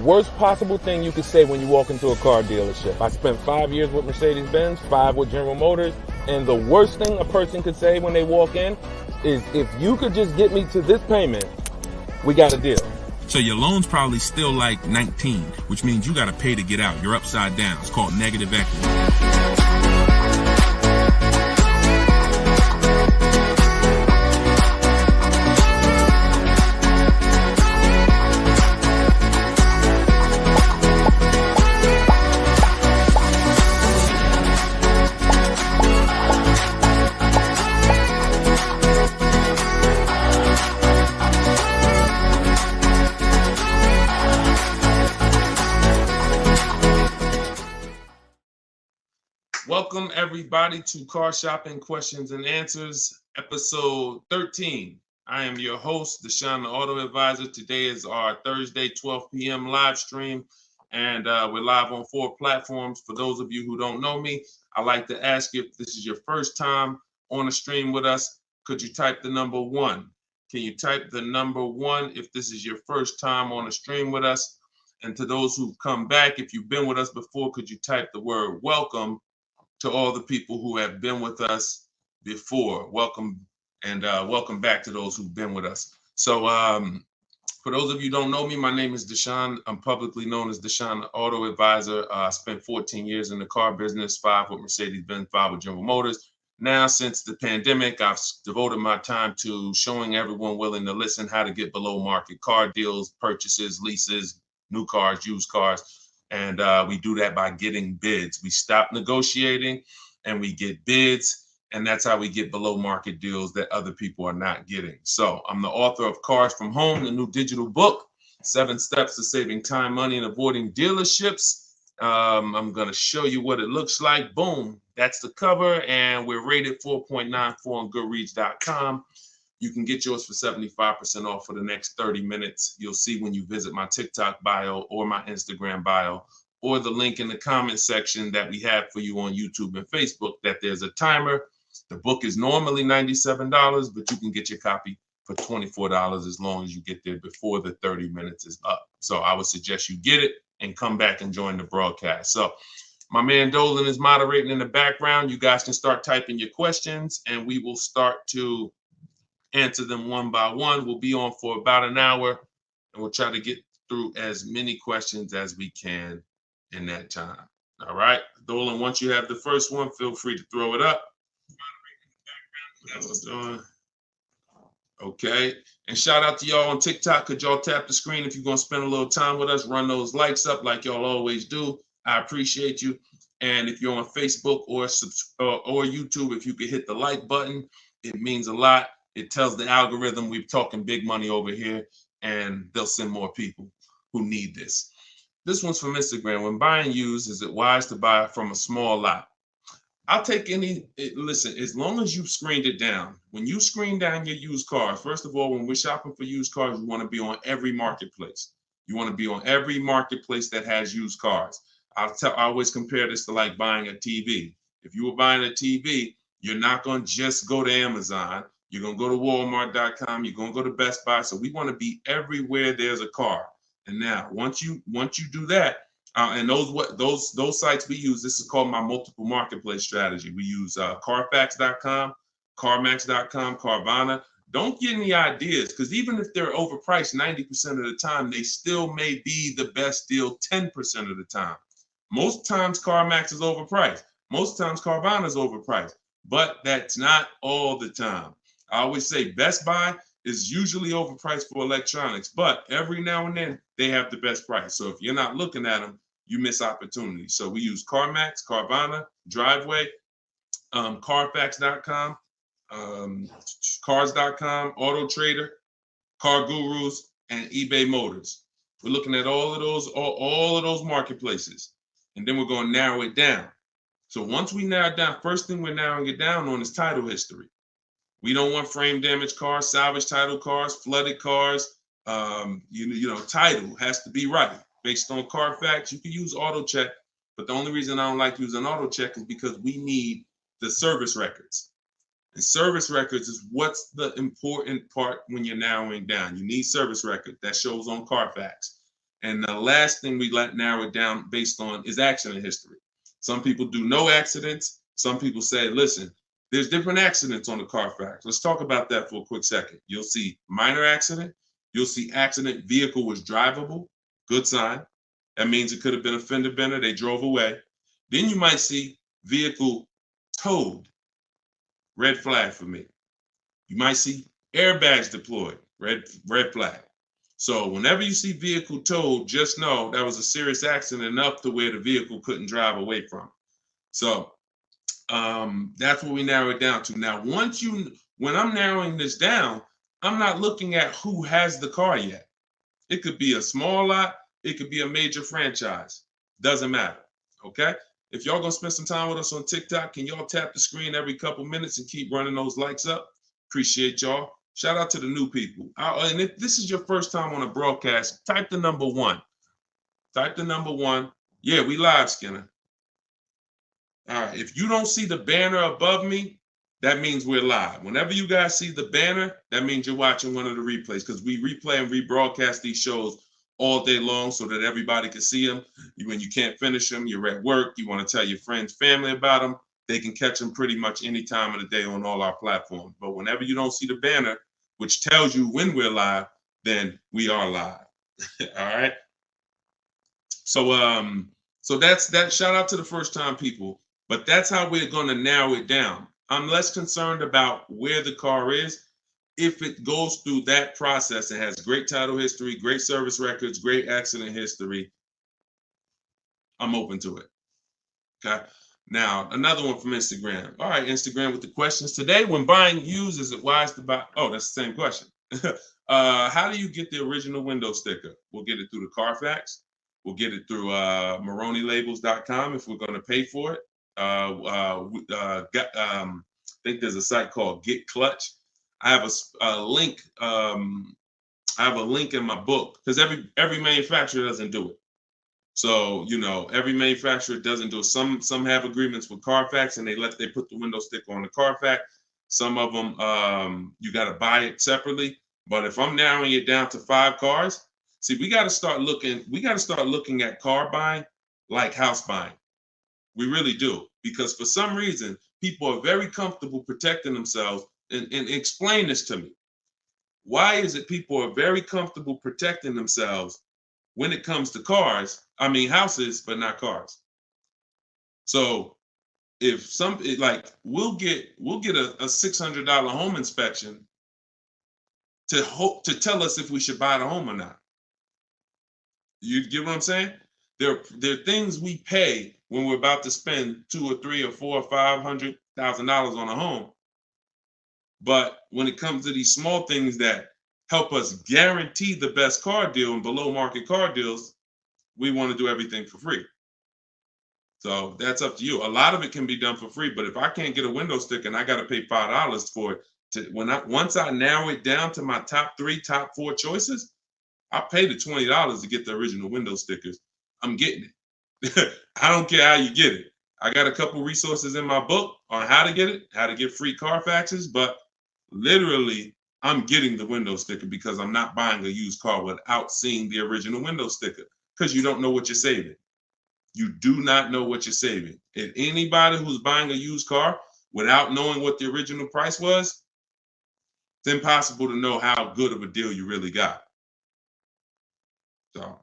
worst possible thing you could say when you walk into a car dealership. I spent 5 years with Mercedes-Benz, 5 with General Motors, and the worst thing a person could say when they walk in is, if you could just get me to this payment, we got a deal. So your loan's probably still like 19, which means you got to pay to get out. You're upside down. It's called negative equity. Welcome everybody to Car Shopping Questions and Answers, episode 13. I am your host, Deshone the Auto Advisor. Today is our Thursday, 12 p.m. live stream, and we're live on 4 platforms. For those of you who don't know me, I'd like to ask you, if this is your first time on a stream with us, could you type the number 1? Can you type the number 1 if this is your first time on a stream with us? And to those who've come back, if you've been with us before, could you type the word welcome to all the people who have been with us before? Welcome, and welcome back to those who've been with us. So for those of you who don't know me, my name is Deshone. I'm publicly known as Deshone the Auto Advisor. I spent 14 years in the car business, 5 with Mercedes-Benz, 5 with General Motors. Now, since the pandemic, I've devoted my time to showing everyone willing to listen how to get below market car deals, purchases, leases, new cars, used cars. And we do that by getting bids. We stop negotiating and we get bids. And that's how we get below market deals that other people are not getting. So I'm the author of Cars from Home, the new digital book, 7 Steps to Saving Time, Money, and Avoiding Dealerships. I'm going to show you what it looks like. Boom. That's the cover. And we're rated 4.94 on Goodreads.com. You can get yours for 75% off for the next 30 minutes. You'll see when you visit my TikTok bio or my Instagram bio or the link in the comment section that we have for you on YouTube and Facebook that there's a timer. The book is normally $97, but you can get your copy for $24 as long as you get there before the 30 minutes is up. So I would suggest you get it and come back and join the broadcast. So my man Dolan is moderating in the background. You guys can start typing your questions and we will start to answer them one by one. We'll be on for about an hour and we'll try to get through as many questions as we can in that time. All right, Dolan, once you have the first one, feel free to throw it up. Okay, and shout out to y'all on TikTok. Could y'all tap the screen if you're going to spend a little time with us? Run those likes up like y'all always do. I appreciate you. And if you're on Facebook or YouTube, if you could hit the like button, it means a lot. It tells the algorithm we're talking big money over here, and they'll send more people who need this. This one's from Instagram. When buying used, is it wise to buy from a small lot? I'll take any, listen, as long as you've screened it down. When you screen down your used cars, first of all, when we're shopping for used cars, you want to be on every marketplace. You want to be on every marketplace that has used cars. I always compare this to like buying a TV. If you were buying a TV, you're not going to just go to Amazon. You're going to go to Walmart.com. You're going to go to Best Buy. So we want to be everywhere there's a car. And now, once you do that, and those sites we use, this is called my multiple marketplace strategy. We use Carfax.com, CarMax.com, Carvana. Don't get any ideas, because even if they're overpriced 90% of the time, they still may be the best deal 10% of the time. Most times CarMax is overpriced. Most times Carvana is overpriced, but that's not all the time. I always say Best Buy is usually overpriced for electronics, but every now and then they have the best price. So if you're not looking at them, you miss opportunities. So we use CarMax, Carvana, Driveway, Carfax.com, Cars.com, Auto Trader, Car Gurus, and eBay Motors. We're looking at all of those marketplaces, and then we're going to narrow it down. So once we narrow it down, first thing we're narrowing it down on is title history. We don't want frame damaged cars, salvage title cars, flooded cars. Title has to be right. Based on Carfax, you can use auto check, but the only reason I don't like using auto check is because we need the service records. And service records is what's the important part when you're narrowing down. You need service record that shows on Carfax. And the last thing we let narrow it down based on is accident history. Some people do no accidents. Some people say, listen, there's different accidents on the Carfax. Let's talk about that for a quick second. You'll see minor accident. You'll see accident, vehicle was drivable. Good sign. That means it could have been a fender bender. They drove away. Then you might see vehicle towed. Red flag for me. You might see airbags deployed. Red flag. So whenever you see vehicle towed, just know that was a serious accident enough to where the vehicle couldn't drive away from. So that's what we narrow it down to. Now, when I'm narrowing this down, I'm not looking at who has the car yet. It could be a small lot. It could be a major franchise. Doesn't matter. Okay. If y'all gonna spend some time with us on TikTok, can y'all tap the screen every couple minutes and keep running those likes up? Appreciate y'all. Shout out to the new people. And if this is your first time on a broadcast, type the number 1. Type the number 1. Yeah, we live, Skinner. All right. If you don't see the banner above me, that means we're live. Whenever you guys see the banner, that means you're watching one of the replays, because we replay and rebroadcast these shows all day long so that everybody can see them. When you can't finish them, you're at work, you want to tell your friends, family about them, they can catch them pretty much any time of the day on all our platforms. But whenever you don't see the banner, which tells you when we're live, then we are live. All right. So that's that. Shout out to the first time people. But that's how we're going to narrow it down. I'm less concerned about where the car is. If it goes through that process and has great title history, great service records, great accident history, I'm open to it. Okay. Now, another one from Instagram. All right, Instagram with the questions. Today, when buying used, is it wise to buy? Oh, that's the same question. How do you get the original window sticker? We'll get it through the Carfax. We'll get it through MaroneyLabels.com if we're going to pay for it. I think there's a site called Get Clutch. I have a link. I have a link in my book, because every manufacturer doesn't do it. So every manufacturer doesn't do it. Some have agreements with Carfax and they put the window sticker on the Carfax. Some of them you got to buy it separately. But if I'm narrowing it down to 5 cars, see, we got to start looking. We got to start looking at car buying like house buying. We really do, because for some reason people are very comfortable protecting themselves. And explain this to me. Why is it people are very comfortable protecting themselves when it comes to cars? I mean, houses, but not cars. So if we'll get a $600 home inspection to tell us if we should buy the home or not. You get what I'm saying? There are things we pay when we're about to spend $200,000 or $300,000 or $400,000 or $500,000 on a home. But when it comes to these small things that help us guarantee the best car deal and below market car deals, we want to do everything for free. So that's up to you. A lot of it can be done for free, but if I can't get a window sticker and I got to pay $5 for it, once I narrow it down to my top 4 choices, I pay the $20 to get the original window stickers. I'm getting it. I don't care how you get it. I got a couple resources in my book on how to get it, how to get free Carfaxes, but literally I'm getting the window sticker because I'm not buying a used car without seeing the original window sticker, because you don't know what you're saving. You do not know what you're saving. And anybody who's buying a used car without knowing what the original price was, it's impossible to know how good of a deal you really got. So,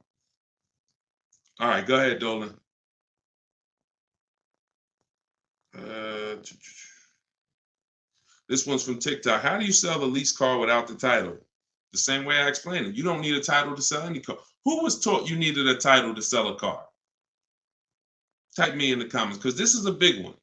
all right, go ahead, Dolan. This one's from TikTok. How do you sell the lease car without the title? The same way I explained it. You don't need a title to sell any car. Who was taught you needed a title to sell a car? Type me in the comments, because this is a big one.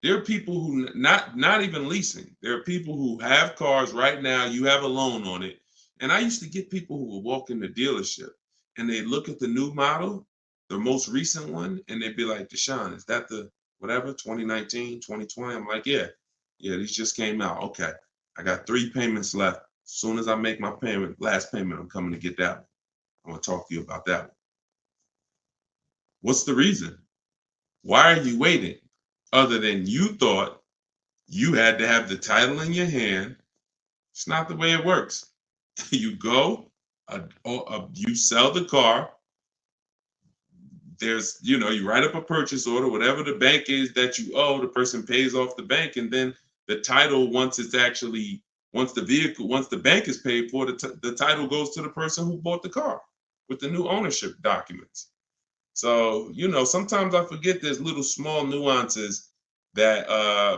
There are people who not even leasing. There are people who have cars right now. You have a loan on it. And I used to get people who would walk in the dealership and they look at the new model, the most recent one, and they'd be like, Deshone, is that the whatever, 2019, 2020? I'm like, yeah, these just came out. Okay, I got 3 payments left. As soon as I make my last payment, I'm coming to get that one. I want to talk to you about that one. What's the reason? Why are you waiting? Other than you thought you had to have the title in your hand. It's not the way it works. You go, you sell the car, there's, you write up a purchase order, whatever the bank is that you owe, the person pays off the bank, and then the title, once the bank is paid for, the title goes to the person who bought the car with the new ownership documents. So, sometimes I forget there's little small nuances that,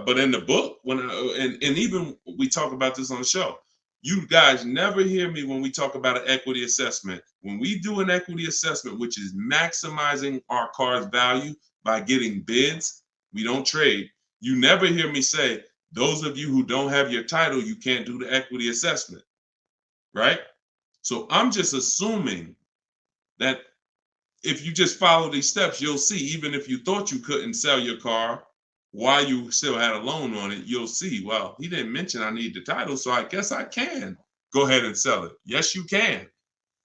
but in the book, and even we talk about this on the show, you guys never hear me when we talk about an equity assessment. When we do an equity assessment, which is maximizing our car's value by getting bids, we don't trade. You never hear me say, those of you who don't have your title, you can't do the equity assessment, right? So I'm just assuming that if you just follow these steps, you'll see, even if you thought you couldn't sell your car while you still had a loan on it, you'll see, well, he didn't mention I need the title, so I guess I can go ahead and sell it. Yes, you can.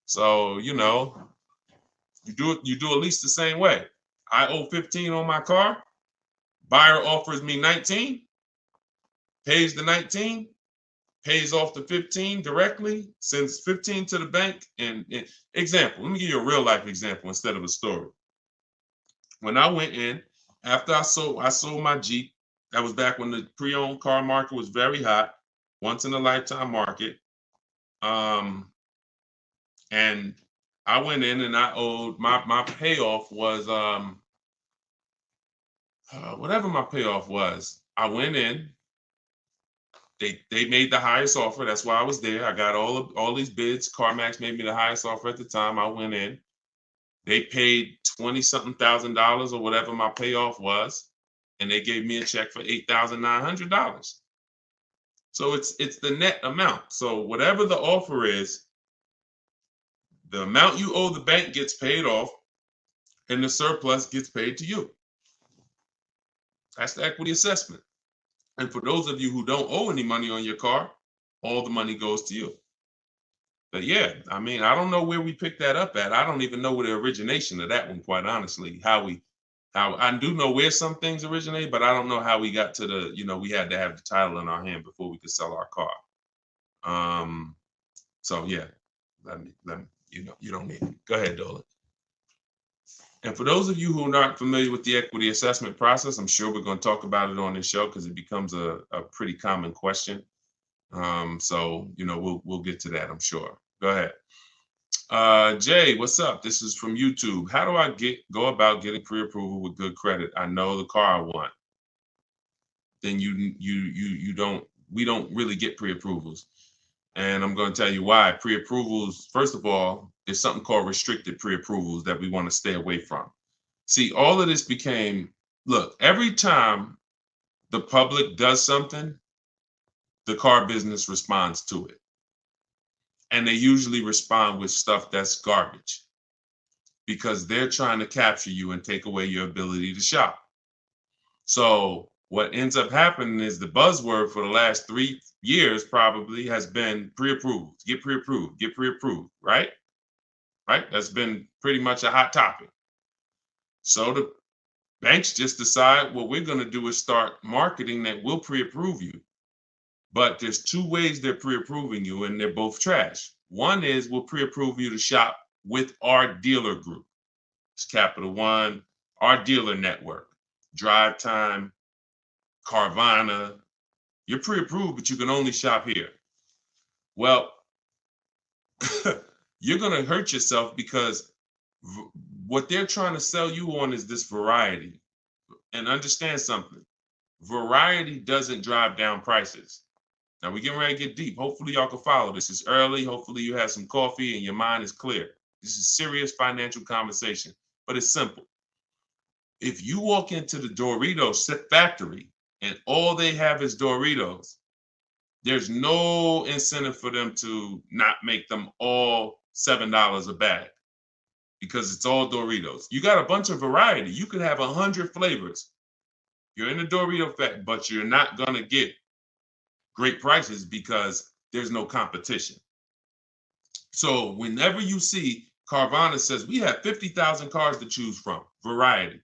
So, you do at least the same way. I owe 15 on my car. Buyer offers me 19, pays the 19, pays off the 15 directly, sends 15 to the bank. And example, let me give you a real life example instead of a story. When I went in, after I sold my Jeep, that was back when the pre-owned car market was very hot, once in a lifetime market. And I went in and I owed my payoff was whatever my payoff was. I went in. They made the highest offer. That's why I was there. I got all these bids. CarMax made me the highest offer at the time. I went in. They paid $20-something thousand or whatever my payoff was, and they gave me a check for $8,900. So it's the net amount. So whatever the offer is, the amount you owe the bank gets paid off, and the surplus gets paid to you. That's the equity assessment. And for those of you who don't owe any money on your car, all the money goes to you. But yeah, I mean, I don't know where we picked that up at. I don't even know where the origination of that one, quite honestly. How I do know where some things originate, but I don't know how we got to we had to have the title in our hand before we could sell our car. So yeah, let me, you don't need it. Go ahead, Dolan. And for those of you who are not familiar with the equity assessment process, I'm sure we're going to talk about it on this show because it becomes a pretty common question. So we'll get to that, I'm sure. Go ahead. Jay, what's up? This is from YouTube. How do I go about getting pre-approval with good credit? I know the car I want. Then we don't really get pre-approvals. And I'm going to tell you why. Pre-approvals, first of all, there's something called restricted pre-approvals that we want to stay away from. See, all of this became, look, every time the public does something, the car business responds to it. And they usually respond with stuff that's garbage because they're trying to capture you and take away your ability to shop. So what ends up happening is the buzzword for the last 3 years probably has been pre-approved, get pre-approved, right? Right? That's been pretty much a hot topic. So the banks just decide what we're going to do is start marketing that we'll pre-approve you. But there's 2 ways they're pre-approving you, and they're both trash. One is we'll pre-approve you to shop with our dealer group. It's Capital One, our dealer network, Drive Time, Carvana. You're pre-approved, but you can only shop here. Well, you're going to hurt yourself because what they're trying to sell you on is this variety. And understand something. Variety doesn't drive down prices. Now we're getting ready to get deep. Hopefully y'all can follow this. It's early. Hopefully you have some coffee and your mind is clear. This is serious financial conversation, but it's simple. If you walk into the Doritos factory and all they have is Doritos, there's no incentive for them to not make them all $7 a bag because it's all Doritos. You got a bunch of variety. You could have 100 flavors. You're in the Dorito factory, but you're not going to get great prices because there's no competition. So whenever you see Carvana says we have 50,000 cars to choose from, variety.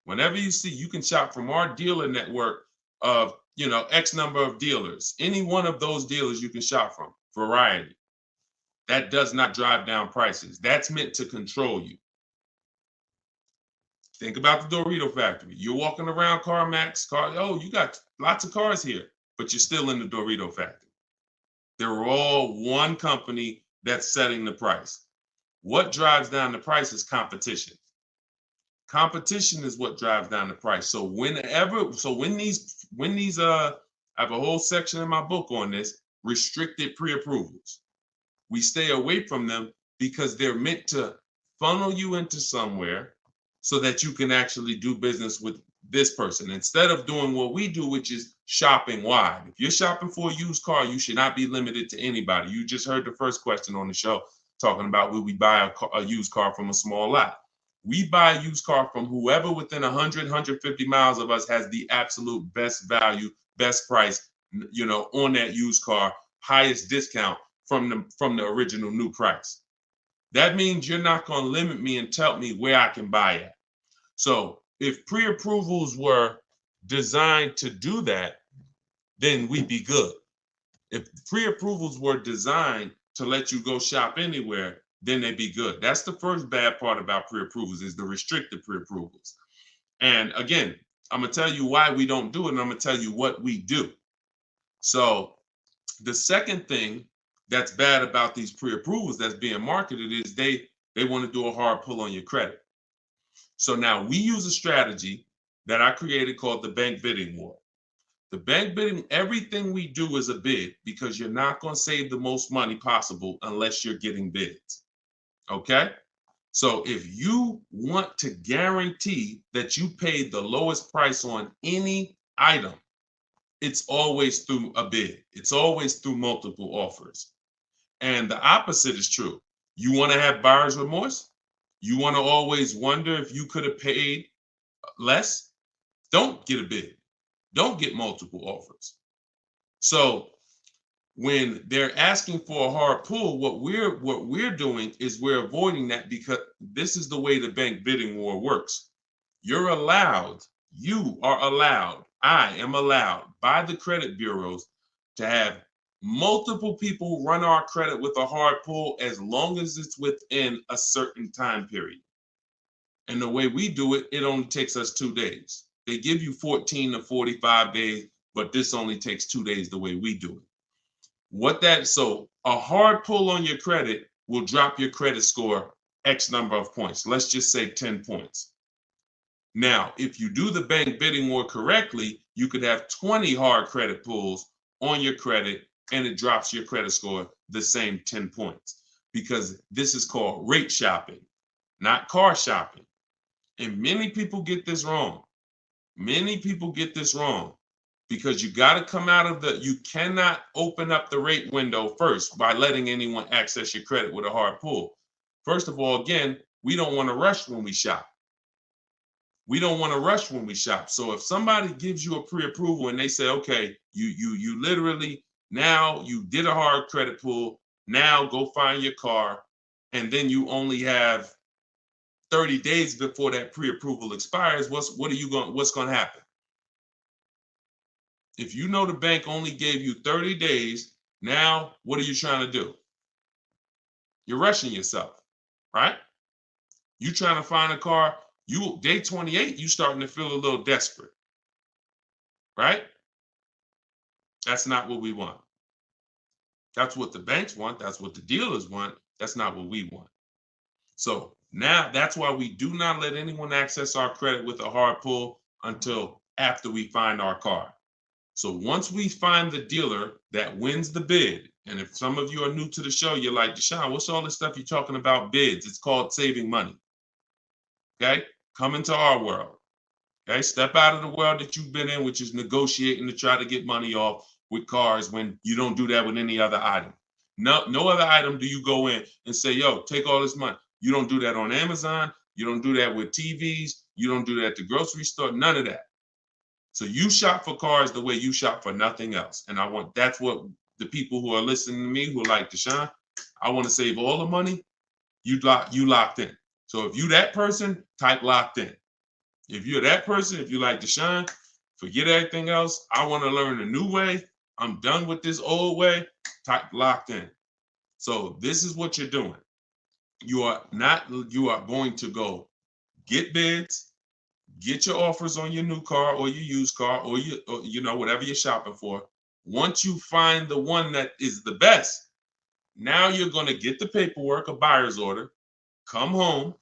Whenever you see, you can shop from our dealer network of, X number of dealers. Any one of those dealers you can shop from, variety. That does not drive down prices. That's meant to control you. Think about the Dorito factory. You're walking around CarMax, oh, you got lots of cars here, but you're still in the Dorito factory. They're all one company that's setting the price. What drives down the price is competition. Competition is what drives down the price. So when these I have a whole section in my book on this, restricted pre-approvals. We stay away from them because they're meant to funnel you into somewhere so that you can actually do business with this person instead of doing what we do, which is shopping wide. If you're shopping for a used car, you should not be limited to anybody. You just heard the first question on the show talking about will we buy a used car from a small lot. We buy a used car from whoever within 100, 150 miles of us has the absolute best value, best price, on that used car, highest discount from the original new price. That means you're not going to limit me and tell me where I can buy it. So if pre-approvals were designed to do that, then we'd be good. If pre-approvals were designed to let you go shop anywhere, then they'd be good. That's the first bad part about pre-approvals is the restricted pre-approvals. And again, I'm going to tell you why we don't do it, and I'm going to tell you what we do. So the second thing that's bad about these pre-approvals that's being marketed is they want to do a hard pull on your credit. So now we use a strategy that I created called the bank bidding war. The bank bidding, everything we do is a bid because you're not going to save the most money possible unless you're getting bids. Okay? So if you want to guarantee that you paid the lowest price on any item, it's always through a bid. It's always through multiple offers. And the opposite is true. You want to have buyer's remorse? You want to always wonder if you could have paid less? Don't get a bid. Don't get multiple offers. So when they're asking for a hard pull, what we're doing is we're avoiding that because this is the way the bank bidding war works. You are allowed, I am allowed by the credit bureaus to have multiple people run our credit with a hard pull as long as it's within a certain time period. And the way we do it, it only takes us 2 days. They give you 14 to 45 days, but this only takes 2 days the way we do it. So a hard pull on your credit will drop your credit score X number of points. Let's just say 10 points. Now, if you do the bank bidding war correctly, you could have 20 hard credit pulls on your credit and it drops your credit score the same 10 points because this is called rate shopping, not car shopping. And many people get this wrong. Many people get this wrong because you got to come out of you cannot open up the rate window first by letting anyone access your credit with a hard pull. First of all, again, we don't want to rush when we shop. We don't want to rush when we shop. So if somebody gives you a pre-approval and they say, okay, you literally, now you did a hard credit pull, now go find your car, and then you only have 30 days before that pre-approval expires, what's going to happen? If you know the bank only gave you 30 days, now what are you trying to do? You're rushing yourself, right? You trying to find a car, day 28, you starting to feel a little desperate, right? That's not what we want. That's what the banks want. That's what the dealers want. That's not what we want. So now that's why we do not let anyone access our credit with a hard pull until after we find our car. So once we find the dealer that wins the bid, and if some of you are new to the show, you're like, Deshone, what's all this stuff you're talking about bids? It's called saving money. Okay? Come into our world. Okay? Step out of the world that you've been in, which is negotiating to try to get money off with cars when you don't do that with any other item. No other item do you go in and say, yo, take all this money. You don't do that on Amazon. You don't do that with TVs. You don't do that at the grocery store. None of that. So you shop for cars the way you shop for nothing else. And that's what the people who are listening to me who are like, Deshone, I want to save all the money. You locked in. So if you that person, type locked in. If you're that person, if you like Deshone, forget everything else. I want to learn a new way. I'm done with this old way. Type locked in. So this is what you're doing. You are going to go get bids. get your offers on your new car or your used car or whatever you're shopping for. Once you find the one that is the best, now you're going to get the paperwork, a buyer's order, come home,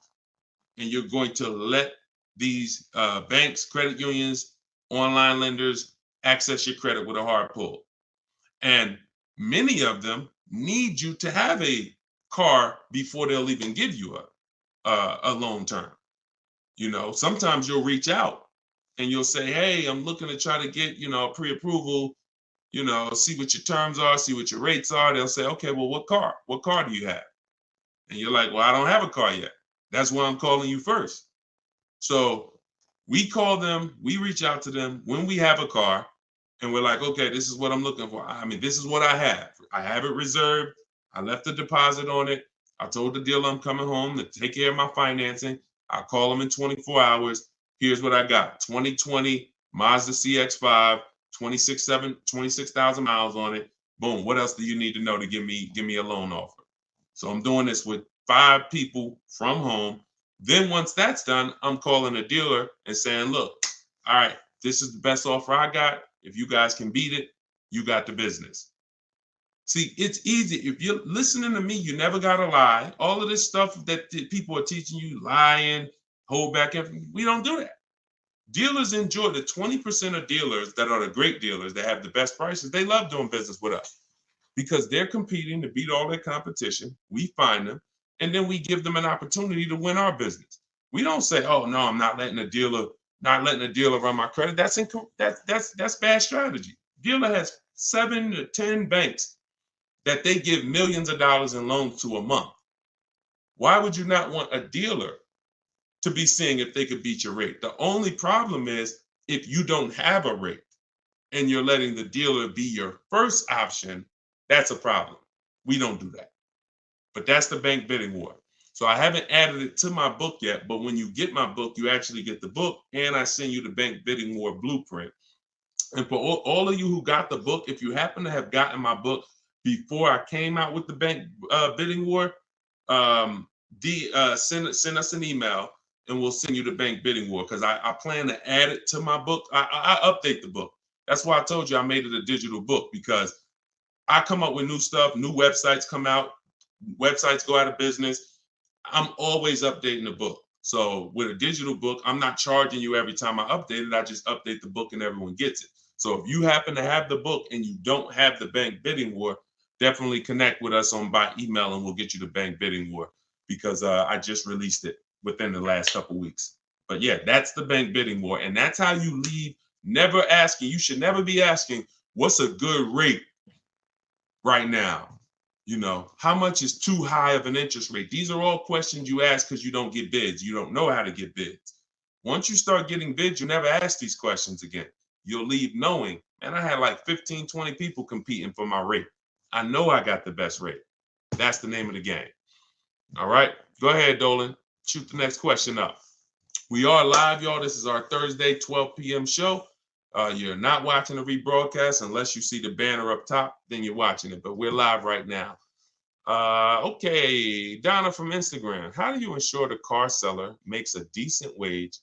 and you're going to let these banks, credit unions, online lenders access your credit with a hard pull. And many of them need you to have a car before they'll even give you a loan term. Sometimes you'll reach out and you'll say, hey, I'm looking to try to get, a pre-approval, see what your terms are, see what your rates are. They'll say, okay, well, what car do you have? And you're like, well, I don't have a car yet. That's why I'm calling you first. So we call them, we reach out to them when we have a car, and we're like, okay, this is what I'm looking for. I mean, this is what I have. I have it reserved. I left a deposit on it. I told the dealer I'm coming home to take care of my financing. I'll call them in 24 hours. Here's what I got. 2020 Mazda CX-5, 26,000 miles on it. Boom. What else do you need to know to give me a loan offer? So I'm doing this with 5 people from home. Then once that's done, I'm calling a dealer and saying, look, all right, this is the best offer I got. If you guys can beat it, you got the business. See, it's easy. If you're listening to me, you never got to lie. All of this stuff that people are teaching you, lying, hold back everything, we don't do that. Dealers enjoy the 20% of dealers that are the great dealers that have the best prices. They love doing business with us because they're competing to beat all their competition. We find them, and then we give them an opportunity to win our business. We don't say, oh, no, I'm not letting a dealer run my credit. That's bad strategy. Dealer has 7 to 10 banks that they give millions of dollars in loans to a month. Why would you not want a dealer to be seeing if they could beat your rate? The only problem is if you don't have a rate and you're letting the dealer be your first option, that's a problem. We don't do that. But that's the bank bidding war. So I haven't added it to my book yet, but when you get my book, you actually get the book, and I send you the bank bidding war blueprint. And for all of you who got the book, if you happen to have gotten my book before I came out with the bank bidding war, send us an email and we'll send you the bank bidding war, because I plan to add it to my book. I update the book. That's why I told you I made it a digital book, because I come up with new stuff, new websites come out, websites go out of business. I'm always updating the book. So with a digital book, I'm not charging you every time I update it. I just update the book and everyone gets it. So if you happen to have the book and you don't have the bank bidding war, definitely connect with us by email and we'll get you the bank bidding war, because I just released it within the last couple weeks. But yeah, that's the bank bidding war. And that's how you leave never asking. You should never be asking, what's a good rate right now? How much is too high of an interest rate? These are all questions you ask because you don't get bids. You don't know how to get bids. Once you start getting bids, you never ask these questions again. You'll leave knowing, man, I had like 15, 20 people competing for my rate. I know I got the best rate. That's the name of the game. All right, go ahead, Dolan. Shoot the next question up. We are live, y'all. This is our Thursday, 12 p.m. show. You're not watching the rebroadcast unless you see the banner up top, then you're watching it. But we're live right now. Okay, Donna from Instagram. How do you ensure the car seller makes a decent wage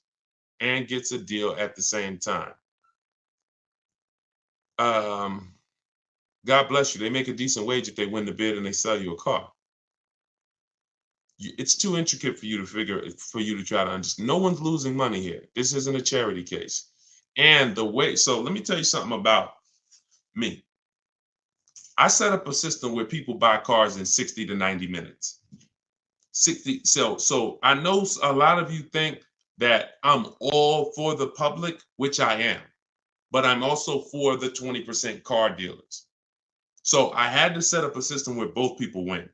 and gets a deal at the same time? God bless you. They make a decent wage if they win the bid and they sell you a car. It's too intricate for you to try to understand. No one's losing money here. This isn't a charity case. And so let me tell you something about me. I set up a system where people buy cars in 60 to 90 minutes. So I know a lot of you think that I'm all for the public, which I am, but I'm also for the 20% car dealers. So I had to set up a system where both people win.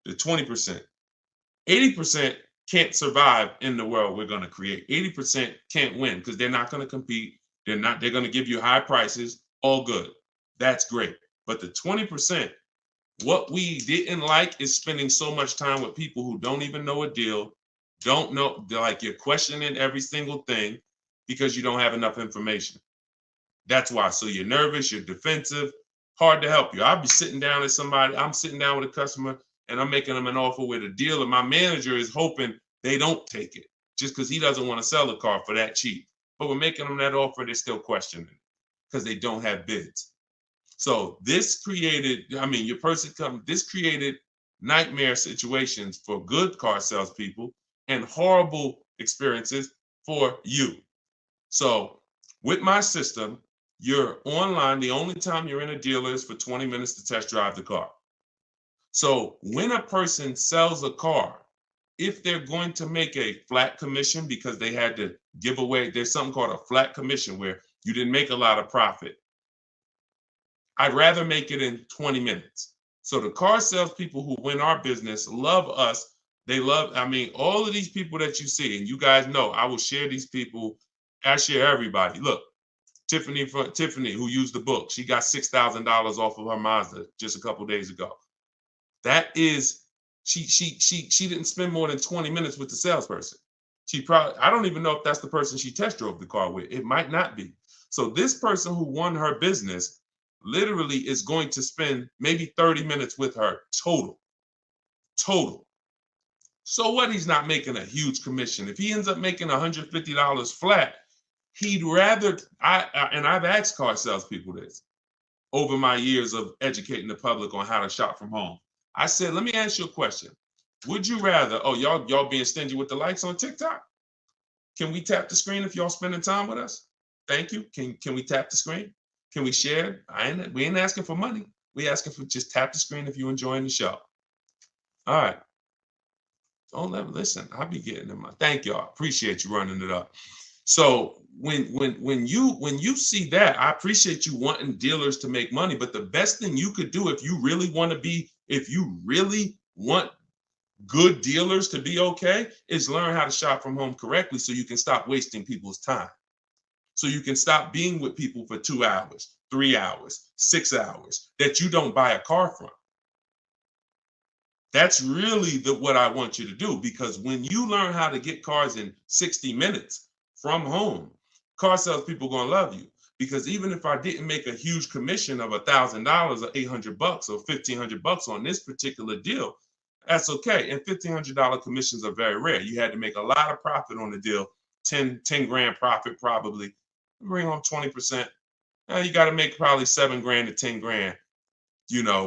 The 20%. 80% can't survive in the world we're going to create. 80% can't win because they're not going to compete. They're going to give you high prices. All good. That's great. But the 20%, what we didn't like is spending so much time with people who don't even know a deal, don't know, like you're questioning every single thing because you don't have enough information. That's why. So you're nervous, you're defensive, hard to help you. I'll be sitting down I'm sitting down with a customer and I'm making them an offer with a deal, and my manager is hoping they don't take it just because he doesn't want to sell the car for that cheap. But we're making them that offer, they're still questioning it because they don't have bids. So this created, this created nightmare situations for good car salespeople and horrible experiences for you. So with my system, you're online. The only time you're in a dealer is for 20 minutes to test drive the car. So when a person sells a car, if they're going to make a flat commission because they had to give away, there's something called a flat commission where you didn't make a lot of profit. I'd rather make it in 20 minutes. So the car salespeople who win our business love us. They love, all of these people that you see, and you guys know, I will share these people. I share everybody. Look, Tiffany, who used the book, she got $6,000 off of her Mazda just a couple days ago. That is, she didn't spend more than 20 minutes with the salesperson. I don't even know if that's the person she test drove the car with. It might not be. So this person who won her business literally is going to spend maybe 30 minutes with her total. So what? He's not making a huge commission. If he ends up making $150 flat, he'd rather, and I've asked car salespeople this over my years of educating the public on how to shop from home. I said, let me ask you a question. Would you rather, y'all being stingy with the likes on TikTok? Can we tap the screen if y'all spending time with us? Thank you. Can we tap the screen? Can we share? We ain't asking for money. We asking for just tap the screen if you're enjoying the show. All right. Listen, I'll be getting them. Thank y'all. Appreciate you running it up. So when you see that, I appreciate you wanting dealers to make money, but the best thing you could do if you really want good dealers to be okay is learn how to shop from home correctly so you can stop wasting people's time. So you can stop being with people for 2 hours, 3 hours, 6 hours that you don't buy a car from. That's really what I want you to do, because when you learn how to get cars in 60 minutes from home, car salespeople are going to love you. Because even if I didn't make a huge commission of $1,000 or $800 or $1,500 on this particular deal, that's okay. And $1,500 commissions are very rare. You had to make a lot of profit on the deal, 10 grand profit probably. Bring home 20%. Now you got to make probably 7 grand to 10 grand,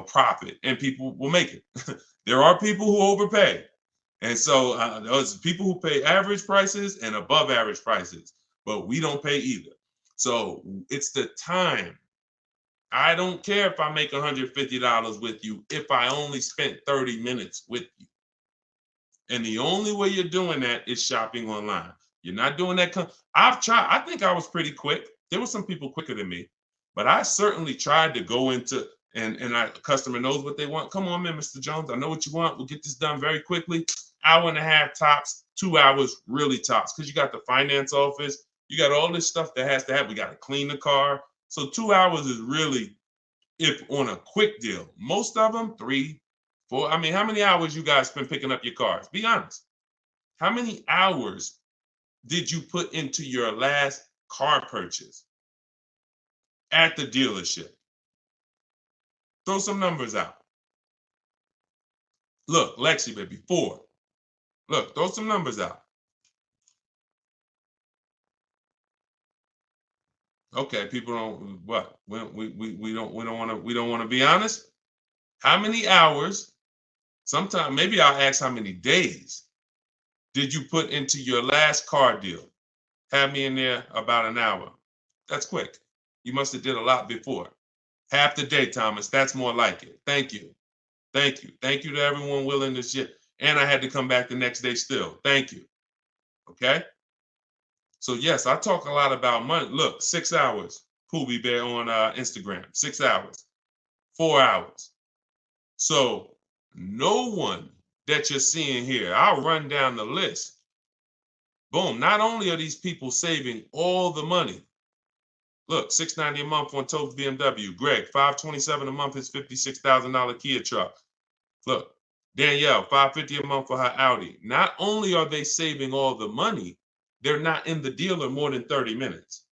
profit, and people will make it. There are people who overpay. And so there's people who pay average prices and above average prices, but we don't pay either. So it's the time. I don't care if I make $150 with you if I only spent 30 minutes with you. And the only way you're doing that is shopping online. You're not doing that. I've tried. I think I was pretty quick. There were some people quicker than me, but I certainly tried to go into, and a customer knows what they want. Come on, man, Mr. Jones. I know what you want. We'll get this done very quickly. Hour and a half tops, 2 hours really tops, because you got the finance office. You got all this stuff that has to happen. We got to clean the car. So 2 hours is really, if on a quick deal. Most of them, 3, 4. How many hours you guys spend picking up your cars? Be honest. How many hours did you put into your last car purchase at the dealership? Throw some numbers out. Look, Lexi, baby, 4. Look, throw some numbers out. Okay, people don't what? We don't want to be honest. How many hours? Sometimes maybe I'll ask how many days did you put into your last car deal? Have me in there about an hour. That's quick. You must have did a lot before. Half the day, Thomas. That's more like it. Thank you. Thank you. Thank you to everyone willing to share. And I had to come back the next day still. Thank you. Okay. So yes, I talk a lot about money. Look, 6 hours. Poobie Bear on Instagram. 6 hours. 4 hours. So no one that you're seeing here, I'll run down the list. Boom. Not only are these people saving all the money. Look, $690 a month on Toth BMW. Greg, $527 a month, his $56,000 Kia truck. Look, Danielle, $550 a month for her Audi. Not only are they saving all the money, they're not in the dealer more than 30 minutes.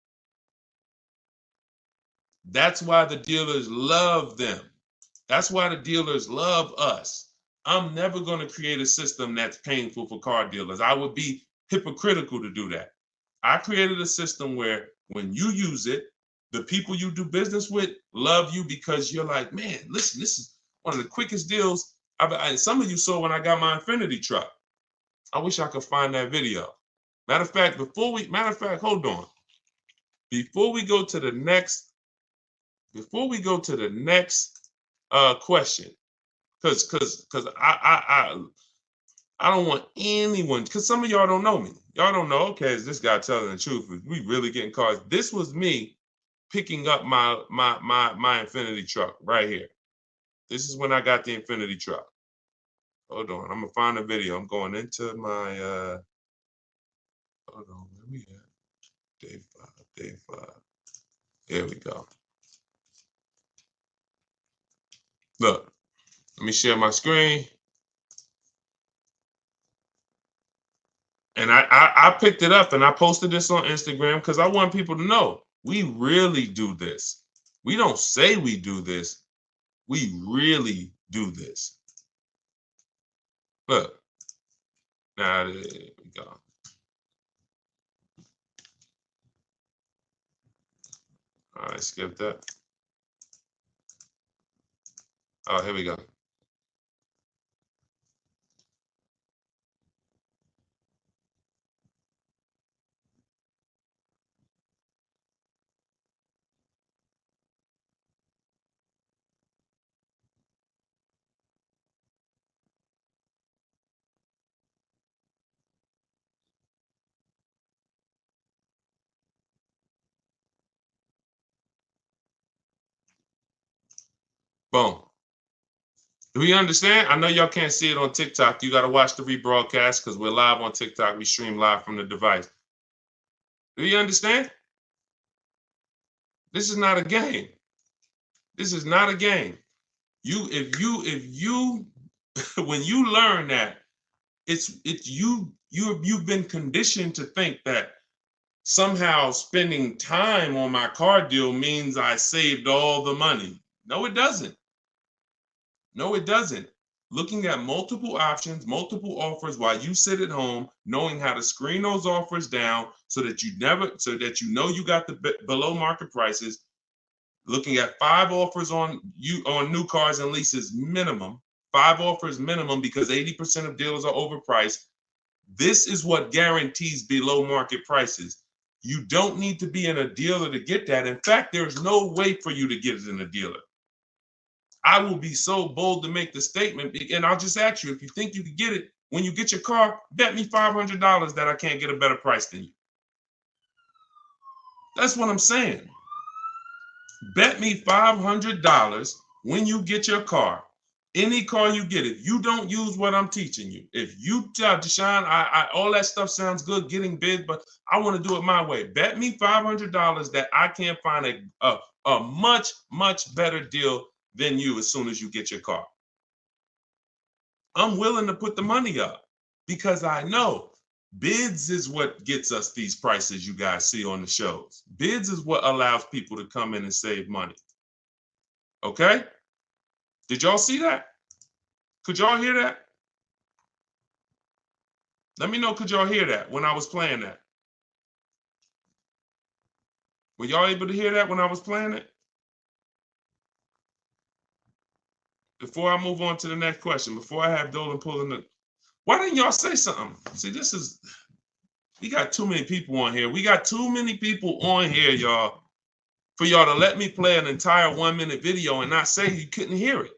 That's why the dealers love them. That's why the dealers love us. I'm never going to create a system that's painful for car dealers. I would be hypocritical to do that. I created a system where when you use it, the people you do business with love you because you're like, man, listen, this is one of the quickest deals. Some of you saw when I got my Infinity truck. I wish I could find that video. Matter of fact, hold on. Before we go to the next question, because I don't want anyone, because some of y'all don't know me. Y'all don't know, okay, is this guy telling the truth? We really getting cars? This was me picking up my Infinity truck right here. This is when I got the Infinity truck. Hold on, I'm gonna find a video. I'm going into my hold on, where we at? Day five. Here we go. Look, let me share my screen. And I picked it up and I posted this on Instagram because I want people to know we really do this. We don't say we do this. We really do this. Look. Now, there we go. All right, skip that. Oh, here we go. Boom. Do we understand? I know y'all can't see it on TikTok. You got to watch the rebroadcast because we're live on TikTok. We stream live from the device. Do you understand? This is not a game. This is not a game. If you when you learn that you've been conditioned to think that somehow spending time on my car deal means I saved all the money. No, it doesn't. No, it doesn't. Looking at multiple options, multiple offers while you sit at home, knowing how to screen those offers down so that you know you got the below market prices. Looking at 5 offers on new cars and leases minimum, 5 offers minimum because 80% of dealers are overpriced. This is what guarantees below market prices. You don't need to be in a dealer to get that. In fact, there's no way for you to get it in a dealer. I will be so bold to make the statement, and I'll just ask you, if you think you can get it, when you get your car, bet me $500 that I can't get a better price than you. That's what I'm saying. Bet me $500 when you get your car, any car you get, if you don't use what I'm teaching you, if you tell Deshone, all that stuff sounds good, getting bid, but I want to do it my way. Bet me $500 that I can't find a much, much better deal than you as soon as you get your car. I'm willing to put the money up because I know bids is what gets us these prices you guys see on the shows. Bids is what allows people to come in and save money. Okay? Did y'all see that? Could y'all hear that? Let me know, could y'all hear that when I was playing that? Were y'all able to hear that when I was playing it? Before I move on to the next question, before I have Dolan pulling the, why didn't y'all say something? See, we got too many people on here. We got too many people on here, y'all, for y'all to let me play an entire 1-minute video and not say you couldn't hear it.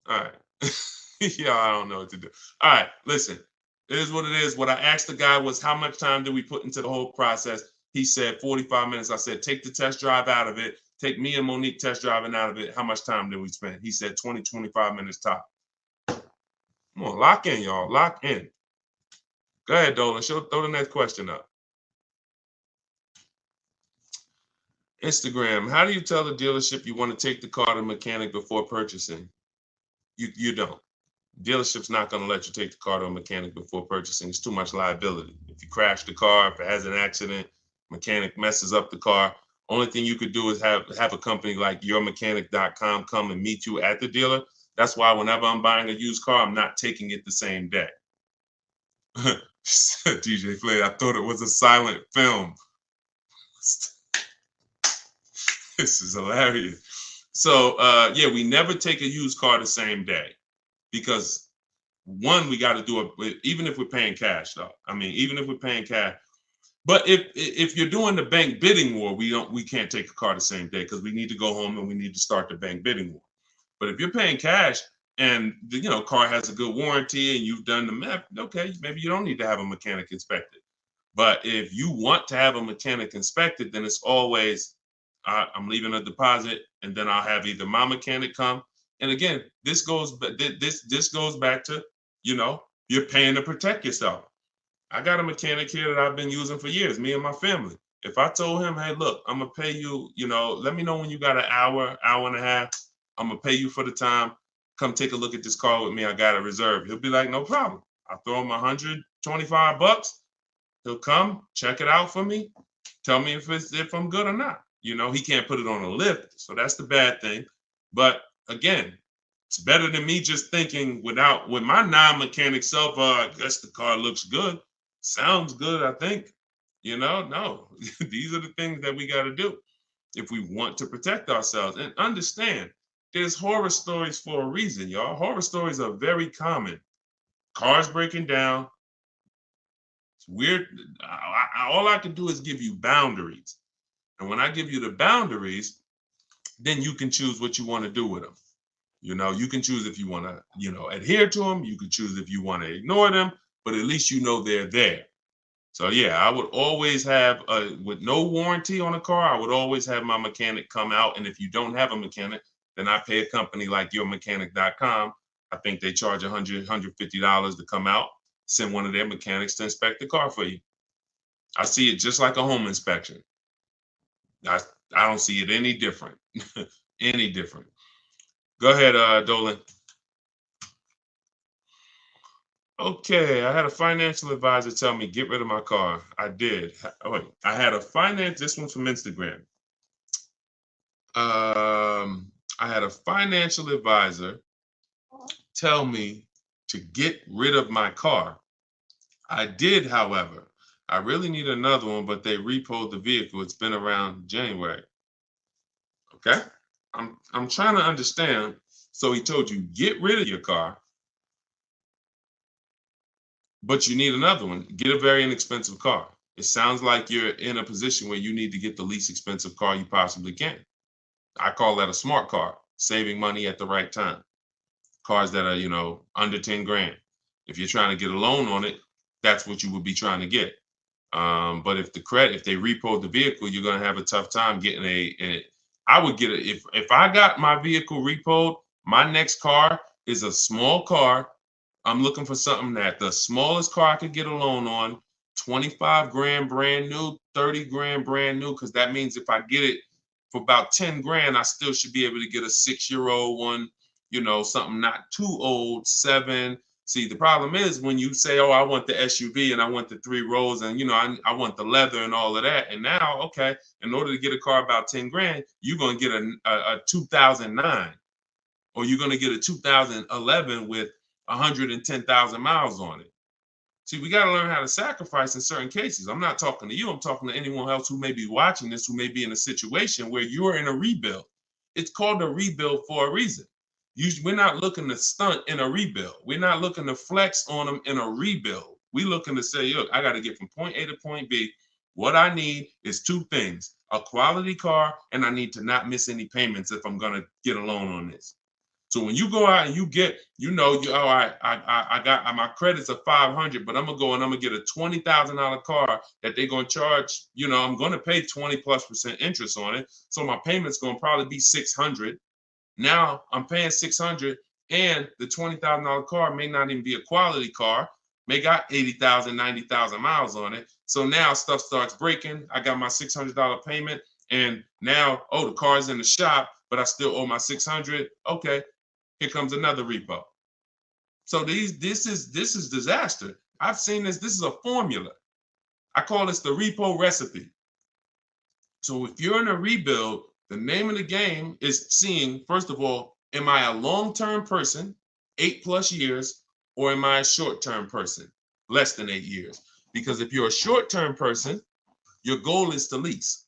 All right. Yeah, I don't know what to do. All right, listen. It is what it is. What I asked the guy was, how much time did we put into the whole process? He said 45 minutes. I said, take the test drive out of it. Take me and Monique test driving out of it. How much time did we spend? He said 20, 25 minutes top. Come on, lock in, y'all. Lock in. Go ahead, Dolan. Throw the next question up. Instagram. How do you tell the dealership you want to take the car to the mechanic before purchasing? You don't. Dealership's not going to let you take the car to a mechanic before purchasing. It's too much liability. If you crash the car, if it has an accident, mechanic messes up the car, only thing you could do is have a company like yourmechanic.com come and meet you at the dealer. That's why whenever I'm buying a used car, I'm not taking it the same day. DJ Flay, I thought it was a silent film. This is hilarious. So yeah, we never take a used car the same day because one, we got to do it even if we're paying cash though. I mean, even if we're paying cash. But if you're doing the bank bidding war, we can't take a car the same day because we need to go home and we need to start the bank bidding war. But if you're paying cash and the car has a good warranty and you've done the math, okay, maybe you don't need to have a mechanic inspected. But if you want to have a mechanic inspected, then it's always I'm leaving a deposit and then I'll have either my mechanic come. And again, this goes back to you're paying to protect yourself. I got a mechanic here that I've been using for years, me and my family. If I told him, hey, look, I'm gonna pay you, let me know when you got an hour and a half. I'm gonna pay you for the time. Come take a look at this car with me. I got a reserve. He'll be like, no problem. I'll throw him $125. He'll come, check it out for me, tell me if I'm good or not. He can't put it on a lift, so that's the bad thing. But again, it's better than me just thinking with my non-mechanic self, I guess the car looks good. Sounds good, I think. No, these are the things that we got to do if we want to protect ourselves. And understand, there's horror stories for a reason, y'all. Horror stories are very common. Cars breaking down. It's weird. All I can do is give you boundaries. And when I give you the boundaries, then you can choose what you want to do with them. You can choose if you want to, adhere to them. You can choose if you want to ignore them, but at least they're there. So yeah, I would always have, with no warranty on a car, I would always have my mechanic come out. And if you don't have a mechanic, then I pay a company like yourmechanic.com. I think they charge $100, $150 to come out, send one of their mechanics to inspect the car for you. I see it just like a home inspection. I don't see it any different. Any different. Go ahead, Dolan. Okay, I had a financial advisor tell me get rid of my car. I did. I had this one's from Instagram. I had a financial advisor tell me to get rid of my car. I did, however. I really need another one, but they repoed the vehicle. It's been around January. Okay, I'm trying to understand. So he told you get rid of your car, but you need another one. Get a very inexpensive car. It sounds like you're in a position where you need to get the least expensive car you possibly can. I call that a smart car, saving money at the right time. Cars that are, under 10 grand. If you're trying to get a loan on it, that's what you would be trying to get. But if they repo the vehicle, you're going to have a tough time getting I would get it. If I got my vehicle repoed, my next car is a small car. I'm looking for something that the smallest car I could get a loan on, 25 grand brand new, 30 grand brand new, because that means if I get it for about 10 grand, I still should be able to get a 6-year-old one, something not too old, 7. See, the problem is when you say, oh, I want the SUV and I want the 3 rows and, I want the leather and all of that. And now, okay, in order to get a car about 10 grand, you're going to get a 2009 or you're going to get a 2011 with 110,000 miles on it. See, we got to learn how to sacrifice in certain cases. I'm not talking to you. I'm talking to anyone else who may be watching this, who may be in a situation where you're in a rebuild. It's called a rebuild for a reason. We're not looking to stunt in a rebuild. We're not looking to flex on them in a rebuild. We're looking to say, look, I got to get from point A to point B. What I need is 2 things, a quality car, and I need to not miss any payments if I'm going to get a loan on this. So when you go out and you get, I got my credits are 500, but I'm going to go and I'm going to get a $20,000 car that they're going to charge, I'm going to pay 20+% interest on it. So my payment's going to probably be 600. Now I'm paying 600 and the $20,000 car may not even be a quality car, may got 80,000, 90,000 miles on it. So now stuff starts breaking. I got my $600 payment and now, the car's in the shop, but I still owe my 600. Okay, here comes another repo. So this is disaster. I've seen this. This is a formula. I call this the repo recipe. So if you're in a rebuild, the name of the game is seeing, first of all, Am I a long-term person, 8+ years, or am I a short-term person, less than 8 years? Because if you're a short-term person, your goal is to lease.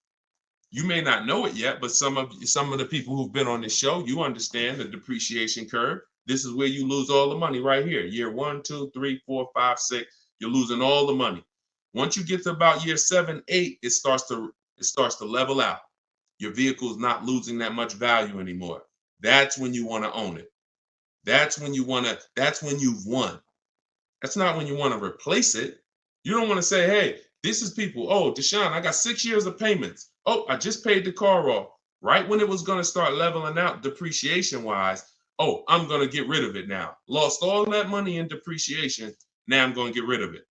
You may not know it yet, but some of the people who've been on this show, you understand the depreciation curve. This is where you lose all the money right here. Year 1, 2, 3, 4, 5, 6, you're losing all the money. Once you get to about year 7, 8, it starts to level out. Your vehicle is not losing that much value anymore. That's when you want to own it. That's when you've won. That's not when you want to replace it. You don't want to say, hey, this is people. Oh, Deshone, I got 6 years of payments. Oh, I just paid the car off. Right when it was going to start leveling out depreciation wise. Oh, I'm going to get rid of it now. Lost all that money in depreciation. Now I'm going to get rid of it.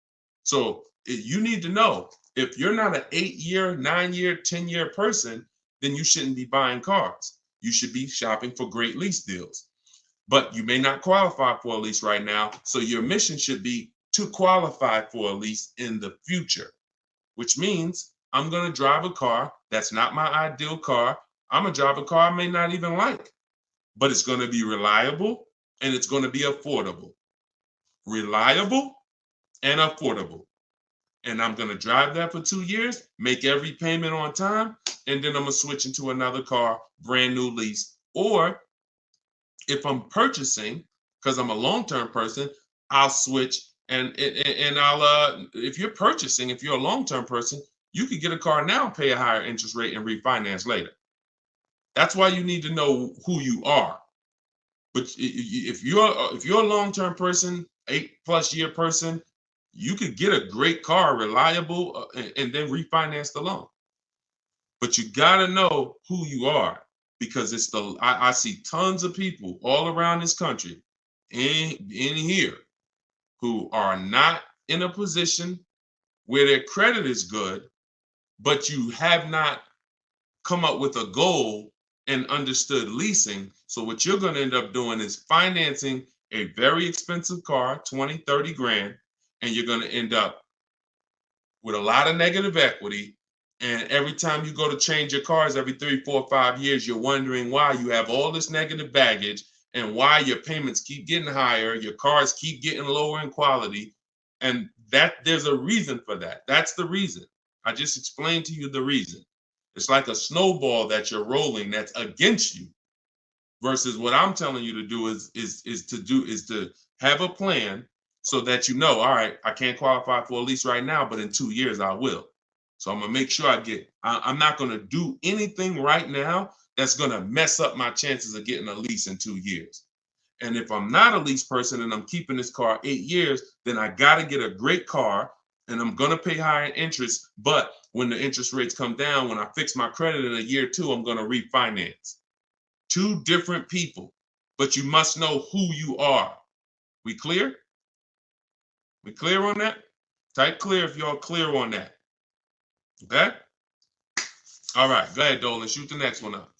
So you need to know, if you're not an 8-year, 9-year, 10-year person, then you shouldn't be buying cars. You should be shopping for great lease deals. But you may not qualify for a lease right now. So your mission should be to qualify for a lease in the future, which means I'm going to drive a car that's not my ideal car. I'm going to drive a car I may not even like, but it's going to be reliable and it's going to be affordable. Reliable and affordable. And I'm going to drive that for 2 years, make every payment on time, and then I'm going to switch into another car, brand new lease. Or if I'm purchasing, because I'm a long-term person, I'll switch and I'll if you're purchasing, if you're a long-term person, you could get a car now, pay a higher interest rate, and refinance later. That's why you need to know who you are. But if you're a long-term person, 8+ year person, you could get a great car, reliable, and then refinance the loan. But you got to know who you are, because I see tons of people all around this country in here who are not in a position where their credit is good, but you have not come up with a goal and understood leasing. So what you're going to end up doing is financing a very expensive car, 20, 30 grand, and you're going to end up with a lot of negative equity. And every time you go to change your cars every 3, 4, 5 years, you're wondering why you have all this negative baggage and why your payments keep getting higher, your cars keep getting lower in quality. And that there's a reason for that. That's the reason. I just explained to you the reason. It's like a snowball that you're rolling that's against you, versus what I'm telling you to do is to have a plan so that you know, all right, I can't qualify for a lease right now, but in 2 years I will. So I'm gonna make sure I'm not gonna do anything right now that's gonna mess up my chances of getting a lease in 2 years. And if I'm not a lease person and I'm keeping this car 8 years, then I gotta get a great car and I'm gonna pay higher interest. But when the interest rates come down, when I fix my credit in a year or two, I'm gonna refinance. 2 different people, but you must know who you are. We clear? We clear on that? Type clear if y'all clear on that. Okay? All right, go ahead, Dolan. Shoot the next one up.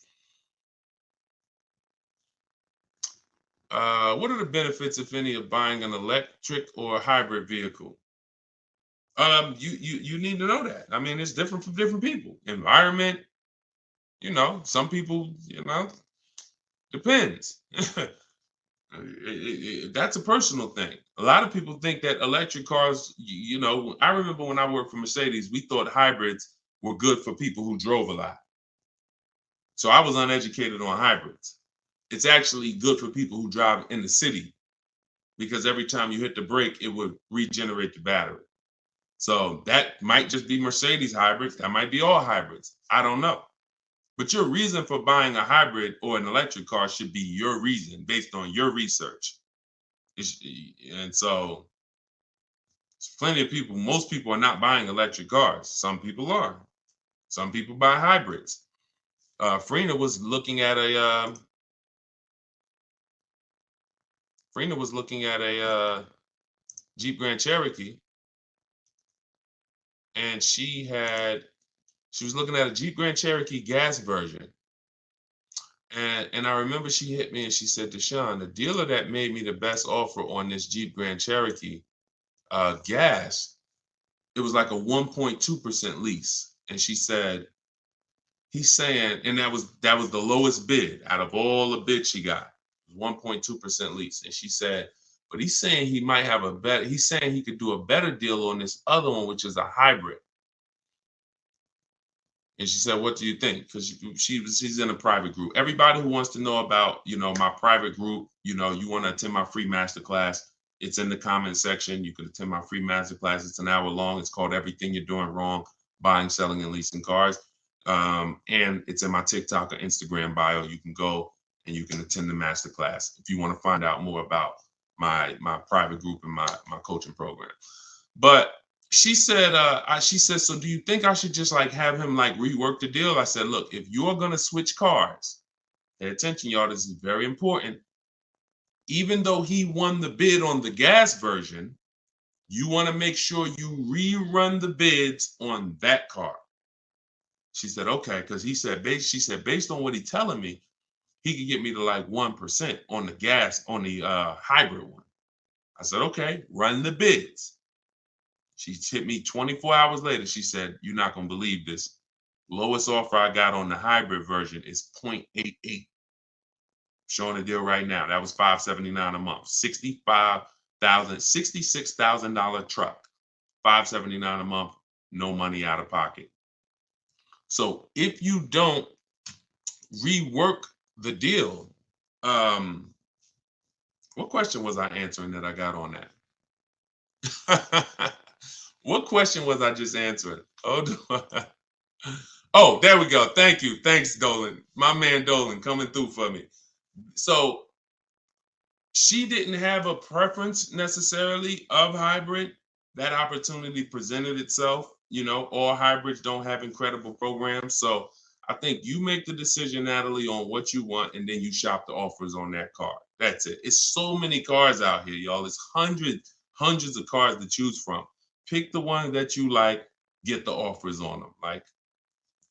What are the benefits, if any, of buying an electric or hybrid vehicle? You need to know that. I mean, it's different for different people. Environment, some people, depends. That's a personal thing. A lot of people think that electric cars, I remember when I worked for Mercedes, we thought hybrids were good for people who drove a lot. So I was uneducated on hybrids. It's actually good for people who drive in the city, because every time you hit the brake, it would regenerate the battery. So that might just be Mercedes hybrids. That might be all hybrids. I don't know. But your reason for buying a hybrid or an electric car should be your reason based on your research. And so there's plenty of people, most people are not buying electric cars. Some people are. Some people buy hybrids. Frina was looking at a Jeep Grand Cherokee, and she was looking at a Jeep Grand Cherokee gas version. And I remember she hit me and she said, Deshone, the dealer that made me the best offer on this Jeep Grand Cherokee gas, it was like a 1.2% lease. And she said, he's saying, and that was the lowest bid out of all the bids she got. 1.2% lease. And she said, but he's saying he might have he's saying he could do a better deal on this other one, which is a hybrid. And she said, what do you think? Because she's in a private group. Everybody who wants to know about, my private group, you want to attend my free masterclass, it's in the comment section. You can attend my free masterclass. It's an hour long. It's called Everything You're Doing Wrong, Buying, Selling, and Leasing Cars. And it's in my TikTok or Instagram bio. You can go and you can attend the masterclass if you want to find out more about my private group and my coaching program. But she said, so do you think I should just like have him like rework the deal? I said, look, if you're going to switch cars, pay attention, y'all, this is very important. Even though he won the bid on the gas version, you want to make sure you rerun the bids on that car. She said, okay, because she said, based on what he's telling me, he could get me to like 1% on the gas, on the hybrid one. I said, okay, run the bids. She hit me 24 hours later. She said, you're not going to believe this. Lowest offer I got on the hybrid version is 0.88. Showing the deal right now. That was $579 a month. $66,000 truck. $579 a month. No money out of pocket. So if you don't rework the deal, what question was I answering that I got on that? What question was I just answering? Oh, there we go. Thank you. Thanks, Dolan. My man Dolan coming through for me. So she didn't have a preference necessarily of hybrid. That opportunity presented itself. All hybrids don't have incredible programs. So I think you make the decision, Natalie, on what you want, and then you shop the offers on that car. That's it. It's so many cars out here, y'all. It's hundreds of cars to choose from. Pick the one that you like, get the offers on them.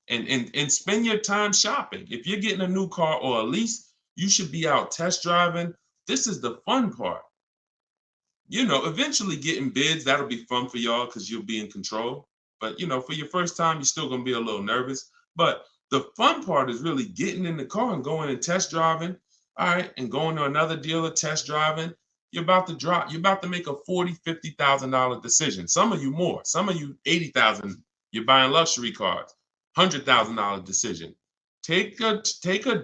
And spend your time shopping. If you're getting a new car or a lease, you should be out test driving. This is the fun part. Eventually getting bids, that'll be fun for y'all because you'll be in control. But, for your first time, you're still going to be a little nervous. But the fun part is really getting in the car and going and test driving. All right. And going to another dealer, test driving. You're about to make a $40,000, $50,000 decision. Some of you more, some of you 80,000. You're buying luxury cars, $100,000 decision. Take a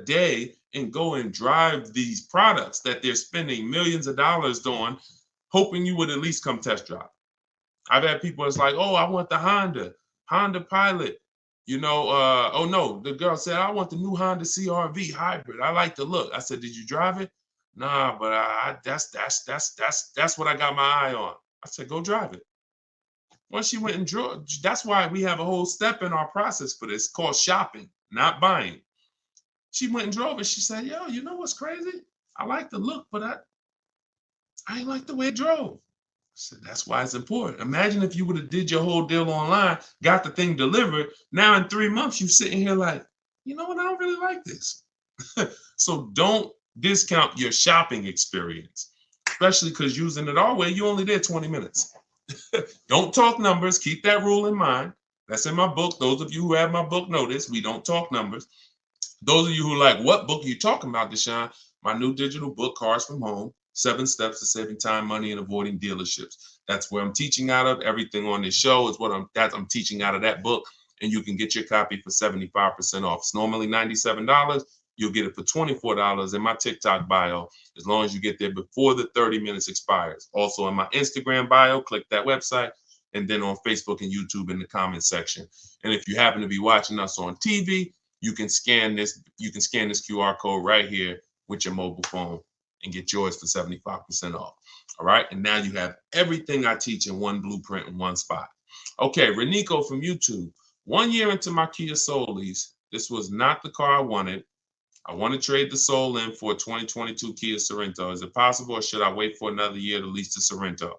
day and go and drive these products that they're spending millions of dollars on, hoping you would at least come test drive. I've had people that's like, oh, I want the Honda Pilot. Oh no, the girl said, I want the new Honda CR-V hybrid. I like the look. I said, did you drive it? Nah, but that's what I got my eye on. I said, go drive it. Once she went and drove, that's why we have a whole step in our process for this called shopping, not buying. She went and drove it. She said, yo, you know what's crazy? I like the look, but I ain't like the way it drove. I said, that's why it's important. Imagine if you would have did your whole deal online, got the thing delivered. Now in 3 months, you're sitting here like, you know what? I don't really like this. So don't discount your shopping experience, especially because using it our way, you only did 20 minutes. Don't talk numbers. Keep that rule in mind. That's in my book. Those of you who have my book know this. We don't talk numbers. Those of you who are like, what book are you talking about, Deshone? My new digital book, Cars from Home, 7 Steps to Saving Time, Money, and Avoiding Dealerships. That's where I'm teaching out of. Everything on this show is what I'm teaching out of that book. And you can get your copy for 75% off. It's normally $97. You'll get it for $24 in my TikTok bio, as long as you get there before the 30 minutes expires. Also in my Instagram bio, click that website, and then on Facebook and YouTube in the comment section. And if you happen to be watching us on TV, you can scan this QR code right here with your mobile phone and get yours for 75% off. All right. And now you have everything I teach in one blueprint in one spot. Okay, Renico from YouTube. 1 year into my Kia Soul lease, this was not the car I wanted. I want to trade the Soul in for a 2022 Kia Sorento. Is it possible, or should I wait for another year to lease the Sorento?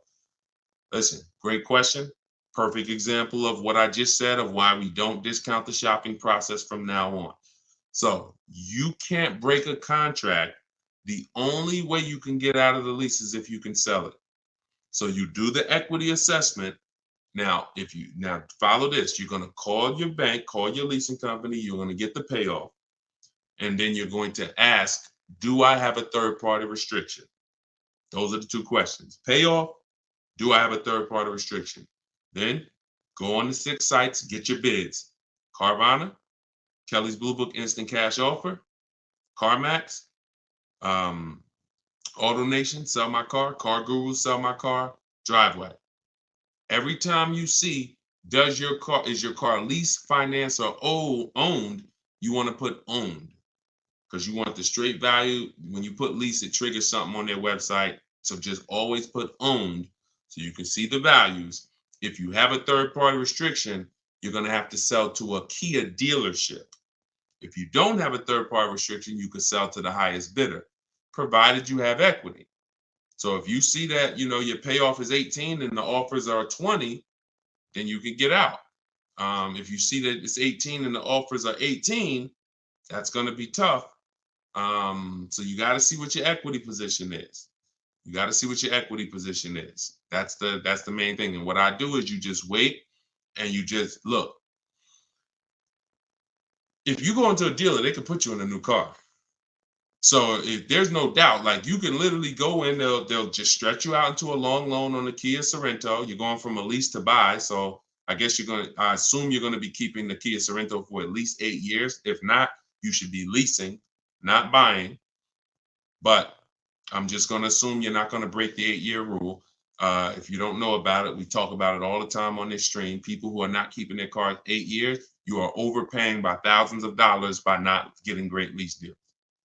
Listen, great question. Perfect example of what I just said of why we don't discount the shopping process from now on. So you can't break a contract. The only way you can get out of the lease is if you can sell it. So you do the equity assessment. Now follow this. You're going to call your bank, call your leasing company. You're going to get the payoff. And then you're going to ask do I have a third-party restriction? Those are the two questions. Payoff, do I have a third-party restriction? Then go on the 6 sites, get your bids. Carvana, Kelly's Blue Book Instant Cash Offer, CarMax, AutoNation, Sell My Car, Car Guru, Sell My Car, Driveway. Every time you see, is your car leased, financed, or owned, you want to put owned, because you want the straight value. When you put lease, it triggers something on their website. So just always put owned so you can see the values. If you have a third-party restriction, you're going to have to sell to a Kia dealership. If you don't have a third-party restriction, you can sell to the highest bidder, provided you have equity. So if you see that, your payoff is 18 and the offers are 20, then you can get out. If you see that it's 18 and the offers are 18, that's going to be tough. So you got to see what your equity position is. That's the main thing. And what I do is you just wait and you just look. If you go into a dealer, they can put you in a new car. So if there's no doubt, like you can literally go in, they'll just stretch you out into a long loan on the Kia Sorento. You're going from a lease to buy. So I assume you're going to be keeping the Kia Sorento for at least 8 years. If not, you should be leasing, not buying. But I'm just going to assume you're not going to break the 8-year rule. If you don't know about it, we talk about it all the time on this stream. People who are not keeping their cars 8 years, you are overpaying by thousands of dollars by not getting great lease deals.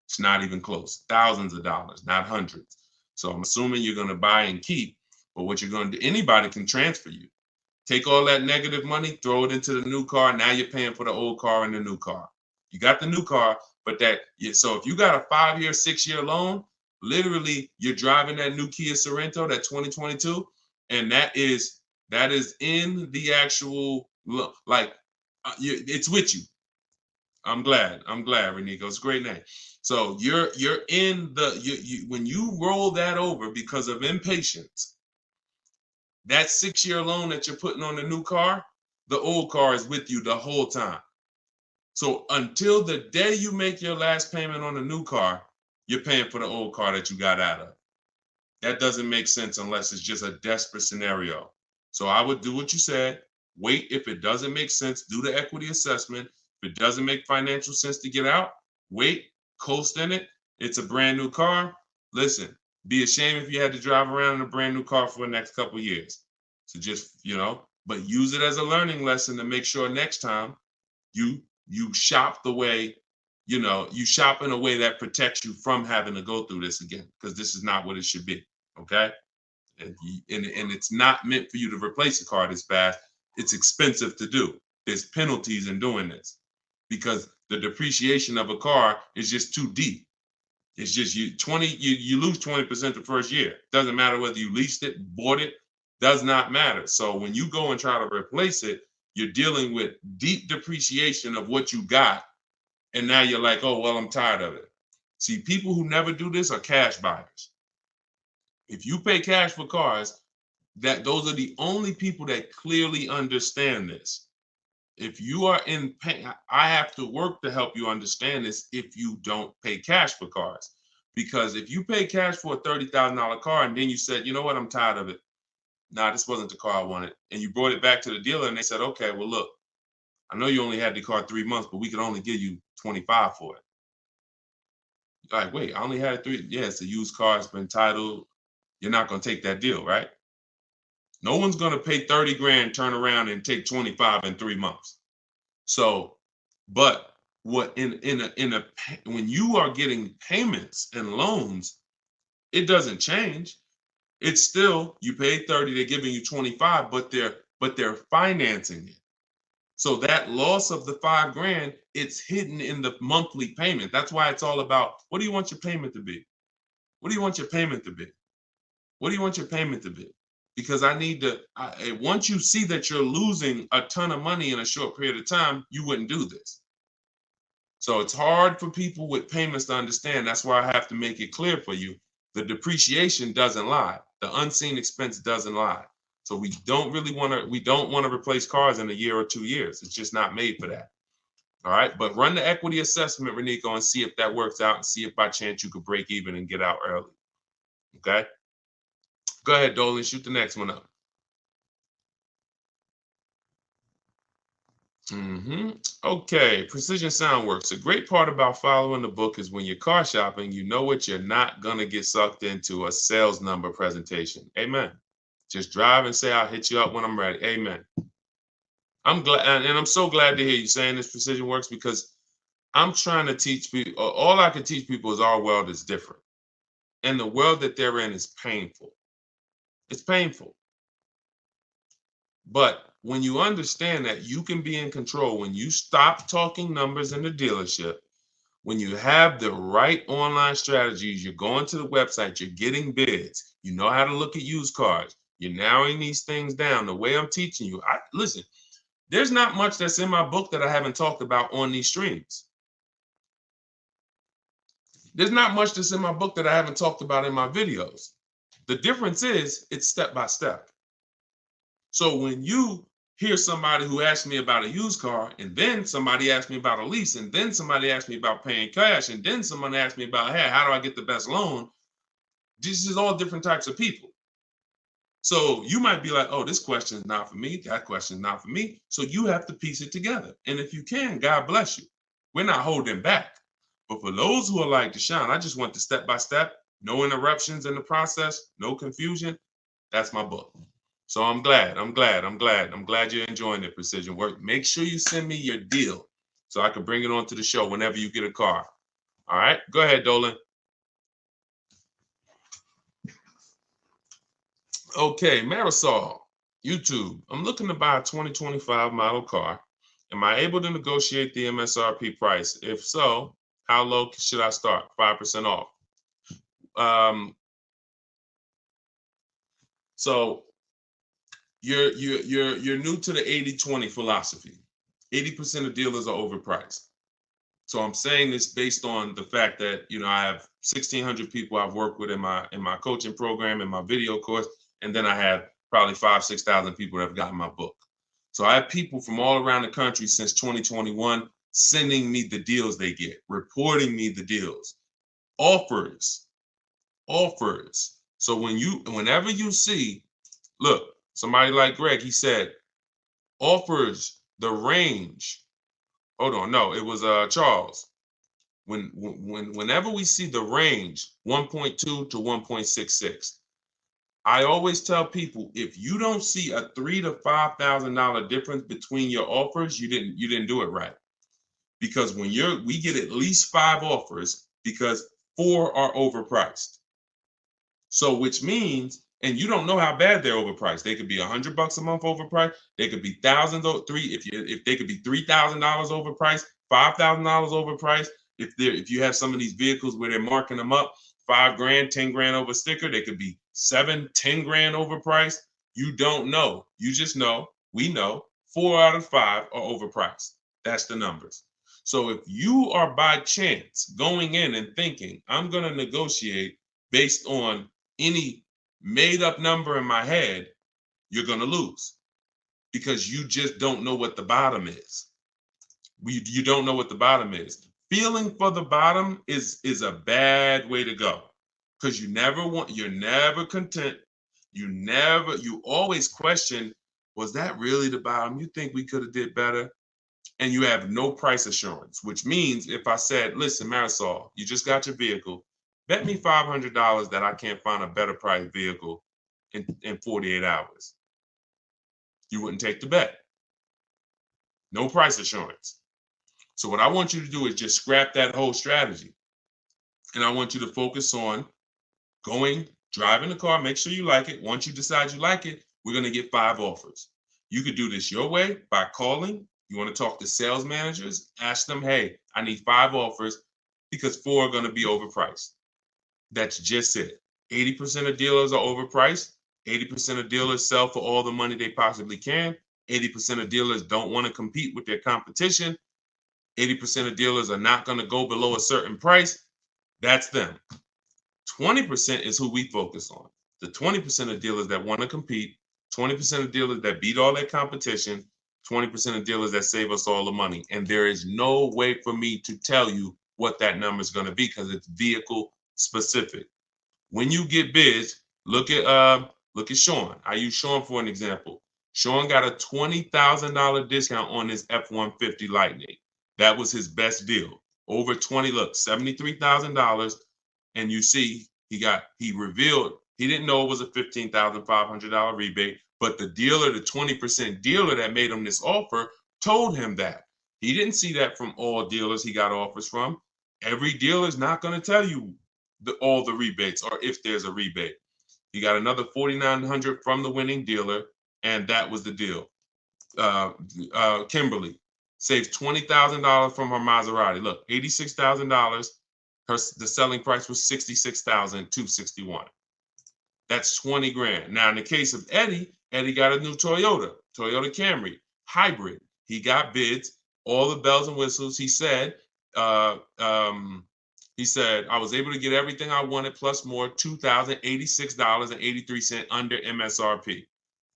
It's not even close. Thousands of dollars, not hundreds. So I'm assuming you're going to buy and keep. But what you're going to do, anybody can transfer you. Take all that negative money, throw it into the new car. Now you're paying for the old car and the new car. You got the new car, but so if you got a 5-year, 6-year loan, literally you're driving that new Kia Sorento, that 2022, and that is in the actual, it's with you. I'm glad, Renico. It's a great name. So you're in when you roll that over because of impatience, that 6-year loan that you're putting on the new car, the old car is with you the whole time. So until the day you make your last payment on the new car, you're paying for the old car that you got out of. That doesn't make sense unless it's just a desperate scenario. So I would do what you said. Wait. If it doesn't make sense, do the equity assessment. If it doesn't make financial sense to get out, wait, coast in it. It's a brand new car. Listen, be ashamed if you had to drive around in a brand new car for the next couple of years. So just, but use it as a learning lesson to make sure next time you shop the way, you shop in a way that protects you from having to go through this again, because this is not what it should be. Okay. And it's not meant for you to replace a car this fast. It's expensive to do. There's penalties in doing this because the depreciation of a car is just too deep. It's just you lose 20% the first year. Doesn't matter whether you leased it, bought it, does not matter. So when you go and try to replace it, you're dealing with deep depreciation of what you got. And now you're like, oh, well, I'm tired of it. See, people who never do this are cash buyers. If you pay cash for cars, those are the only people that clearly understand this. If you are in pain, I have to work to help you understand this if you don't pay cash for cars. Because if you pay cash for a $30,000 car and then you said, you know what, I'm tired of it. Nah, this wasn't the car I wanted. And you brought it back to the dealer and they said, okay, well, look, I know you only had the car 3 months, but we could only give you 25 for it. You're like, wait, I only had it 3. Yeah, it's a used car. It's been titled. You're not going to take that deal, right? No one's going to pay 30 grand, turn around and take 25 in 3 months. So, but what when you are getting payments and loans, it doesn't change. It's still, you pay 30, they're giving you 25, but they're financing it. So that loss of the 5 grand, it's hidden in the monthly payment. That's why it's all about, what do you want your payment to be? What do you want your payment to be? What do you want your payment to be? Because once you see that you're losing a ton of money in a short period of time, you wouldn't do this. So it's hard for people with payments to understand. That's why I have to make it clear for you. The depreciation doesn't lie. The unseen expense doesn't lie. So we don't want to replace cars in a year or 2 years. It's just not made for that. All right, but run the equity assessment, Renico, and see if that works out and see if by chance you could break even and get out early. Okay? Go ahead, Dolan, shoot the next one up. Okay, Precision Soundworks. A great part about following the book is when you're car shopping, you know what you're not going to get sucked into a sales number presentation. Amen. Just drive and say, I'll hit you up when I'm ready. Amen. I'm glad, and I'm so glad to hear you saying this, Precision Works, because I'm trying to teach people. All I can teach people is our world is different. And the world that they're in is painful. It's painful. But when you understand that you can be in control, when you stop talking numbers in the dealership, when you have the right online strategies, you're going to the website, you're getting bids, you know how to look at used cars, you're narrowing these things down the way I'm teaching you. Listen, there's not much that's in my book that I haven't talked about on these streams. There's not much that's in my book that I haven't talked about in my videos. The difference is it's step by step. So when you hear somebody who asks me about a used car, and then somebody asks me about a lease, and then somebody asks me about paying cash, and then someone asks me about, hey, how do I get the best loan? This is all different types of people. So you might be like, oh, this question is not for me. That question is not for me. So you have to piece it together. And if you can, God bless you. We're not holding back. But for those who are like Deshone, I just want the step by step, no interruptions in the process, no confusion. That's my book. So I'm glad you're enjoying it, Precision Work. Make sure you send me your deal so I can bring it onto the show whenever you get a car. All right, go ahead, Dolan. Okay, Marisol, YouTube. I'm looking to buy a 2025 model car. Am I able to negotiate the MSRP price? If so, how low should I start? 5% off. So you're new to the 80-20 philosophy. 80% of dealers are overpriced. So I'm saying this based on the fact that, you know, I have 1,600 people I've worked with in my coaching program, in my video course, and then I have probably 6,000 people that have gotten my book. So I have people from all around the country since 2021 sending me the deals they get, reporting me the deals, offers. So whenever you see, look, somebody like Greg, he said, offers the range. Hold on, no, it was Charles. Whenever we see the range 1.2 to 1.66, I always tell people, if you don't see a $3,000 to $5,000 difference between your offers, you didn't do it right. Because when we get at least 5 offers because 4 are overpriced. So which means, and you don't know how bad they're overpriced. They could be $100 a month overpriced. They could be thousands if they could be $3,000 overpriced, $5,000 overpriced. If you have some of these vehicles where they're marking them up $5,000, $10,000 over sticker, they could be $7,000, $10,000 overpriced. You don't know. You just know. We know 4 out of 5 are overpriced. That's the numbers. So if you are by chance going in and thinking, I'm going to negotiate based on any made up number in my head, you're going to lose because you just don't know what the bottom is. You don't know what the bottom is. Feeling for the bottom is a bad way to go because you're never content. You always question, was that really the bottom? You think we could have did better? And you have no price assurance, which means if I said, listen, Marisol, you just got your vehicle, bet me $500 that I can't find a better priced vehicle in 48 hours. You wouldn't take the bet. No price assurance. So what I want you to do is just scrap that whole strategy. And I want you to focus on driving the car, make sure you like it. Once you decide you like it, we're going to get 5 offers. You could do this your way by calling. You want to talk to sales managers, ask them, hey, I need 5 offers because 4 are going to be overpriced. That's just it. 80% of dealers are overpriced. 80% of dealers sell for all the money they possibly can. 80% of dealers don't want to compete with their competition. 80% of dealers are not going to go below a certain price. That's them. 20% is who we focus on. The 20% of dealers that want to compete, 20% of dealers that beat all their competition, 20% of dealers that save us all the money. And there is no way for me to tell you what that number is going to be because it's vehicle specific. When you get bids, look at Sean. I use Sean for an example. Sean got a $20,000 discount on his F-150 Lightning. That was his best deal. Over 20, look, $73,000. And you see, he revealed, he didn't know it was a $15,500 rebate, but the dealer, the 20% dealer that made him this offer, told him that. He didn't see that from all dealers he got offers from. Every dealer is not going to tell you all the rebates or if there's a rebate. He got another $4,900 from the winning dealer, and that was the deal. Kimberly saves $20,000 from her Maserati. Look, $86,000. The selling price was $66,261. That's 20 grand. Now, in the case of Eddie got a new Toyota Camry hybrid. He got bids, all the bells and whistles. He said, I was able to get everything I wanted plus more, $2,086.83 under MSRP.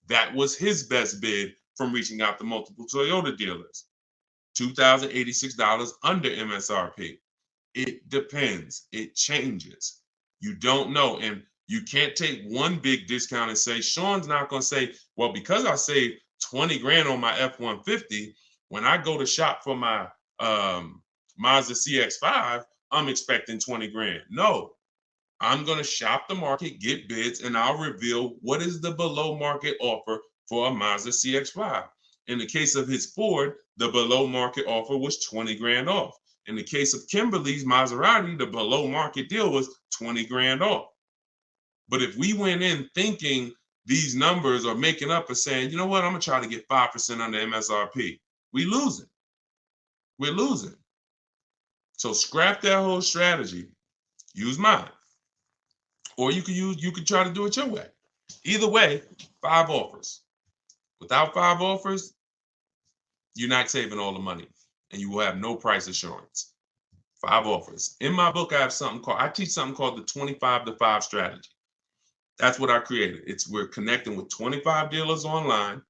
That was his best bid from reaching out to multiple Toyota dealers. $2,086 under MSRP. It depends. It changes. You don't know. And you can't take one big discount and say, Sean's not going to say, well, because I saved 20 grand on my F-150, when I go to shop for my Mazda CX-5, I'm expecting 20 grand. No, I'm going to shop the market, get bids, and I'll reveal what is the below market offer for a Mazda CX-5. In the case of his Ford, the below market offer was 20 grand off. In the case of Kimberly's Maserati, the below market deal was 20 grand off. But if we went in thinking these numbers are making up and saying, you know what, I'm going to try to get 5% under MSRP, we're losing. So scrap that whole strategy. Use mine. Or you could try to do it your way. Either way, 5 offers. Without 5 offers, you're not saving all the money and you will have no price assurance. 5 offers. In my book, I teach something called the 25-to-5 strategy. That's what I created. We're connecting with 25 dealers online.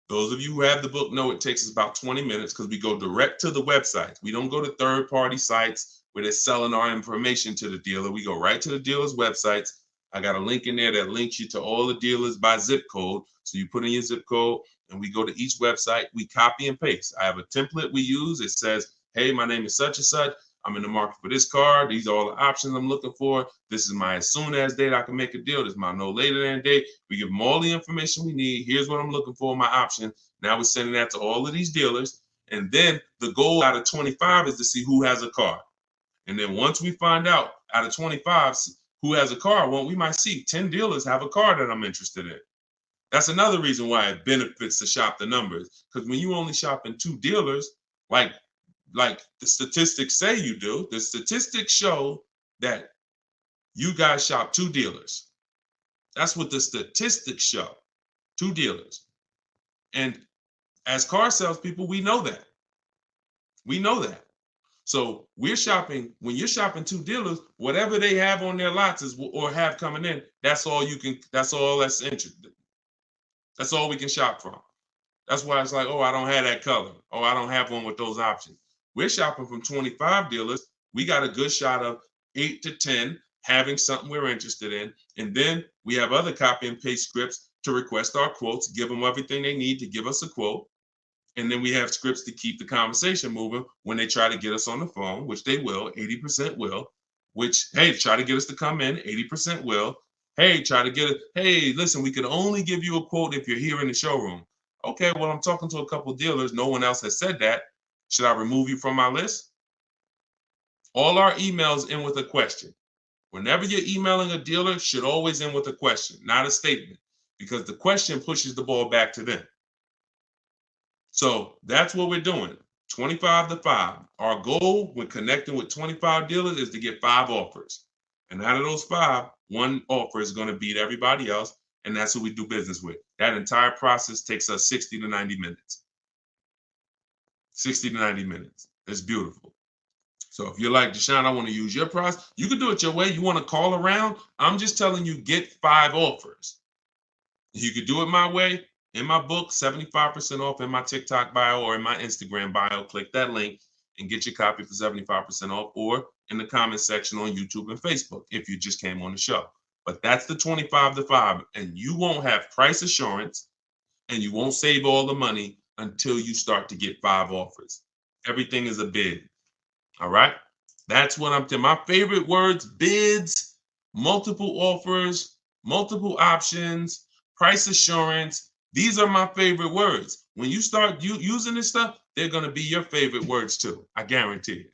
Those of you who have the book know it takes us about 20 minutes because we go direct to the websites. We don't go to third-party sites where they're selling our information to the dealer. We go right to the dealer's websites. I got a link in there that links you to all the dealers by zip code. So you put in your zip code and we go to each website. We copy and paste. I have a template we use. It says, hey, my name is such and such. I'm in the market for this car. These are all the options I'm looking for. This is my as soon as date I can make a deal. This is my no later than date. We give them all the information we need. Here's what I'm looking for, my option. Now we're sending that to all of these dealers. And then the goal out of 25 is to see who has a car. And then once we find out of 25 who has a car, well, we might see 10 dealers have a car that I'm interested in. That's another reason why it benefits to shop the numbers. Because when you only shop in 2 dealers, like the statistics say you do, the statistics show that you guys shop 2 dealers. That's what the statistics show, 2 dealers. And as car salespeople, we know that. So when you're shopping 2 dealers, whatever they have on their lots or have coming in, that's all that's interesting. That's all we can shop from. That's why it's like, oh, I don't have that color. Oh, I don't have one with those options. We're shopping from 25 dealers. We got a good shot of 8 to 10 having something we're interested in. And then we have other copy and paste scripts to request our quotes, give them everything they need to give us a quote. And then we have scripts to keep the conversation moving when they try to get us on the phone, which they will, 80% will, which, hey, try to get us to come in, 80% will. Hey, hey, listen, we could only give you a quote if you're here in the showroom. Okay, well, I'm talking to a couple of dealers. No one else has said that. Should I remove you from my list? All our emails end with a question. Whenever you're emailing a dealer, should always end with a question, not a statement, because the question pushes the ball back to them. So that's what we're doing, 25-to-5. Our goal when connecting with 25 dealers is to get 5 offers. And out of those 5, 1 offer is going to beat everybody else, and that's who we do business with. That entire process takes us 60 to 90 minutes. 60 to 90 minutes. It's beautiful. So if you're like, Deshone, I want to use your process, you can do it your way. You want to call around? I'm just telling you, get 5 offers. You could do it my way. In my book, 75% off in my TikTok bio or in my Instagram bio. Click that link and get your copy for 75% off, or in the comment section on YouTube and Facebook if you just came on the show. But that's the 25 to 5, and you won't have price assurance and you won't save all the money until you start to get 5 offers. Everything is a bid. All right. That's what I'm telling. My favorite words: bids, multiple offers, multiple options, price assurance. These are my favorite words. When you start using this stuff, they're going to be your favorite words too. I guarantee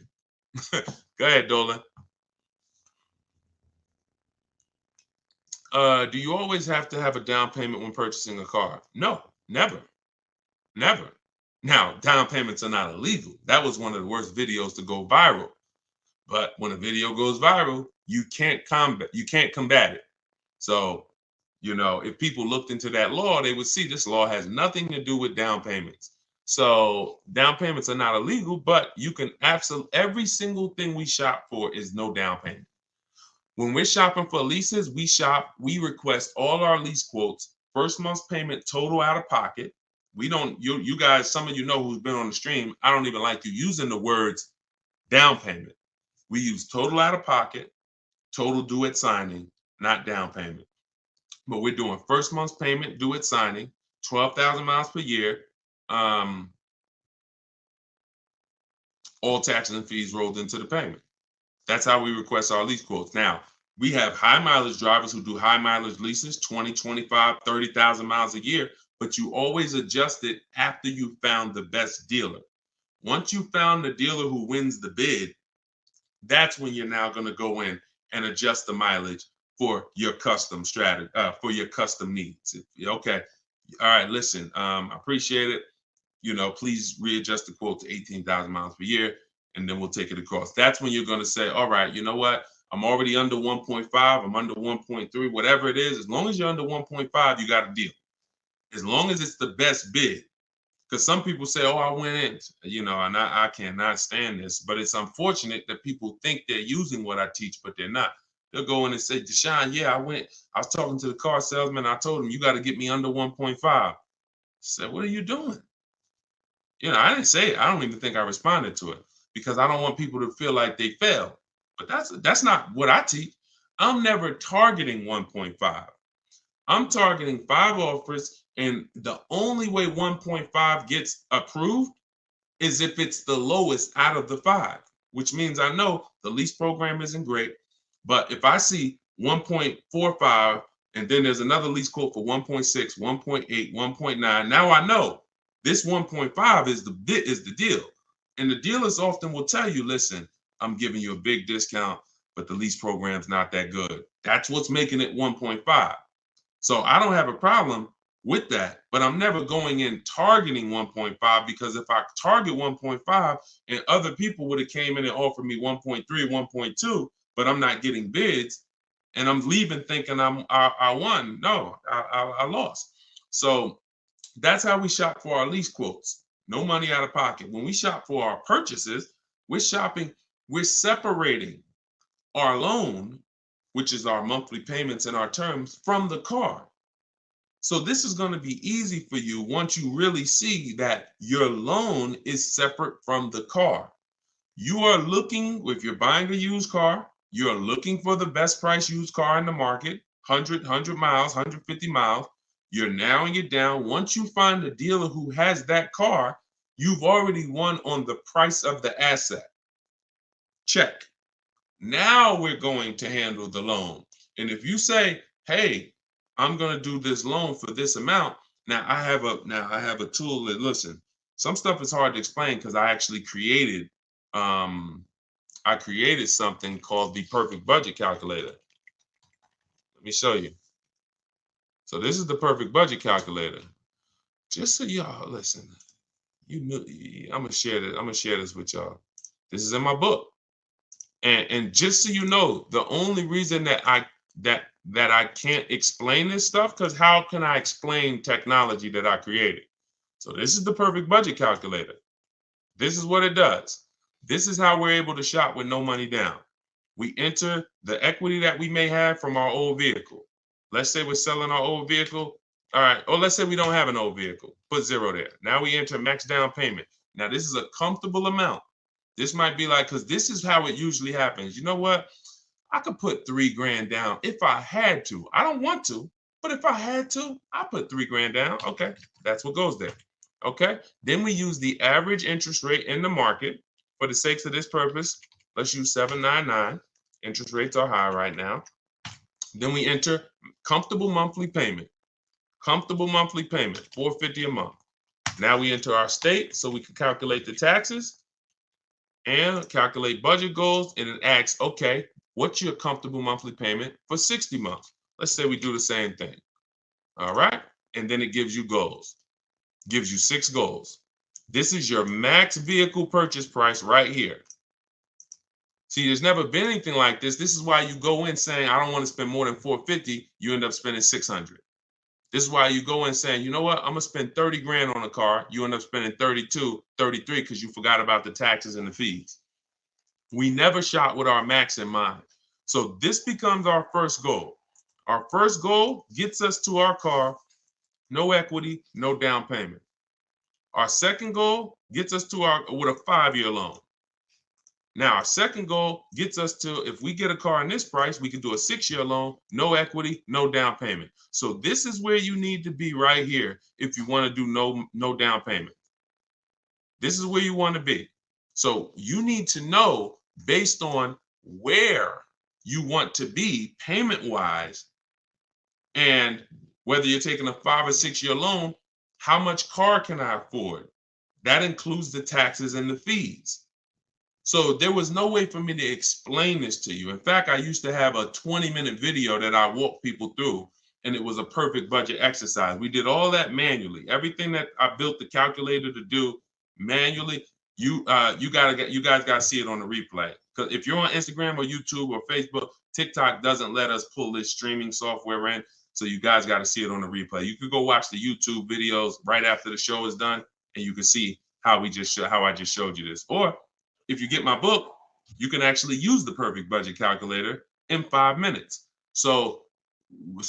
it. Go ahead, Dolan. Do you always have to have a down payment when purchasing a car? No, never. Never. Now, down payments are not illegal. That was one of the worst videos to go viral. But when a video goes viral, you can't combat it. So, if people looked into that law, they would see this law has nothing to do with down payments. So down payments are not illegal, but you can every single thing we shop for is no down payment. When we're shopping for leases, we request all our lease quotes, first month's payment total out of pocket. We don't, you guys, some of you know who's been on the stream, I don't even like you using the words down payment. We use total out of pocket, total due at signing, not down payment. But we're doing first month's payment due at signing, 12,000 miles per year, all taxes and fees rolled into the payment. That's how we request our lease quotes. Now, we have high mileage drivers who do high mileage leases, 20, 25, 30,000 miles a year, but you always adjust it after you found the best dealer. Once you found the dealer who wins the bid, that's when you're now going to go in and adjust the mileage for your custom strategy, for your custom needs. Okay. All right. Listen, I appreciate it. Please readjust the quote to 18,000 miles per year, and then we'll take it across. That's when you're going to say, all right, you know what? I'm already under 1.5. I'm under 1.3, whatever it is. As long as you're under 1.5, you got a deal. As long as it's the best bid. Because some people say, oh, I went in, and I cannot stand this. But it's unfortunate that people think they're using what I teach, but they're not. They'll go in and say, Deshone, yeah, I was talking to the car salesman. I told him, you got to get me under 1.5. I said, what are you doing? I didn't say it. I don't even think I responded to it because I don't want people to feel like they failed. But that's not what I teach. I'm never targeting 1.5. I'm targeting 5 offers, and the only way 1.5 gets approved is if it's the lowest out of the 5, which means I know the lease program isn't great. But if I see 1.45 and then there's another lease quote for 1.6, 1.8, 1.9, now I know this 1.5 is the deal. And the dealers often will tell you, listen, I'm giving you a big discount, but the lease program's not that good. That's what's making it 1.5. So I don't have a problem with that, but I'm never going in targeting 1.5, because if I target 1.5 and other people would have came in and offered me 1.3, 1.2, but I'm not getting bids, and I'm leaving thinking I won. No, I lost. So that's how we shop for our lease quotes. No money out of pocket. When we shop for our purchases, we're separating our loan, which is our monthly payments and our terms, from the car. So this is going to be easy for you once you really see that your loan is separate from the car. You are looking, if you're buying a used car, you're looking for the best price used car in the market, 100 miles, 150 miles. You're narrowing it down. Once you find a dealer who has that car, you've already won on the price of the asset. Check. Now we're going to handle the loan. And if you say, hey, I'm going to do this loan for this amount. Now I have a tool that, listen, some stuff is hard to explain because I actually created something called the perfect budget calculator. Let me show you. So this is the perfect budget calculator. Just so y'all listen, I'm gonna share this with y'all. This is in my book. And just so you know, the only reason that I can't explain this stuff, because how can I explain technology that I created? So this is the perfect budget calculator. This is what it does. This is how we're able to shop with no money down. We enter the equity that we may have from our old vehicle. Let's say we're selling our old vehicle. All right. Or let's say we don't have an old vehicle. Put 0 there. Now we enter max down payment. Now this is a comfortable amount. This might be like, because this is how it usually happens. You know what? I could put $3,000 down if I had to. I don't want to, but if I had to, I put $3,000 down. Okay, that's what goes there. Okay. Then we use the average interest rate in the market. For the sakes of this purpose, let's use 7.99. Interest rates are high right now. Then we enter comfortable monthly payment. Comfortable monthly payment, $450 a month. Now we enter our state so we can calculate the taxes and calculate budget goals. And it asks, okay, what's your comfortable monthly payment for 60 months? Let's say we do the same thing. All right. And then it gives you goals, gives you 6 goals. This is your max vehicle purchase price right here. See, there's never been anything like this. This is why you go in saying, I don't want to spend more than $450. You end up spending $600. This is why you go in saying, you know what, I'm going to spend $30,000 on a car. You end up spending 32, 33 because you forgot about the taxes and the fees. We never shop with our max in mind. So this becomes our first goal. Our first goal gets us to our car, no equity, no down payment. Our second goal gets us to with a 5-year loan. Now, our second goal gets us to, if we get a car in this price, we can do a 6-year loan, no equity, no down payment. So this is where you need to be right here if you want to do no down payment. This is where you want to be. So you need to know, based on where you want to be payment-wise, and whether you're taking a 5 or 6-year loan, how much car can I afford? That includes the taxes and the fees. So there was no way for me to explain this to you. In fact, I used to have a 20-minute video that I walked people through, and it was a perfect budget exercise. We did all that manually. Everything that I built the calculator to do manually, you guys got to see it on the replay. Because if you're on Instagram or YouTube or Facebook, TikTok doesn't let us pull this streaming software in. So you guys got to see it on the replay. You could go watch the YouTube videos right after the show is done, and you can see how I just showed you this. Or if you get my book, you can actually use the perfect budget calculator in 5 minutes. So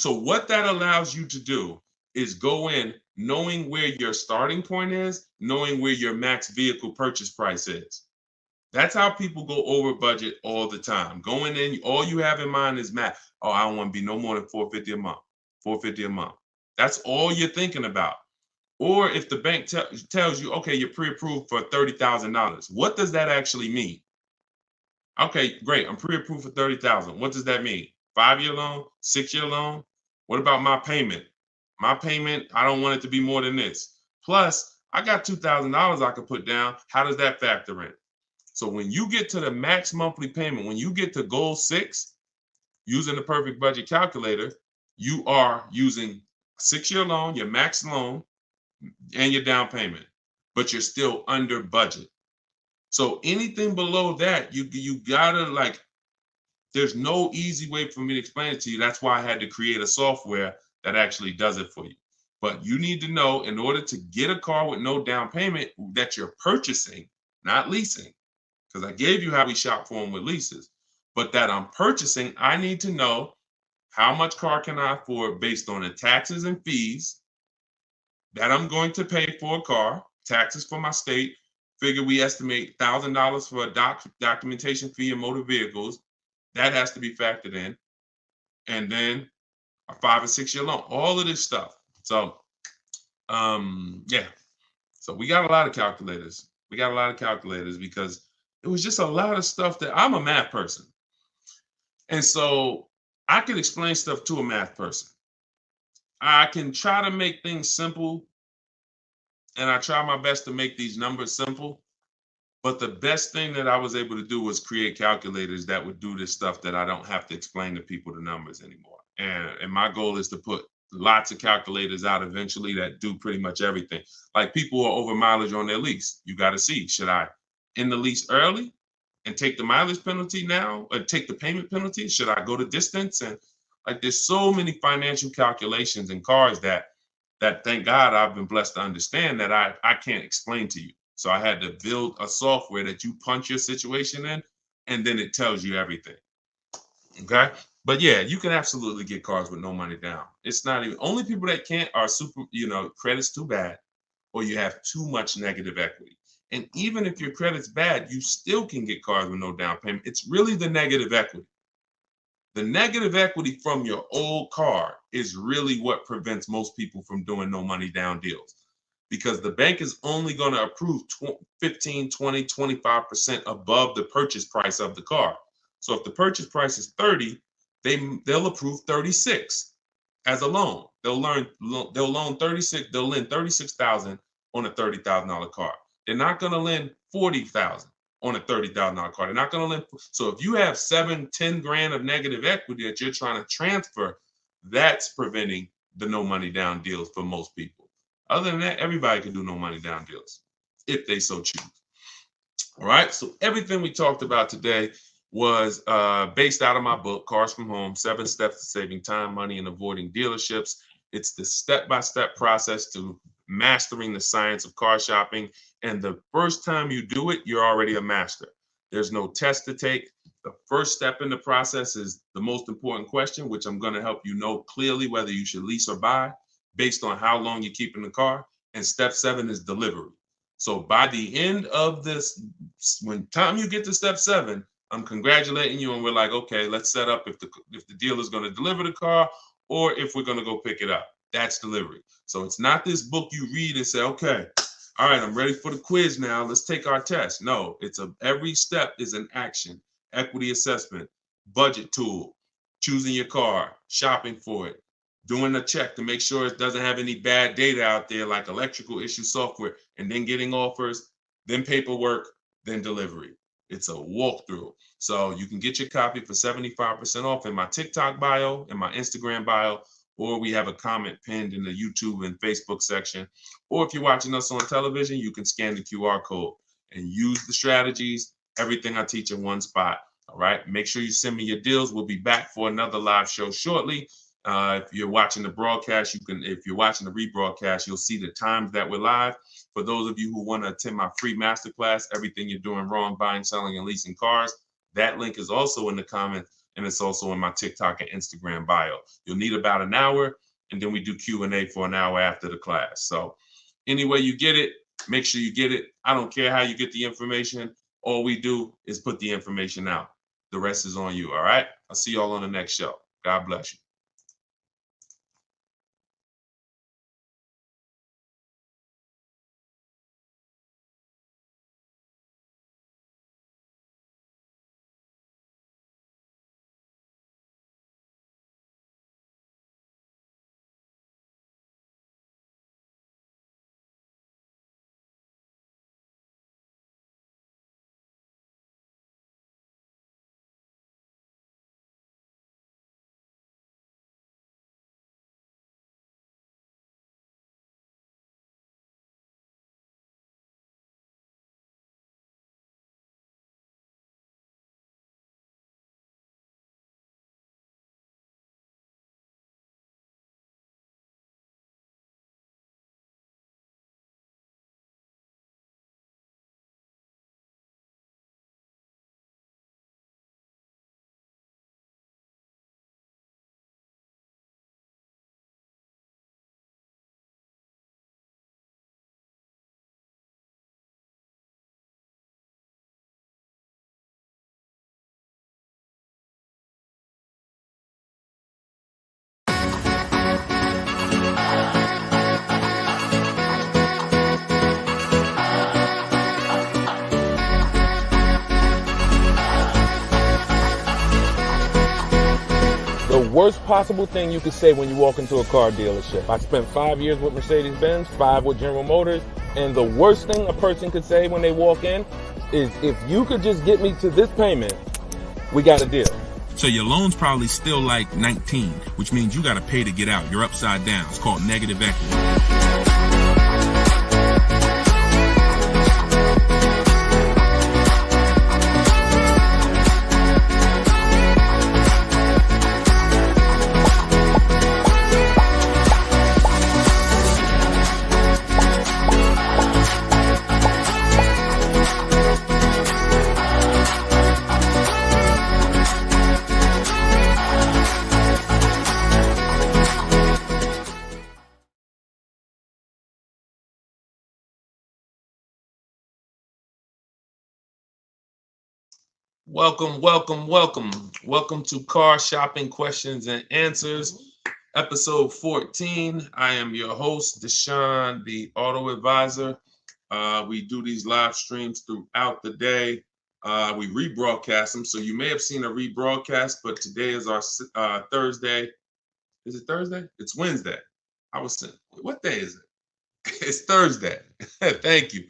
what that allows you to do is go in knowing where your starting point is, knowing where your max vehicle purchase price is. That's how people go over budget all the time. Going in, all you have in mind is math. Oh, I don't want to be no more than $450 a month. $450 a month. That's all you're thinking about. Or if the bank tells you, okay, you're pre-approved for $30,000. What does that actually mean? Okay, great. I'm pre-approved for $30,000. What does that mean? 5-year loan, 6-year loan? What about my payment? My payment, I don't want it to be more than this. Plus, I got $2,000 I could put down. How does that factor in? So when you get to the max monthly payment, when you get to goal 6, using the perfect budget calculator, you are using a 6-year loan, your max loan, and your down payment, but you're still under budget. So anything below that, you gotta there's no easy way for me to explain it to you. That's why I had to create a software that actually does it for you. But you need to know, in order to get a car with no down payment that you're purchasing, not leasing, because I gave you how we shop for them with leases, but that I'm purchasing, I need to know how much car can I afford based on the taxes and fees that I'm going to pay for a car, taxes for my state. Figure we estimate $1,000 for a documentation fee in motor vehicles. That has to be factored in. And then a 5 or 6-year loan, all of this stuff. So, yeah. So we got a lot of calculators. Because it was just a lot of stuff that I'm a math person. And so I can explain stuff to a math person. I can try to make things simple, and I try my best to make these numbers simple. But the best thing that I was able to do was create calculators that would do this stuff that I don't have to explain to people the numbers anymore. And my goal is to put lots of calculators out eventually that do pretty much everything. Like people who are over mileage on their lease. You got to see, should I end the lease early and take the mileage penalty now, or take the payment penalty? Should I go to distance? And there's so many financial calculations in cars that thank God I've been blessed to understand that I can't explain to you. So I had to build a software that you punch your situation in, and then it tells you everything. Okay. But yeah, you can absolutely get cars with no money down. It's not even, only people that can't are super, credit's too bad, or you have too much negative equity. And even if your credit's bad, you still can get cars with no down payment. It's really the negative equity. The negative equity from your old car is really what prevents most people from doing no money down deals, because the bank is only going to approve 15, 20, 25% above the purchase price of the car. So if the purchase price is 30, they'll approve 36 as a loan. They'll loan 36. They'll lend 36,000 on a $30,000 car. They're not going to lend 40,000 on a $30,000 car. They're not going to lend. So if you have 10 grand of negative equity that you're trying to transfer, that's preventing the no money down deals for most people. Other than that, everybody can do no money down deals if they so choose. All right. So everything we talked about today was based out of my book, Cars from Home, 7 Steps to Saving Time, Money, and Avoiding Dealerships. It's the step-by-step process to mastering the science of car shopping. And the first time you do it, you're already a master. There's no test to take. The first step in the process is the most important question, which I'm going to help you know clearly whether you should lease or buy based on how long you keep in the car. And step 7 is delivery. So by the end of this, when time you get to step 7, I'm congratulating you, and we're like, okay, let's set up if the dealer is going to deliver the car or if we're going to go pick it up. That's delivery. So it's not this book you read and say, okay, all right, I'm ready for the quiz now. Let's take our test. No, every step is an action. Equity assessment, budget tool, choosing your car, shopping for it, doing a check to make sure it doesn't have any bad data out there like electrical issue software, and then getting offers, then paperwork, then delivery. It's a walkthrough. So you can get your copy for 75% off in my TikTok bio, in my Instagram bio, or we have a comment pinned in the YouTube and Facebook section. Or if you're watching us on television, you can scan the QR code and use the strategies, everything I teach in one spot. All right. Make sure you send me your deals. We'll be back for another live show shortly. If you're watching the broadcast, if you're watching the rebroadcast, you'll see the times that we're live. For those of you who want to attend my free masterclass, Everything You're Doing Wrong, Buying, Selling, and Leasing Cars, that link is also in the comments, and it's also in my TikTok and Instagram bio. You'll need about an hour, and then we do Q&A for an hour after the class. So anyway you get it, make sure you get it. I don't care how you get the information. All we do is put the information out. The rest is on you, all right? I'll see y'all on the next show. God bless you. The worst possible thing you could say when you walk into a car dealership. I spent 5 years with Mercedes-Benz, 5 with General Motors, and the worst thing a person could say when they walk in is, if you could just get me to this payment, we got a deal. So your loan's probably still like 19, which means you got to pay to get out. You're upside down. It's called negative equity. Welcome, welcome, welcome. Welcome to Car Shopping Questions and Answers, episode 14. I am your host, Deshone the Auto Advisor. We do these live streams throughout the day. We rebroadcast them. So you may have seen a rebroadcast, but today is our Thursday. Is it Thursday? It's Wednesday. I was saying, what day is it? It's Thursday. Thank you.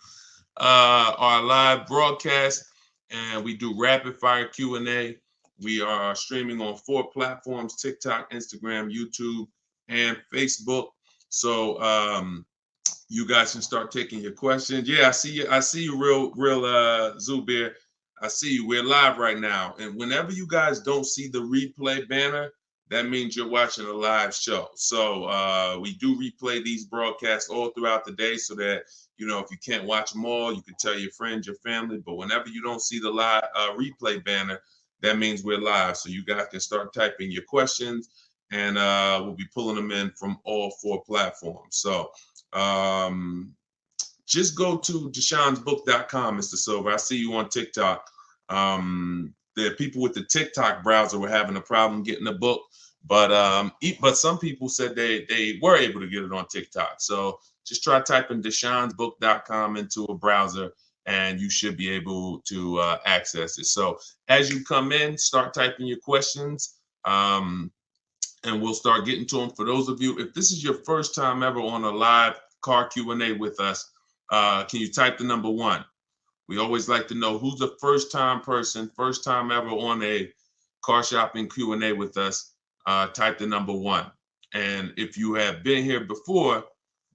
Our live broadcast, and we do rapid fire Q&A. We are streaming on 4 platforms: TikTok, Instagram, YouTube, and Facebook. So you guys can start taking your questions. Yeah, I see you, real Zubir. I see you. We're live right now. And whenever you guys don't see the replay banner, that means you're watching a live show. So we do replay these broadcasts all throughout the day so that, you know, if you can't watch them all, you can tell your friends, your family. But whenever you don't see the live replay banner, that means we're live. So you guys can start typing your questions, and we'll be pulling them in from all 4 platforms. So just go to deshonsbook.com, Mr. Silver. I see you on TikTok. The people with the TikTok browser were having a problem getting the book, but some people said they were able to get it on TikTok. So just try typing deshonsbook.com into a browser, and you should be able to access it. So as you come in, start typing your questions, and we'll start getting to them. For those of you, if this is your first time ever on a live car Q&A with us, can you type the number 1? We always like to know who's the first time person, first time ever on a car shopping Q&A with us. Type the number 1. And if you have been here before,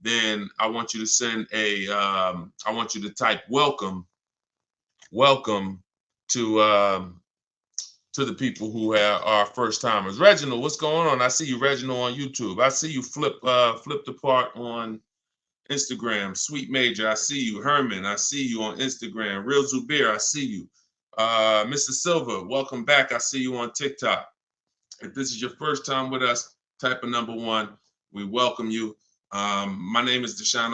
then I want you to send I want you to type welcome to the people who are first timers. Reginald, what's going on? I see you, Reginald, on YouTube. I see you flipped apart on Instagram. Sweet Major, I see you. Herman, I see you on Instagram. Real Zubir, I see you. Mr. Silver, welcome back. I see you on TikTok. If this is your first time with us, type a number 1. We welcome you. My name is Deshone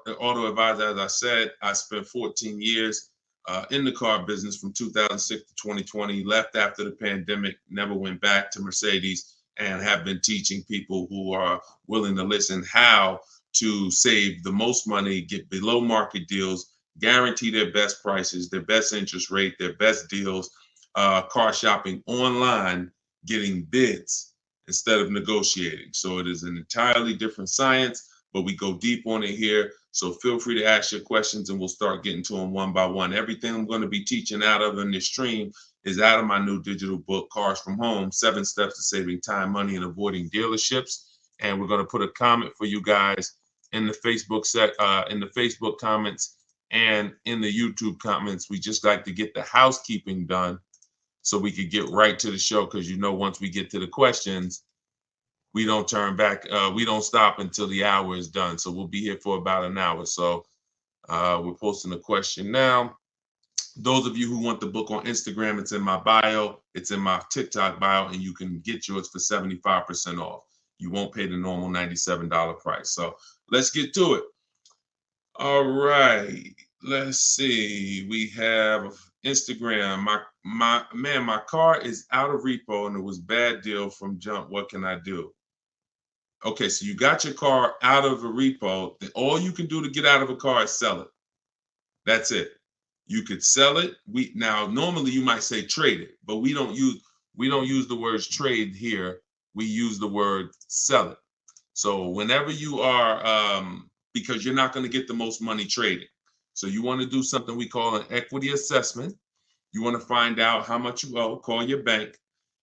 the Auto Advisor. As I said, I spent 14 years in the car business from 2006 to 2020, left after the pandemic, never went back to Mercedes, and have been teaching people who are willing to listen how to save the most money, get below market deals, guarantee their best prices, their best interest rate, their best deals, car shopping online, getting bids instead of negotiating. So it is an entirely different science, but we go deep on it here. So feel free to ask your questions, and we'll start getting to them one by one. Everything I'm going to be teaching out of in this stream is out of my new digital book, Cars from Home, 7 Steps to Saving Time, Money, and Avoiding Dealerships. And we're going to put a comment for you guys in the Facebook comments and in the YouTube comments. We just like to get the housekeeping done so we could get right to the show, because once we get to the questions, we don't turn back. We don't stop until the hour is done. So we'll be here for about an hour. So we're posting a question now. Those of you who want the book on Instagram, it's in my bio. It's in my TikTok bio, and you can get yours for 75% off. You won't pay the normal $97 price. So let's get to it. All right. Let's see. We have Instagram. My car is out of repo and it was bad deal from jump. What can I do? Okay, so you got your car out of a repo. All you can do to get out of a car is sell it. That's it. You could sell it. Normally you might say trade it, but we don't use the words trade here. We use the word sell it. So whenever you are, because you're not going to get the most money trading. So you want to do something we call an equity assessment. You want to find out how much you owe, call your bank.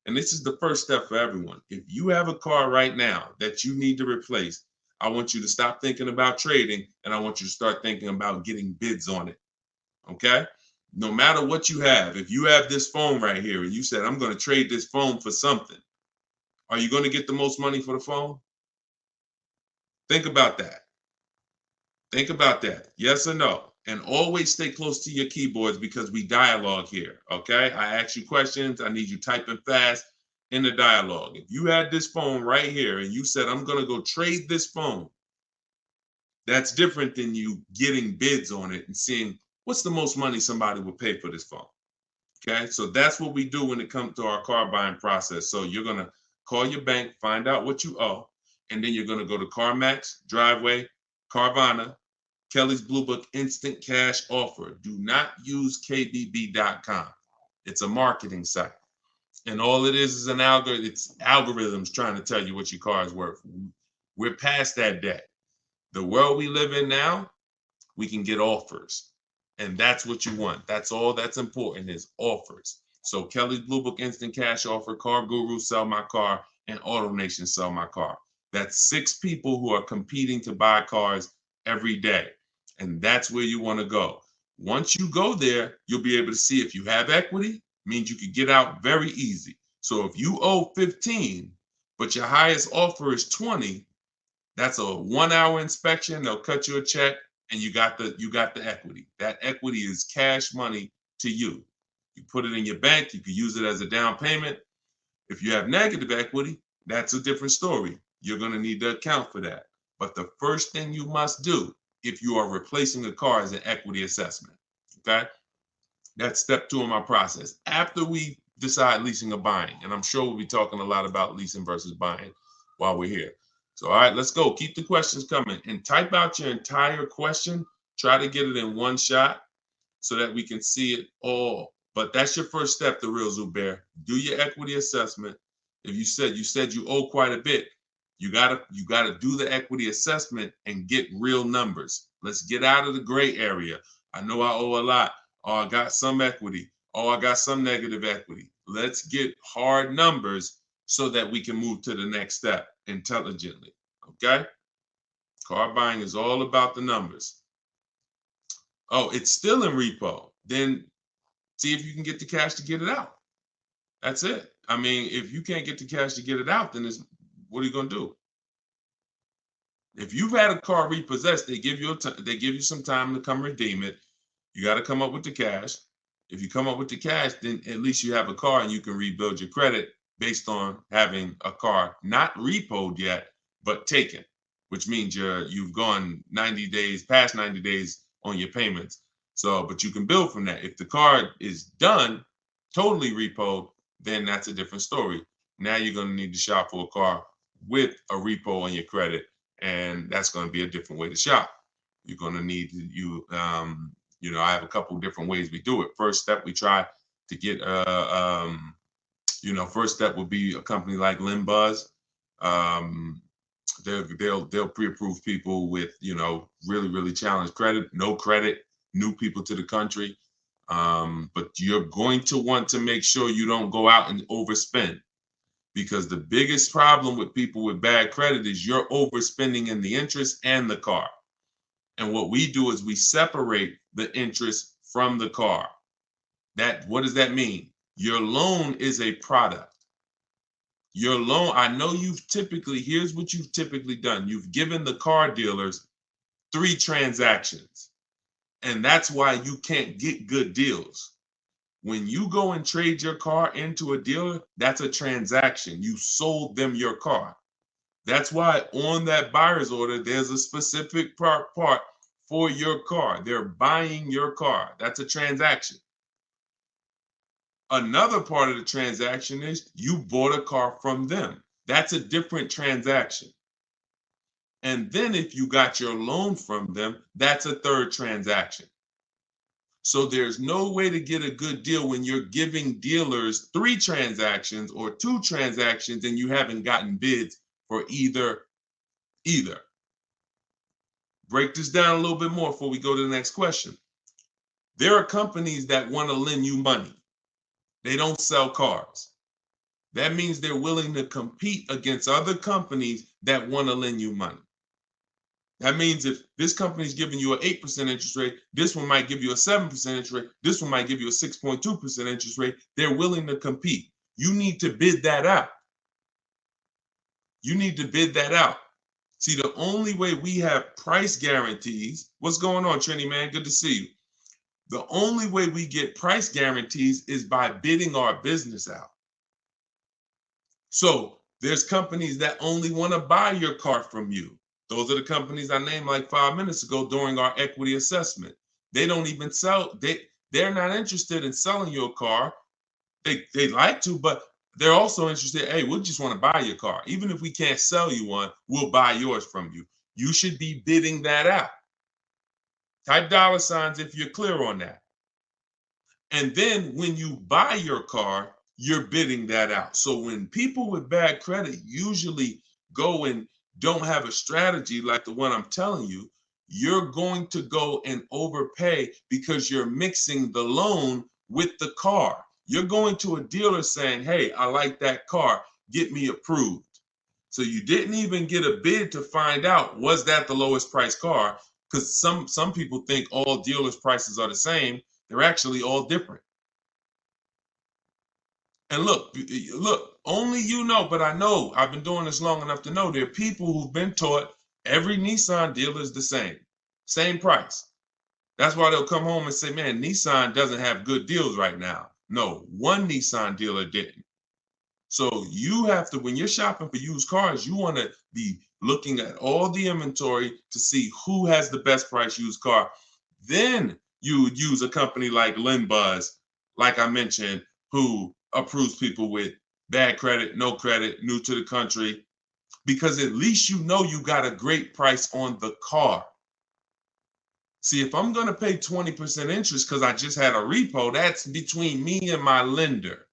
And this is the first step for everyone. If you have a car right now that you need to replace, I want you to stop thinking about trading, and I want you to start thinking about getting bids on it. Okay? No matter what you have, if you have this phone right here and you said, I'm going to trade this phone for something, are you going to get the most money for the phone? Think about that. Think about that. Yes or no? And always stay close to your keyboards, because we dialogue here, okay? I ask you questions. I need you typing fast in the dialogue. If you had this phone right here and you said, I'm going to go trade this phone, that's different than you getting bids on it and seeing what's the most money somebody would pay for this phone. Okay, so that's what we do when it comes to our car buying process. So you're gonna call your bank, find out what you owe, and then you're gonna go to CarMax, Driveway, Carvana, Kelly's Blue Book Instant Cash Offer. Do not use KBB.com. It's a marketing site. And all it is an algorithm. It's algorithms trying to tell you what your car is worth. We're past that day. The world we live in now, we can get offers. And that's what you want. That's all that's important is offers. So Kelly's Blue Book Instant Cash Offer, Car Guru Sell My Car, and AutoNation Sell My Car. That's 6 people who are competing to buy cars every day. And that's where you want to go. Once you go there, you'll be able to see if you have equity, means you could get out very easy. So if you owe 15, but your highest offer is 20, that's a 1-hour inspection. They'll cut you a check and you got the equity. That equity is cash money to you. You put it in your bank, you can use it as a down payment. If you have negative equity, that's a different story. You're going to need to account for that. But the first thing you must do if you are replacing a car is an equity assessment. Okay? That's step 2 in my process. After we decide leasing or buying, and I'm sure we'll be talking a lot about leasing versus buying while we're here. So, all right, let's go. Keep the questions coming and type out your entire question. Try to get it in one shot so that we can see it all. But that's your first step, the real Zubair. Do your equity assessment. If you said you owe quite a bit, you gotta do the equity assessment and get real numbers. Let's get out of the gray area. I know I owe a lot. Oh, I got some equity. Oh, I got some negative equity. Let's get hard numbers so that we can move to the next step intelligently. Okay? Car buying is all about the numbers. Oh, it's still in repo. Then see if you can get the cash to get it out. That's it. I mean, if you can't get the cash to get it out, then what are you going to do? If you've had a car repossessed, they give you some time to come redeem it. You got to come up with the cash. If you come up with the cash, then at least you have a car and you can rebuild your credit based on having a car not repoed yet, but taken, which means you've gone 90 days, past 90 days on your payments. So, but you can build from that. If the car is done, totally repoed, then that's a different story. Now you're going to need to shop for a car with a repo on your credit, and that's going to be a different way to shop. You're going to need I have a couple different ways we do it. First step, we try to get first step would be a company like Limbuzz. They'll pre-approve people with really, really challenged credit, no credit, new people to the country. But you're going to want to make sure you don't go out and overspend, because the biggest problem with people with bad credit is you're overspending in the interest and the car. And what we do is we separate the interest from the car. What does that mean? Your loan is a product. Your loan, I know here's what you've typically done. You've given the car dealers 3 transactions. And that's why you can't get good deals. When you go and trade your car into a dealer, that's a transaction. You sold them your car. That's why on that buyer's order, there's a specific part for your car. They're buying your car. That's a transaction. Another part of the transaction is you bought a car from them. That's a different transaction. And then if you got your loan from them, that's a third transaction. So there's no way to get a good deal when you're giving dealers 3 transactions or 2 transactions and you haven't gotten bids for either. Break this down a little bit more before we go to the next question. There are companies that want to lend you money. They don't sell cars. That means they're willing to compete against other companies that want to lend you money. That means if this company is giving you an 8% interest rate, this one might give you a 7% interest rate, this one might give you a 6.2% interest rate. They're willing to compete. You need to bid that out. You need to bid that out. See, the only way we have price guarantees, what's going on, Trini, man? Good to see you. The only way we get price guarantees is by bidding our business out. So there's companies that only want to buy your car from you. Those are the companies I named like 5 minutes ago during our equity assessment. They don't even sell, they they're not interested in selling your car. They'd like to, but they're also interested, hey, we just want to buy your car. Even if we can't sell you one, we'll buy yours from you. You should be bidding that out. Type $ if you're clear on that. And then when you buy your car, you're bidding that out. So when people with bad credit usually go and don't have a strategy like the one I'm telling you, you're going to go and overpay because you're mixing the loan with the car. You're going to a dealer saying, hey, I like that car, get me approved. So you didn't even get a bid to find out, was that the lowest price car? Because some people think all dealers' prices are the same. They're actually all different. And look, only you know, but I know, I've been doing this long enough to know there are people who've been taught every Nissan dealer is the same price. That's why they'll come home and say, man, Nissan doesn't have good deals right now. No, one Nissan dealer didn't. So you have to, when you're shopping for used cars, you want to be looking at all the inventory to see who has the best price used car. Then you would use a company like LendBuzz, like I mentioned, who approves people with bad credit, no credit, new to the country, because at least you know you got a great price on the car. See, if I'm going to pay 20% interest because I just had a repo, that's between me and my lender.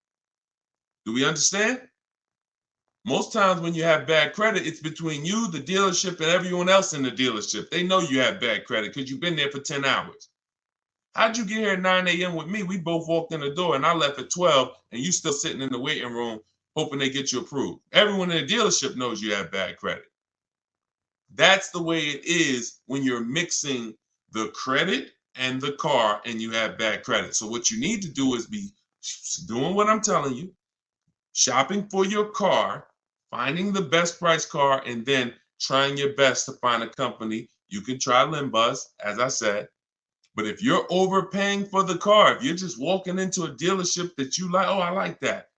Do we understand? Most times when you have bad credit, it's between you, the dealership, and everyone else in the dealership. They know you have bad credit because you've been there for 10 hours. How'd you get here at 9 a.m. with me? We both walked in the door and I left at 12 and you still sitting in the waiting room hoping they get you approved. Everyone in the dealership knows you have bad credit. That's the way it is when you're mixing the credit and the car and you have bad credit. So what you need to do is be doing what I'm telling you, shopping for your car, finding the best price car, and then trying your best to find a company. You can try LendBuzz, as I said. But if you're overpaying for the car, if you're just walking into a dealership that you like, oh, I like that,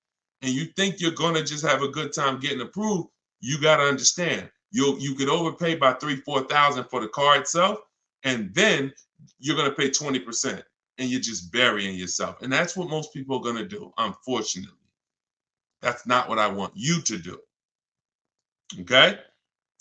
and you think you're going to just have a good time getting approved, you got to understand, you could overpay by $3,000-$4,000 for the car itself, and then you're going to pay 20%, and you're just burying yourself. And that's what most people are going to do, unfortunately. That's not what I want you to do. Okay?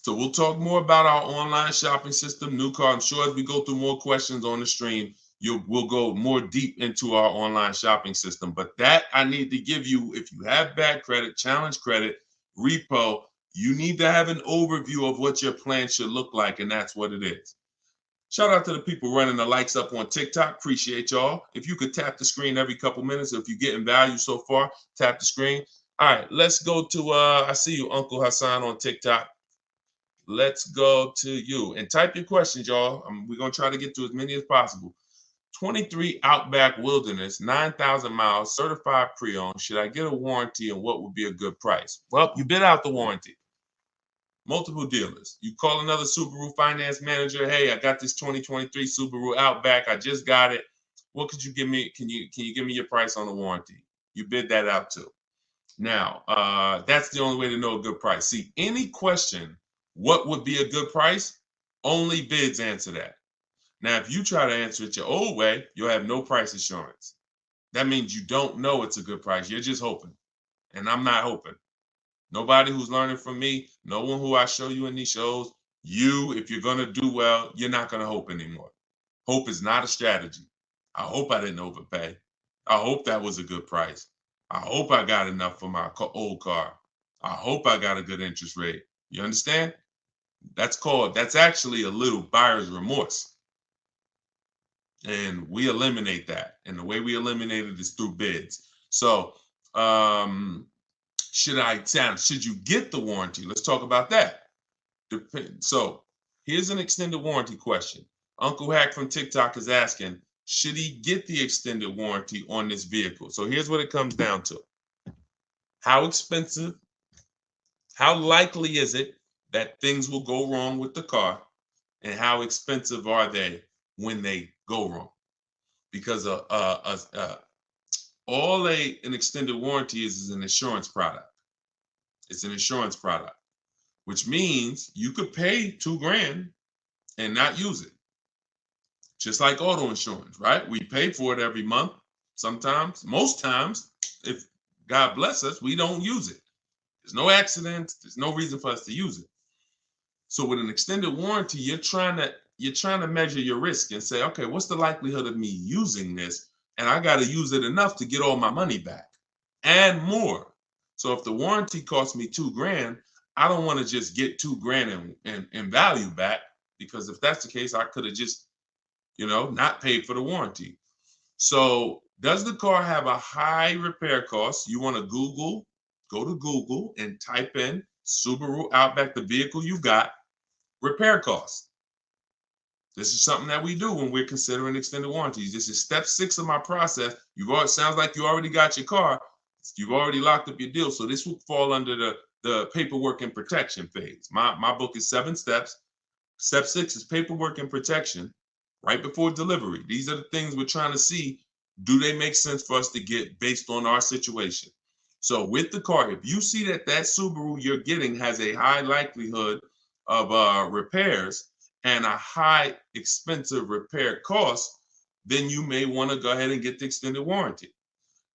So we'll talk more about our online shopping system, new car. I'm sure as we go through more questions on the stream, we'll go more deep into our online shopping system. But that I need to give you, if you have bad credit, challenge credit, repo, you need to have an overview of what your plan should look like, and that's what it is. Shout out to the people running the likes up on TikTok. Appreciate y'all. If you could tap the screen every couple minutes, if you're getting value so far, tap the screen. All right, let's go to, I see you, Uncle Hassan on TikTok. Let's go to you and type your questions, y'all. We're going to try to get to as many as possible. 23 Outback Wilderness, 9,000 miles, certified pre-owned. Should I get a warranty and what would be a good price? Well, you bid out the warranty. Multiple dealers. You call another Subaru finance manager. Hey, I got this 2023 Subaru Outback. I just got it. What could you give me? Can you give me your price on the warranty? You bid that out too. Now, that's the only way to know a good price. See, any question, what would be a good price? Only bids answer that. Now, if you try to answer it your old way, you'll have no price assurance. That means you don't know it's a good price. You're just hoping. And I'm not hoping. Nobody who's learning from me, no one who I show you in these shows, if you're going to do well, you're not going to hope anymore. Hope is not a strategy. I hope I didn't overpay. I hope that was a good price. I hope I got enough for my old car. I hope I got a good interest rate. You understand? That's actually a little buyer's remorse. And we eliminate that. And the way we eliminate it is through bids. So, should you get the warranty? Let's talk about that. So here's an extended warranty question. Uncle Hack from TikTok is asking, should he get the extended warranty on this vehicle? So here's what it comes down to. How expensive, how likely is it that things will go wrong with the car? And how expensive are they when they go wrong? Because all an extended warranty is an insurance product. It's an insurance product, which means you could pay $2,000 and not use it. Just like auto insurance, right? We pay for it every month. Sometimes, most times, if God bless us, we don't use it. There's no accidents. There's no reason for us to use it. So with an extended warranty, you're trying to measure your risk and say, okay, what's the likelihood of me using this? And I got to use it enough to get all my money back and more. So if the warranty costs me $2,000, I don't want to just get $2,000 in value back, because if that's the case, I could have just, not paid for the warranty. So does the car have a high repair cost? You want to go to Google and type in Subaru Outback, the vehicle you got, repair costs. This is something that we do when we're considering extended warranties. This is step 6 of my process. Sounds like you already got your car. You've already locked up your deal. So this will fall under the paperwork and protection phase. My book is 7 steps. Step 6 is paperwork and protection right before delivery. These are the things we're trying to see. Do they make sense for us to get based on our situation? So with the car, if you see that Subaru you're getting has a high likelihood of repairs and a high expensive repair cost, then you may want to go ahead and get the extended warranty.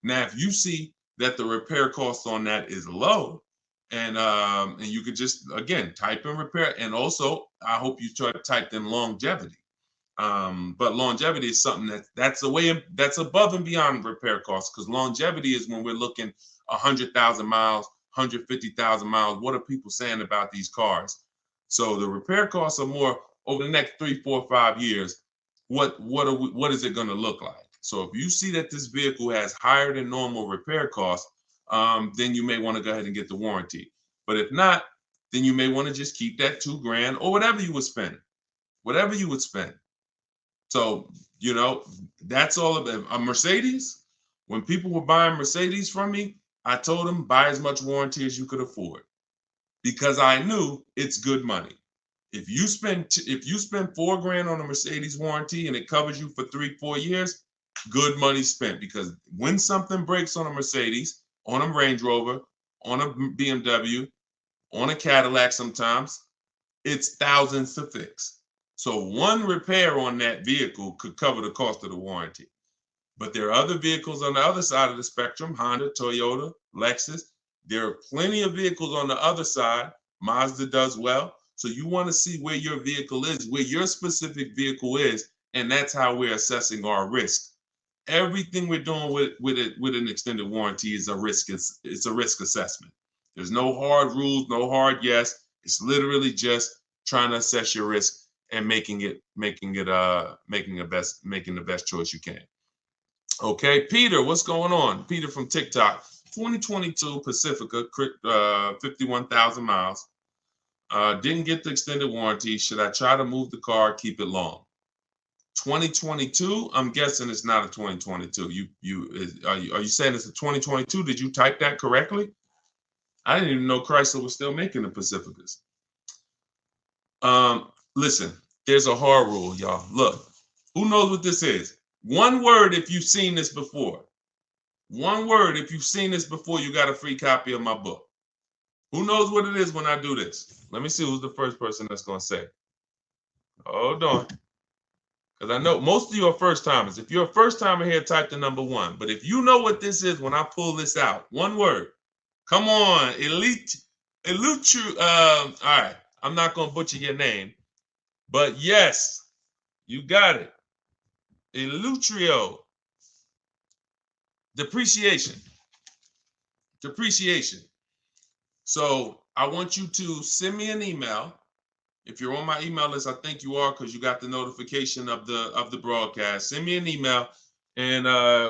Now, if you see that the repair cost on that is low, and you could just, again, type in repair. And also, I hope you try to type in longevity. But longevity is something that's above and beyond repair costs, because longevity is when we're looking 100,000 miles, 150,000 miles. What are people saying about these cars? So the repair costs are more over the next 3, 4, 5 years. What is it going to look like? So if you see that this vehicle has higher than normal repair costs, then you may want to go ahead and get the warranty. But if not, then you may want to just keep that $2,000 or whatever you would spend. So, that's all of it. A Mercedes, when people were buying Mercedes from me, I told them buy as much warranty as you could afford, because I knew it's good money. If you spend $4,000 on a Mercedes warranty and it covers you for 3, 4 years, good money spent. Because when something breaks on a Mercedes, on a Range Rover, on a BMW, on a Cadillac, sometimes it's thousands to fix. So one repair on that vehicle could cover the cost of the warranty. But there are other vehicles on the other side of the spectrum, Honda, Toyota, Lexus. There are plenty of vehicles on the other side. Mazda does well. So you want to see where your vehicle is, where your specific vehicle is, and that's how we're assessing our risk. Everything we're doing with an extended warranty is a risk. It's a risk assessment. There's no hard rules, no hard yes. It's literally just trying to assess your risk and making the best choice you can. Okay, Peter, what's going on? Peter from TikTok. 2022 Pacifica, 51,000 miles. Didn't get the extended warranty. Should I try to move the car, keep it long? 2022, I'm guessing it's not a 2022. Are you saying it's a 2022? Did you type that correctly? I didn't even know Chrysler was still making the Pacificas. Listen, there's a hard rule, y'all. Look, who knows what this is? One word if you've seen this before. One word if you've seen this before, you got a free copy of my book. Who knows what it is when I do this? Let me see who's the first person that's going to say. Hold on. Because I know most of you are first timers. If you're a first timer here, type the number 1. But if you know what this is when I pull this out, one word. Come on, all right, I'm not going to butcher your name. But yes, you got it. Elutrio. Depreciation. So I want you to send me an email. If you're on my email list, I think you are, because you got the notification of the broadcast. Send me an email, and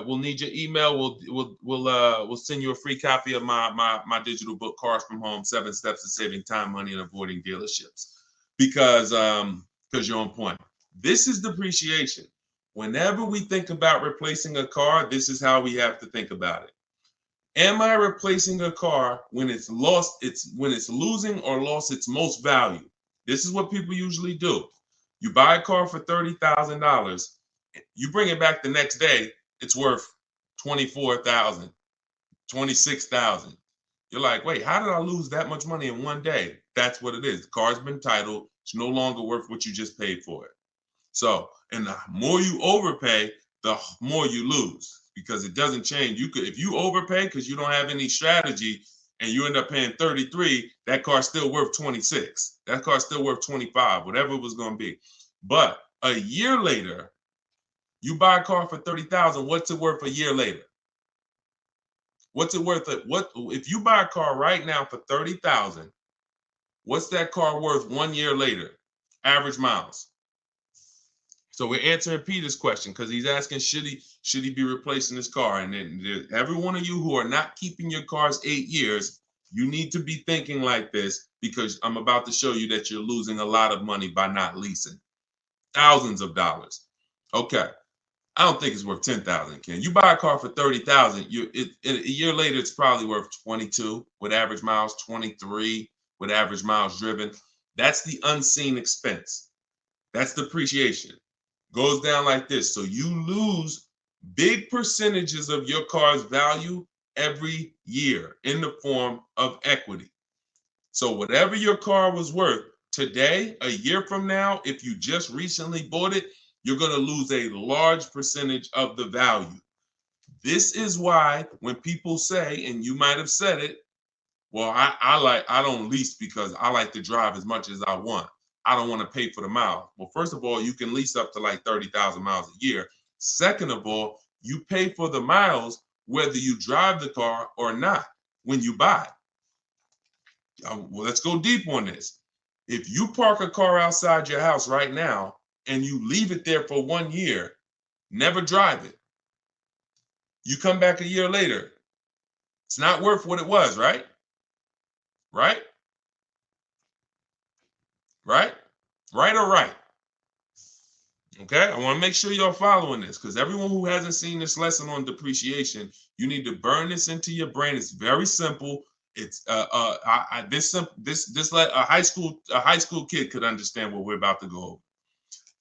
we'll need your email. We'll send you a free copy of my digital book, Cars from Home: 7 Steps to Saving Time, Money, and Avoiding Dealerships. Because you're on point. This is depreciation. Whenever we think about replacing a car, this is how we have to think about it. Am I replacing a car when it's losing or lost its most value? This is what people usually do. You buy a car for $30,000. You bring it back the next day, it's worth $24,000, $26,000. You're like, wait, how did I lose that much money in one day? That's what it is. The car's been titled. It's no longer worth what you just paid for it. So, and the more you overpay, the more you lose, because it doesn't change. You could, if you overpay because you don't have any strategy and you end up paying 33, that car's still worth 26. That car's still worth 25, whatever it was going to be. But a year later, you buy a car for 30,000. What's it worth a year later? What's it worth? What if you buy a car right now for 30,000? What's that car worth 1 year later? Average miles. So we're answering Peter's question because he's asking, should he be replacing his car? And then every one of you who are not keeping your cars 8 years, you need to be thinking like this, because I'm about to show you that you're losing a lot of money by not leasing. Thousands of dollars. Okay. I don't think it's worth 10,000, Ken. You buy a car for 30,000, a year later it's probably worth 22 with average miles, 23 with average miles driven. That's the unseen expense. That's depreciation. Goes down like this. So you lose big percentages of your car's value every year in the form of equity. So whatever your car was worth today, a year from now, if you just recently bought it, you're going to lose a large percentage of the value. This is why when people say, and you might have said it, well, I don't lease because I like to drive as much as I want. I don't want to pay for the mile. Well, first of all, you can lease up to like 30,000 miles a year. Second of all, you pay for the miles whether you drive the car or not when you buy it. Well, let's go deep on this. If you park a car outside your house right now and you leave it there for 1 year, never drive it, you come back a year later, it's not worth what it was, right? Right? Right? Right or right? Okay, I want to make sure you're following this, because everyone who hasn't seen this lesson on depreciation, you need to burn this into your brain. It's very simple. It's a high school kid could understand what we're about to go over.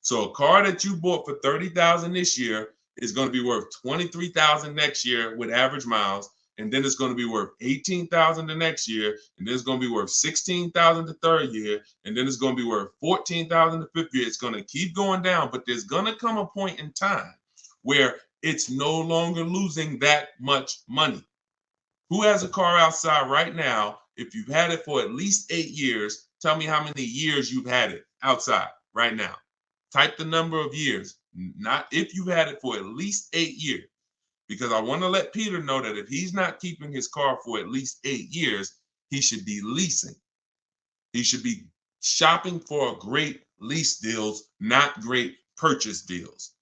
So a car that you bought for 30,000 this year is going to be worth 23,000 next year with average miles, and then it's going to be worth 18,000 the next year, and then it's going to be worth 16,000 the third year, and then it's going to be worth 14,000 the fifth year. It's going to keep going down, but there's going to come a point in time where it's no longer losing that much money. Who has a car outside right now? If you've had it for at least 8 years, tell me how many years you've had it outside right now. Type the number of years, not if you've had it for at least 8 years. Because I want to let Peter know that if he's not keeping his car for at least 8 years, he should be leasing. He should be shopping for great lease deals, not great purchase deals.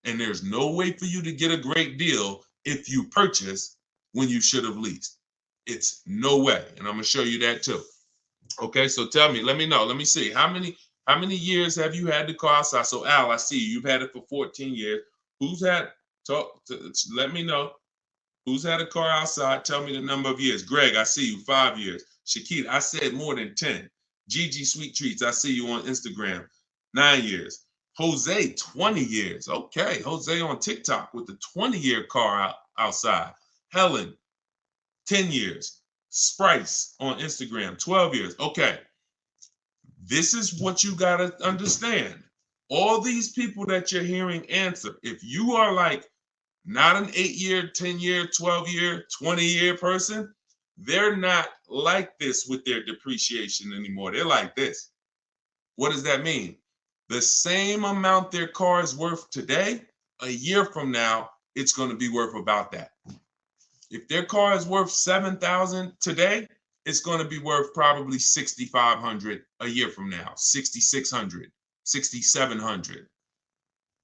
And there's no way for you to get a great deal if you purchase when you should have leased. It's no way. And I'm going to show you that too. Okay, so tell me, let me know. Let me see. How many years have you had the car outside? So Al, I see you've had it for 14 years. Let me know. Who's had a car outside? Tell me the number of years. Greg, I see you, 5 years. Shakita, I said more than 10. Gigi Sweet Treats, I see you on Instagram, 9 years. Jose, 20 years. Okay, Jose on TikTok with the 20-year car outside. Helen, 10 years. Sprice on Instagram, 12 years. Okay, this is what you got to understand. All these people that you're hearing answer, if you are like not an 8-year, 10-year, 12-year, 20-year person, they're not like this with their depreciation anymore. They're like this. What does that mean? The same amount their car is worth today, a year from now, it's going to be worth about that. If their car is worth $7,000 today, it's going to be worth probably $6,500 a year from now, $6,600, $6,700.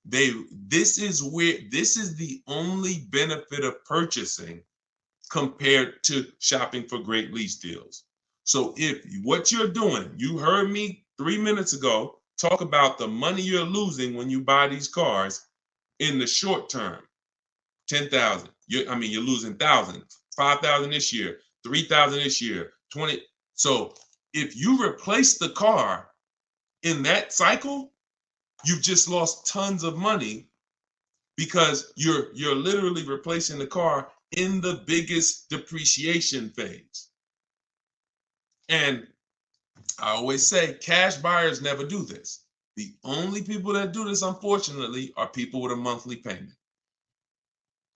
This is the only benefit of purchasing compared to shopping for great lease deals. So if what you're doing, you heard me 3 minutes ago talk about the money you're losing when you buy these cars in the short term, 10,000. You're losing 1,000, 5,000 this year, 3,000 this year, 20. So if you replace the car in that cycle, you've just lost tons of money because you're literally replacing the car in the biggest depreciation phase. And I always say cash buyers never do this The only people that do this, unfortunately, are people with a monthly payment.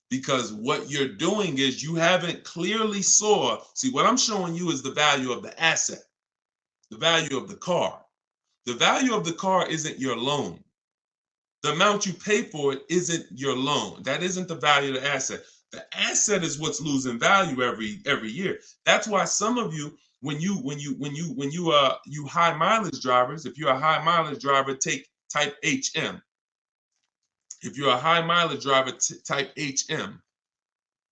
Because what you're doing is you haven't clearly see, what I'm showing you is the value of the asset, the value of the car. The value of the car isn't your loan. The amount you pay for it isn't your loan. That isn't the value of the asset. The asset is what's losing value every year. That's why some of you, you high mileage drivers, if you're a high mileage driver, type HM. If you're a high mileage driver, type HM.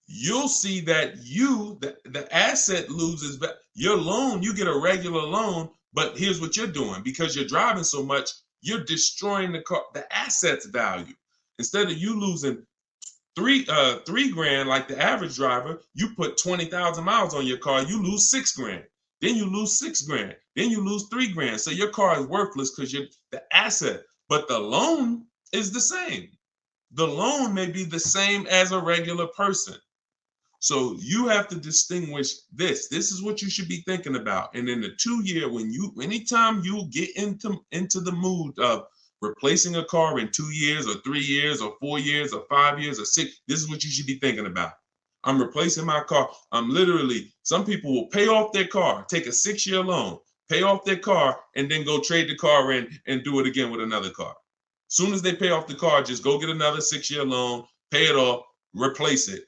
You'll see that the asset loses your loan. You get a regular loan, but here's what you're doing. Because you're driving so much, you're destroying the car, the asset's value. Instead of you losing three grand like the average driver, you put 20,000 miles on your car, you lose 6 grand. Then you lose 6 grand. Then you lose 3 grand. So your car is worthless because you're the asset, but the loan is the same. The loan may be the same as a regular person. So you have to distinguish this. This is what you should be thinking about. And in the 2 year, anytime you get into the mood of replacing a car in 2 years or 3 years or 4 years or 5 years or 6, this is what you should be thinking about. I'm replacing my car. Some people will pay off their car, take a 6-year loan, pay off their car, and then go trade the car in and do it again with another car. Soon as they pay off the car, just go get another 6-year loan, pay it off, replace it.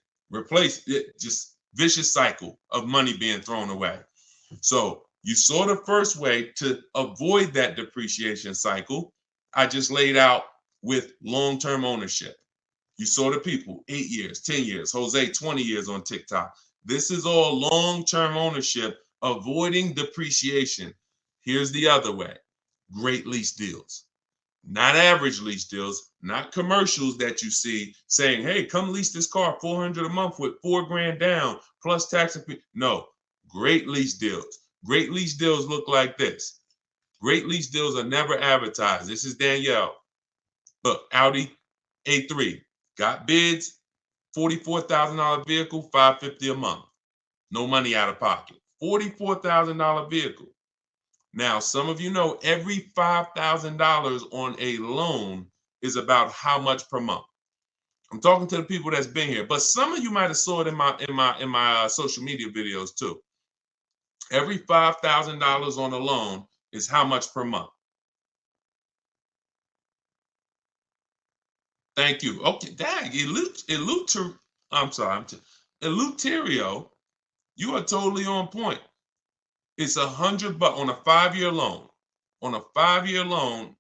Just vicious cycle of money being thrown away. So you saw the first way to avoid that depreciation cycle. I just laid out with long-term ownership. You saw the people, 8 years, 10 years, Jose, 20 years on TikTok. This is all long-term ownership, avoiding depreciation. Here's the other way, great lease deals. Not average lease deals, not commercials that you see saying, hey, come lease this car, $400 a month with 4 grand down plus tax and fee. No, great lease deals. Great lease deals look like this. Great lease deals are never advertised. This is Danielle. Look, Audi A3, got bids, $44,000 vehicle, $550 a month. No money out of pocket. $44,000 vehicle. Now, some of you know every $5,000 on a loan is about how much per month. I'm talking to the people that's been here, but some of you might have saw it in my social media videos too. Every $5,000 on a loan is how much per month. Thank you. Okay, dang, Eleuterio, you are totally on point. It's $100 on a 5-year loan. On a 5-year loan,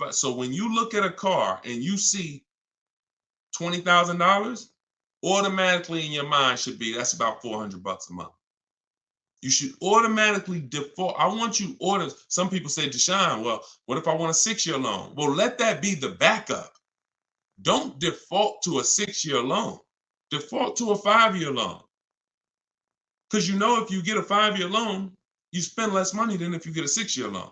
so when you look at a car and you see $20,000, automatically in your mind should be that's about $400 a month. You should automatically default. I want you order. Some people say, Deshone, well, what if I want a 6-year loan? Well, let that be the backup. Don't default to a 6-year loan. Default to a 5-year loan. Because if you get a 5-year loan, you spend less money than if you get a 6-year loan.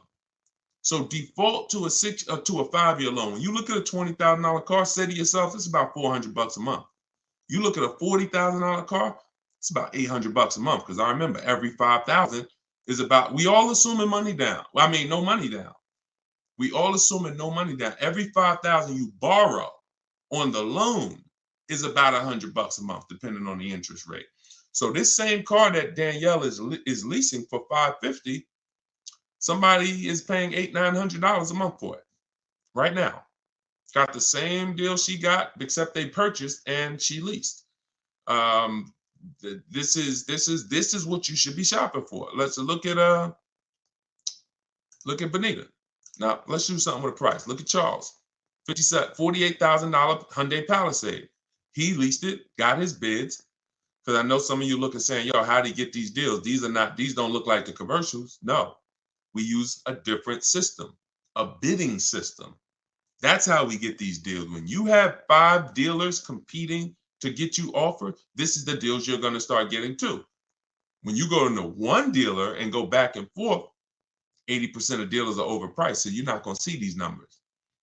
So default to a 5-year loan. When you look at a $20,000 car, say to yourself, it's about $400 a month. You look at a $40,000 car, it's about $800 a month. Because I remember every $5,000 is about, we all assuming money down. Well, I mean, no money down. We all assuming no money down. Every $5,000 you borrow on the loan is about $100 a month, depending on the interest rate. So this same car that Danielle is leasing for $550, somebody is paying $800-900 a month for it right now. Got the same deal she got, except they purchased and she leased. This is what you should be shopping for. Let's look at Benita. Now let's do something with a price. Look at Charles, $48,000 Hyundai Palisade. He leased it, got his bids. Because I know some of you look and saying, yo, how do you get these deals? These don't look like the commercials. No, we use a different system, a bidding system. That's how we get these deals. When you have 5 dealers competing to get you offered, this is the deals you're going to start getting too. When you go into one dealer and go back and forth, 80% of dealers are overpriced. So you're not going to see these numbers.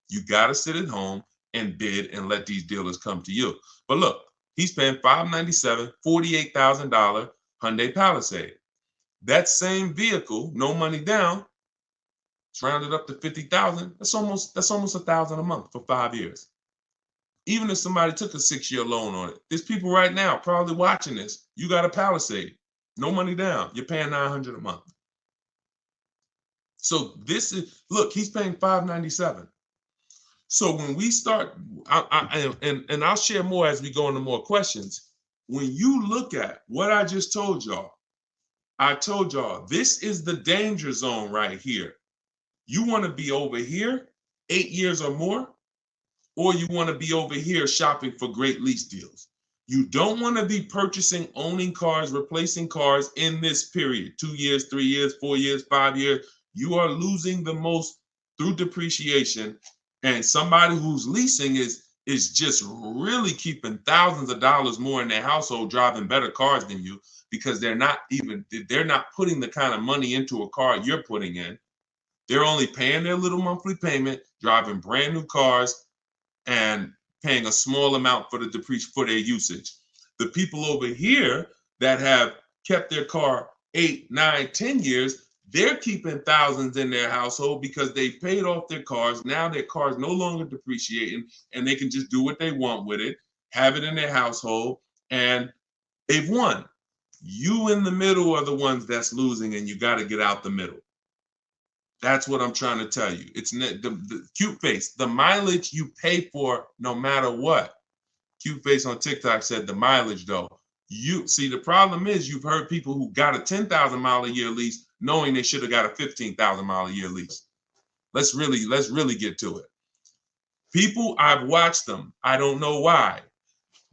You got to sit at home and bid and let these dealers come to you. But look, he's paying $597, $48,000 Hyundai Palisade. That same vehicle, no money down, It's rounded up to 50,000. That's almost $1,000 a month for 5 years. Even if somebody took a 6-year loan on it, there's people right now probably watching this. You got a Palisade, no money down. You're paying $900 a month. So this is, look, he's paying $597. So when we start, and I'll share more as we go into more questions. When you look at what I just told y'all, I told y'all this is the danger zone right here. You want to be over here 8 years or more, or you want to be over here shopping for great lease deals. You don't want to be purchasing, owning cars, replacing cars in this period, 2 years, 3 years, 4 years, 5 years. You are losing the most through depreciation. And somebody who's leasing is just really keeping thousands of dollars more in their household, driving better cars than you, because they're not putting the kind of money into a car you're putting in. They're only paying their little monthly payment, driving brand new cars, and paying a small amount for their usage. The people over here that have kept their car 8, 9, 10 years, they're keeping thousands in their household because they paid off their cars. Now their car's no longer depreciating, and they can just do what they want with it, have it in their household, and they've won. You in the middle are the ones that's losing, and you got to get out the middle. That's what I'm trying to tell you. It's the cute face, the mileage you pay for no matter what. Cute face on TikTok said the mileage though. You see, the problem is you've heard people who got a 10,000 mile a year lease knowing they should have got a 15,000 mile a year lease. Let's really get to it. People, I've watched them, I don't know why,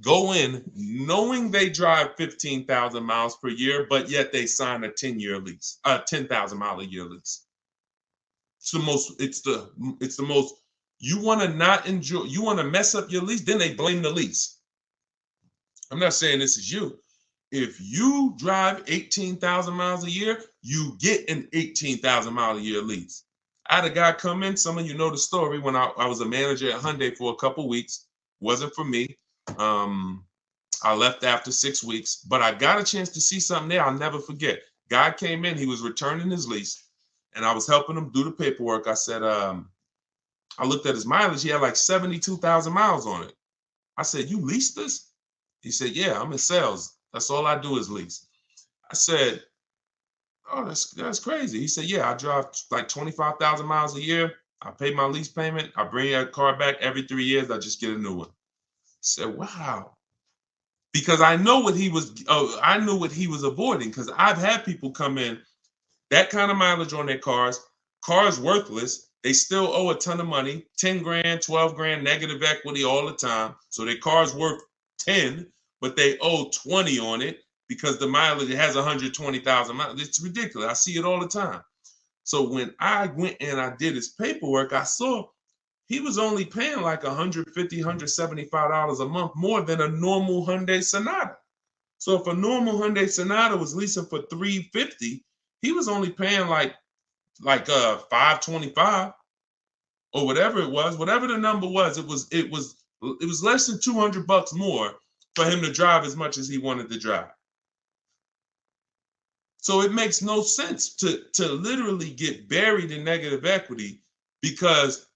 go in knowing they drive 15,000 miles per year, but yet they sign a 10-year lease, a 10,000 mile a year lease. It's the most, you want to not enjoy, you want to mess up your lease, then they blame the lease. I'm not saying this is you. If you drive 18,000 miles a year, you get an 18,000 mile a year lease. I had a guy come in, some of you know the story, when I was a manager at Hyundai for a couple weeks. Wasn't for me. I left after 6 weeks, but I got a chance to see something there I'll never forget. Guy came in, he was returning his lease, and I was helping him do the paperwork. I said, I looked at his mileage. He had like 72,000 miles on it. I said, you leased this? He said, yeah, I'm in sales. That's all I do is lease. I said, oh, that's crazy. He said, yeah, I drive like 25,000 miles a year. I pay my lease payment. I bring that car back every 3 years. I just get a new one. I said, wow. Because I know what he was, I knew what he was avoiding, because I've had people come in, that kind of mileage on their cars worthless. They still owe a ton of money, 10 grand, 12 grand, negative equity all the time. So their car's worth 10, but they owe 20 on it because the mileage, it has 120,000 miles. It's ridiculous. I see it all the time. So when I went and I did his paperwork, I saw he was only paying like $150, $175 a month more than a normal Hyundai Sonata. So if a normal Hyundai Sonata was leasing for $350, he was only paying like $525 or whatever it was, whatever the number was. It was less than $200 more for him to drive as much as he wanted to drive. So it makes no sense to literally get buried in negative equity because,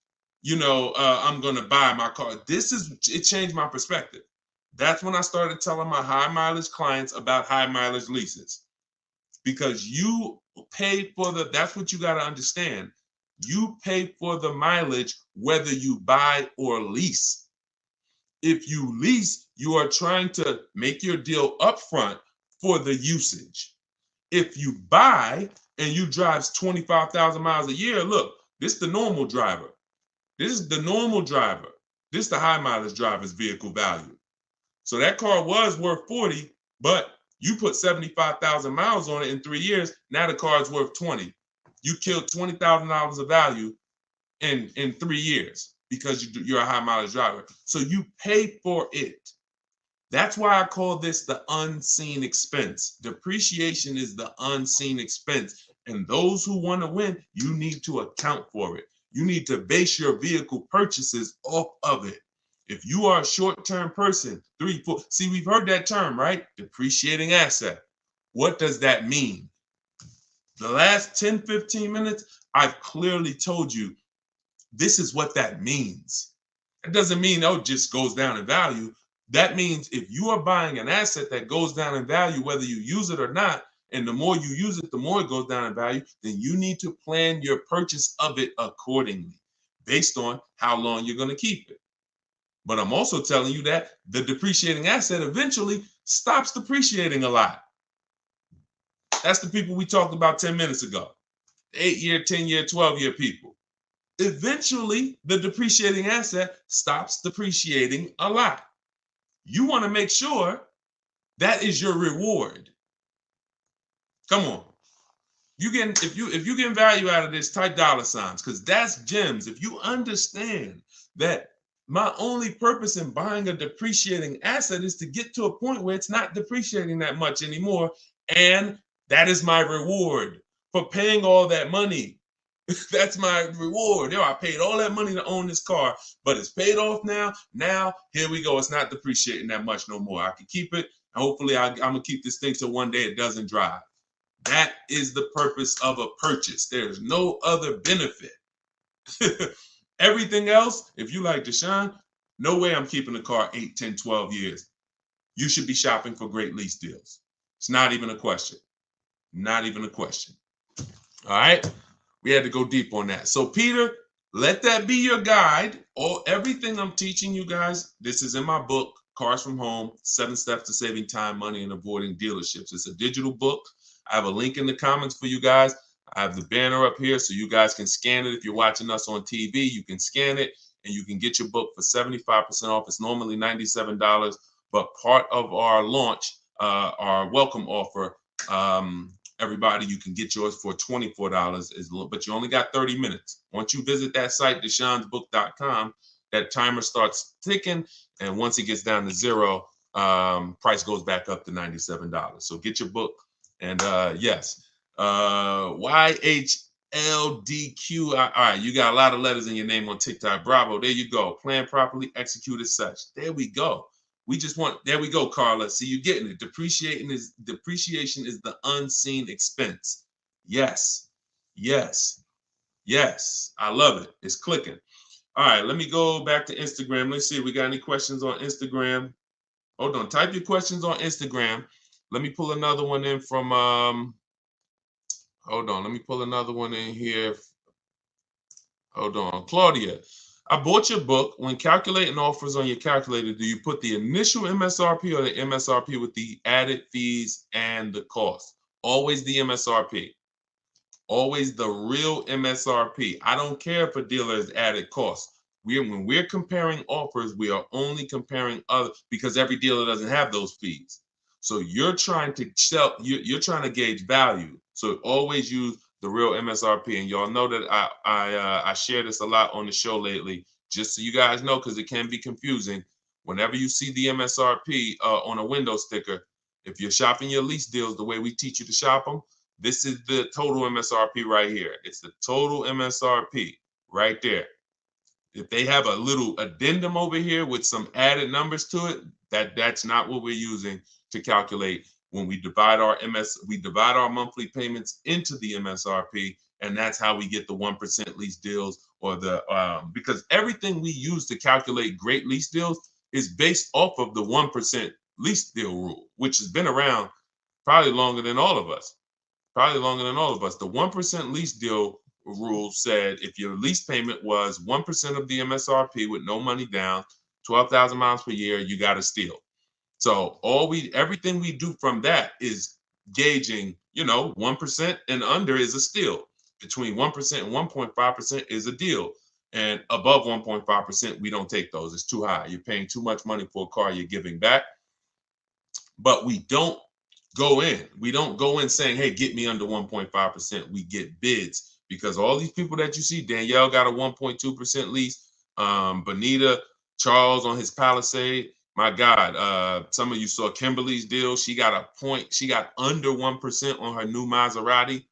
I'm going to buy my car. It changed my perspective. That's when I started telling my high mileage clients about high mileage leases, because you pay for that's what you got to understand. You pay for the mileage whether you buy or lease. If you lease, you are trying to make your deal upfront for the usage. If you buy and you drive 25,000 miles a year, look, this is the normal driver. This is the normal driver. This is the high mileage driver's vehicle value. So that car was worth 40, but you put 75,000 miles on it in 3 years. Now the car is worth 20. You killed $20,000 of value in 3 years because you're a high mileage driver. So you pay for it. That's why I call this the unseen expense. Depreciation is the unseen expense. And those who want to win, you need to account for it. You need to base your vehicle purchases off of it. If you are a short-term person, 3, 4, see, we've heard that term, right? Depreciating asset. What does that mean? The last 10, 15 minutes, I've clearly told you this is what that means. It doesn't mean, oh, it just goes down in value. That means if you are buying an asset that goes down in value, whether you use it or not, and the more you use it, the more it goes down in value, then you need to plan your purchase of it accordingly based on how long you're going to keep it. But I'm also telling you that the depreciating asset eventually stops depreciating a lot. That's the people we talked about 10 minutes ago. 8-year, 10-year, 12-year people. Eventually, the depreciating asset stops depreciating a lot. You want to make sure that is your reward. Come on. If you get value out of this, type dollar signs, because that's gems. If you understand that my only purpose in buying a depreciating asset is to get to a point where it's not depreciating that much anymore, and that is my reward for paying all that money. That's my reward. I paid all that money to own this car, but it's paid off now. Now, here we go. It's not depreciating that much no more. I can keep it. And hopefully, I'm going to keep this thing so one day it doesn't drive. That is the purpose of a purchase. There's no other benefit. Everything else, if you like Deshone, no way I'm keeping the car 8, 10, 12 years. You should be shopping for great lease deals. It's not even a question. Not even a question. All right. We had to go deep on that. So, Peter, let that be your guide. Everything I'm teaching you guys, this is in my book, Cars from Home, 7 Steps to Saving Time, Money, and Avoiding Dealerships. It's a digital book. I have a link in the comments for you guys. I have the banner up here so you guys can scan it. If you're watching us on TV, you can scan it and you can get your book for 75% off. It's normally $97, but part of our launch, our welcome offer, everybody, you can get yours for $24, but you only got 30 minutes. Once you visit that site, deshonesbook.com, that timer starts ticking, and once it gets down to 0, price goes back up to $97. So get your book, and yes, YHLDQ. All right, you got a lot of letters in your name on TikTok. Bravo, there you go. Plan properly, execute as such. There we go. There we go, Carla. See, you're getting it. Depreciation is the unseen expense. Yes. I love it. It's clicking. All right, let me go back to Instagram. Let's see if we got any questions on Instagram. Hold on. Type your questions on Instagram. Let me pull another one in from, hold on. Let me pull another one in here. Hold on. Claudia. I bought your book. When calculating offers on your calculator, do you put the initial MSRP or the MSRP with the added fees and the cost? Always the MSRP. Always the real MSRP. I don't care if a dealer has added costs. When we're comparing offers, we are only comparing other, because every dealer doesn't have those fees. So you're trying to you're trying to gauge value. So always use the real MSRP. And y'all know that I share this a lot on the show lately, just so you guys know, because it can be confusing. Whenever you see the MSRP on a window sticker, if you're shopping your lease deals the way we teach you to shop them, this is the total MSRP right here. It's the total MSRP right there. If they have a little addendum over here with some added numbers to it, that's not what we're using to calculate. When we divide our monthly payments into the MSRP, and that's how we get the 1% lease deals, or the because everything we use to calculate great lease deals is based off of the 1% lease deal rule, which has been around probably longer than all of us. The 1% lease deal rule said if your lease payment was 1% of the MSRP with no money down, 12,000 miles per year, you got a steal. So everything we do from that is gauging, 1% and under is a steal. Between 1% and 1.5% is a deal. And above 1.5%, we don't take those. It's too high. You're paying too much money for a car you're giving back. But we don't go in. We don't go in saying, hey, get me under 1.5%. We get bids, because all these people that you see, Danielle got a 1.2% lease. Bonita, Charles on his Palisade. My God, some of you saw Kimberly's deal. She got under 1% on her new Maserati,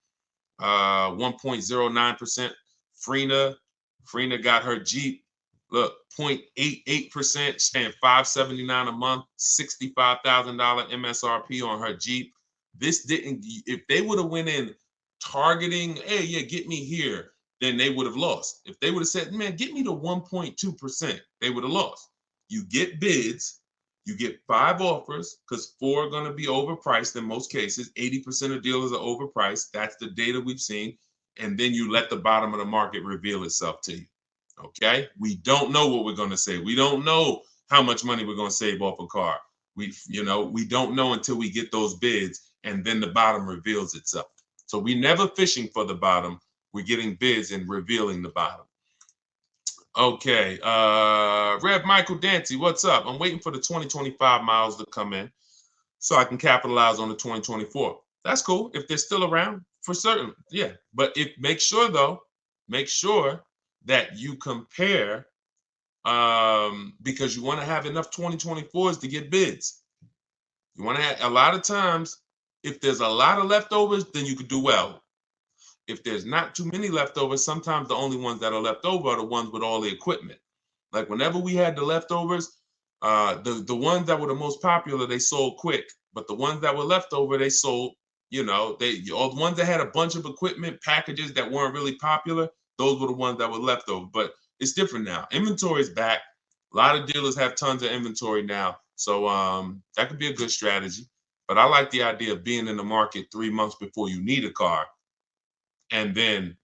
1.09%. Frina got her Jeep. Look, 0.88%, staying $579 a month, $65,000 MSRP on her Jeep. If they would have went in targeting, hey, yeah, get me here, then they would have lost. If they would have said, man, get me to 1.2%, they would have lost. You get bids, you get 5 offers, because 4 are going to be overpriced in most cases. 80% of dealers are overpriced. That's the data we've seen. And then you let the bottom of the market reveal itself to you. Okay? We don't know what we're going to say. We don't know how much money we're going to save off a car. We don't know until we get those bids, and then the bottom reveals itself. So we're never fishing for the bottom. We're getting bids and revealing the bottom. Okay, Rev Michael Dancy, what's up? I'm waiting for the 2025 miles to come in so I can capitalize on the 2024. That's cool if they're still around, for certain. Yeah, but make sure that you compare, because you want to have enough 2024s to get bids. You want to have, a lot of times, if there's a lot of leftovers, then you could do well. If there's not too many leftovers, sometimes the only ones that are left over are the ones with all the equipment. Like whenever we had the leftovers, the ones that were the most popular, they sold quick. But the ones that were left over, they sold, all the ones that had a bunch of equipment packages that weren't really popular, those were the ones that were left over. But it's different now. Inventory is back. A lot of dealers have tons of inventory now. So that could be a good strategy. But I like the idea of being in the market 3 months before you need a car. And then,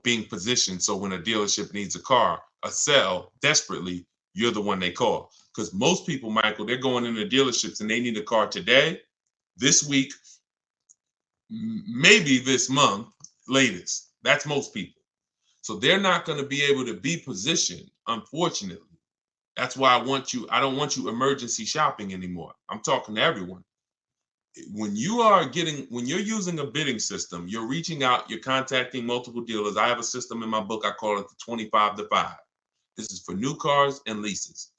being positioned so when a dealership needs a car, a sell desperately, you're the one they call. Because most people, Michael, they're going into dealerships and they need a car today, this week, maybe this month, latest. That's most people. So they're not going to be able to be positioned, unfortunately. That's why I don't want you emergency shopping anymore. I'm talking to everyone. When you're using a bidding system, you're reaching out, you're contacting multiple dealers. I have a system in my book, I call it the 25 to 5. This is for new cars and leases,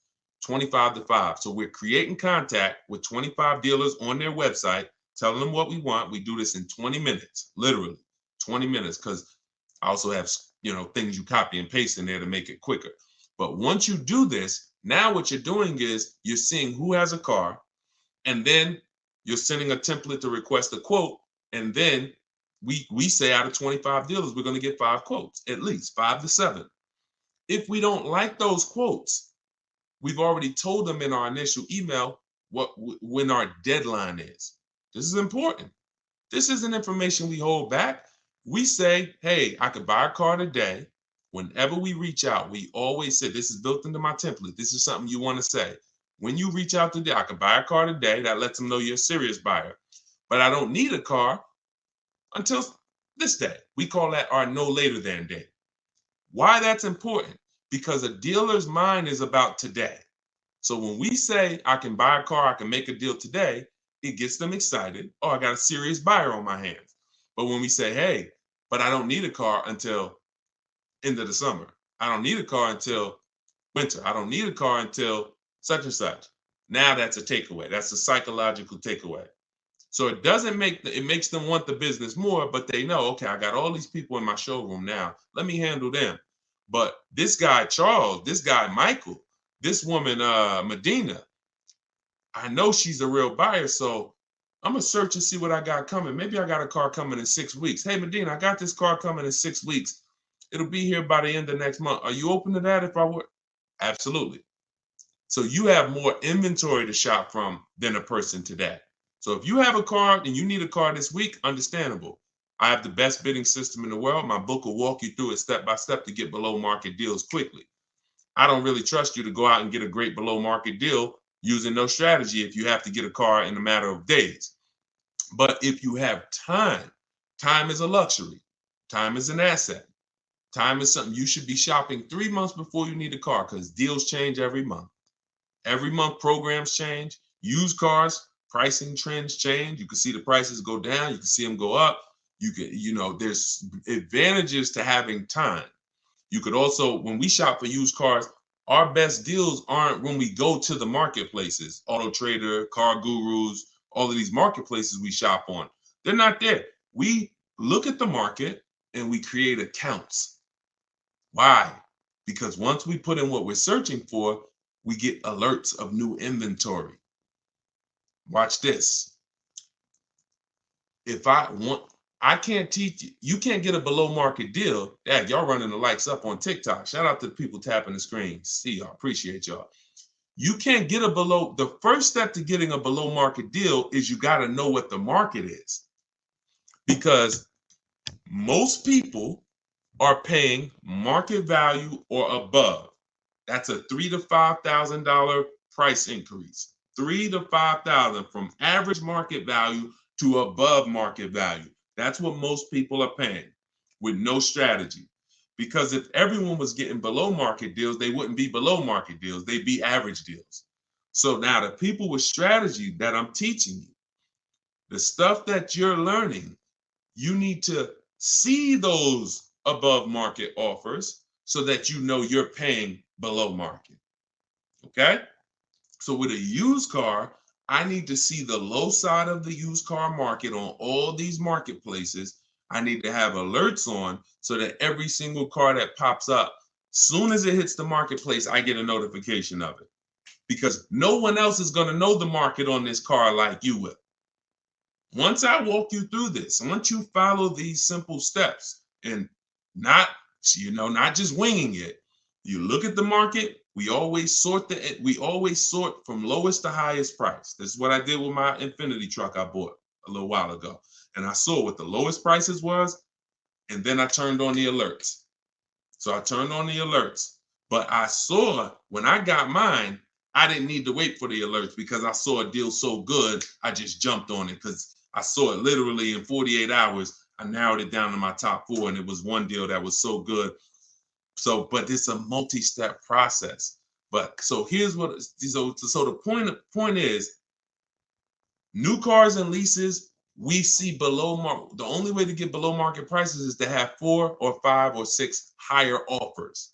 25 to 5. So we're creating contact with 25 dealers on their website, telling them what we want. We do this in 20 minutes, literally 20 minutes, because I also have, things you copy and paste in there to make it quicker. But once you do this, now what you're doing is you're seeing who has a car, and then you're sending a template to request a quote, and then we say out of 25 dealers, we're going to get 5 quotes, at least 5 to 7. If we don't like those quotes, we've already told them in our initial email when our deadline is. This is important. This isn't information we hold back. We say, hey, I could buy a car today. Whenever we reach out, we always say, this is built into my template. This is something you want to say. When you reach out today, I can buy a car today. That lets them know you're a serious buyer. But I don't need a car until this day. We call that our no later than day. Why that's important? Because a dealer's mind is about today. So when we say I can buy a car, I can make a deal today, it gets them excited. Oh, I got a serious buyer on my hands. But when we say, hey, but I don't need a car until end of the summer. I don't need a car until winter. I don't need a car until such and such. Now that's a takeaway. That's a psychological takeaway. So it makes them want the business more, but they know, okay, I got all these people in my showroom now. Let me handle them. But this guy, Charles, this guy, Michael, this woman, Medina, I know she's a real buyer. So I'm going to search and see what I got coming. Maybe I got a car coming in 6 weeks. Hey, Medina, I got this car coming in 6 weeks. It'll be here by the end of next month. Are you open to that if I were? Absolutely. So you have more inventory to shop from than a person today. So if you have a car and you need a car this week, understandable. I have the best bidding system in the world. My book will walk you through it step by step to get below market deals quickly. I don't really trust you to go out and get a great below market deal using no strategy if you have to get a car in a matter of days. But if you have time, time is a luxury. Time is an asset. Time is something you should be shopping 3 months before you need a car, because deals change every month. Every month programs change. Used cars, pricing trends change. You can see the prices go down. You can see them go up. There's advantages to having time. You could also, when we shop for used cars, our best deals aren't when we go to the marketplaces, Auto Trader, Car Gurus, all of these marketplaces we shop on. They're not there. We look at the market and we create accounts. Why? Because once we put in what we're searching for, we get alerts of new inventory. Watch this. If I want, I can't teach you. You can't get a below market deal. Dad, y'all running the lights up on TikTok. Shout out to the people tapping the screen. See y'all. Appreciate y'all. You can't get the first step to getting a below market deal is you got to know what the market is. Because most people are paying market value or above. That's a $3,000 to $5,000 price increase. $3,000 to $5,000 from average market value to above market value. That's what most people are paying with no strategy. Because if everyone was getting below market deals, they wouldn't be below market deals. They'd be average deals. So now the people with strategy that I'm teaching you, the stuff that you're learning, you need to see those above market offers so that you know you're paying below market. Okay? So with a used car, I need to see the low side of the used car market on all these marketplaces. I need to have alerts on so that every single car that pops up, soon as it hits the marketplace, I get a notification of it. Because no one else is going to know the market on this car like you will. Once I walk you through this, once you follow these simple steps and not just winging it, you look at the market. We always sort from lowest to highest price. This is what I did with my Infinity truck I bought a little while ago. And I saw what the lowest prices was, and then I turned on the alerts. So I turned on the alerts, but I saw when I got mine, I didn't need to wait for the alerts because I saw a deal so good, I just jumped on it because I saw it literally in 48 hours. I narrowed it down to my top 4, and it was one deal that was so good. So, but it's a multi-step process. But so here's what, so the point is, new cars and leases, we see below market. The only way to get below market prices is to have 4 or 5 or 6 higher offers.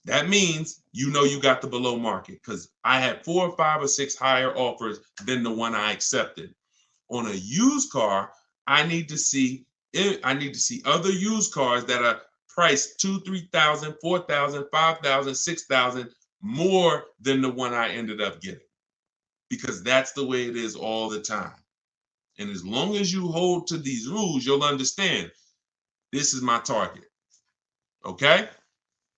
That means you know you got the below market because I had 4 or 5 or 6 higher offers than the one I accepted. On a used car, I need to see other used cars that are priced $2,000, $3,000, $4,000, $5,000, $6,000 more than the one I ended up getting. Because that's the way it is all the time. And as long as you hold to these rules, you'll understand this is my target. Okay?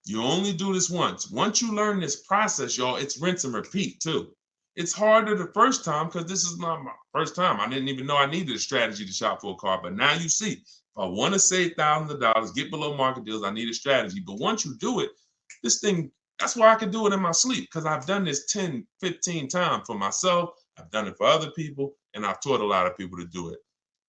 You only do this once. Once you learn this process, y'all, it's rinse and repeat too. It's harder the first time because this is not my first time. I didn't even know I needed a strategy to shop for a car. But now you see, if I want to save thousands of dollars, get below market deals, I need a strategy. But once you do it, this thing, that's why I can do it in my sleep because I've done this 10, 15 times for myself. I've done it for other people, and I've taught a lot of people to do it.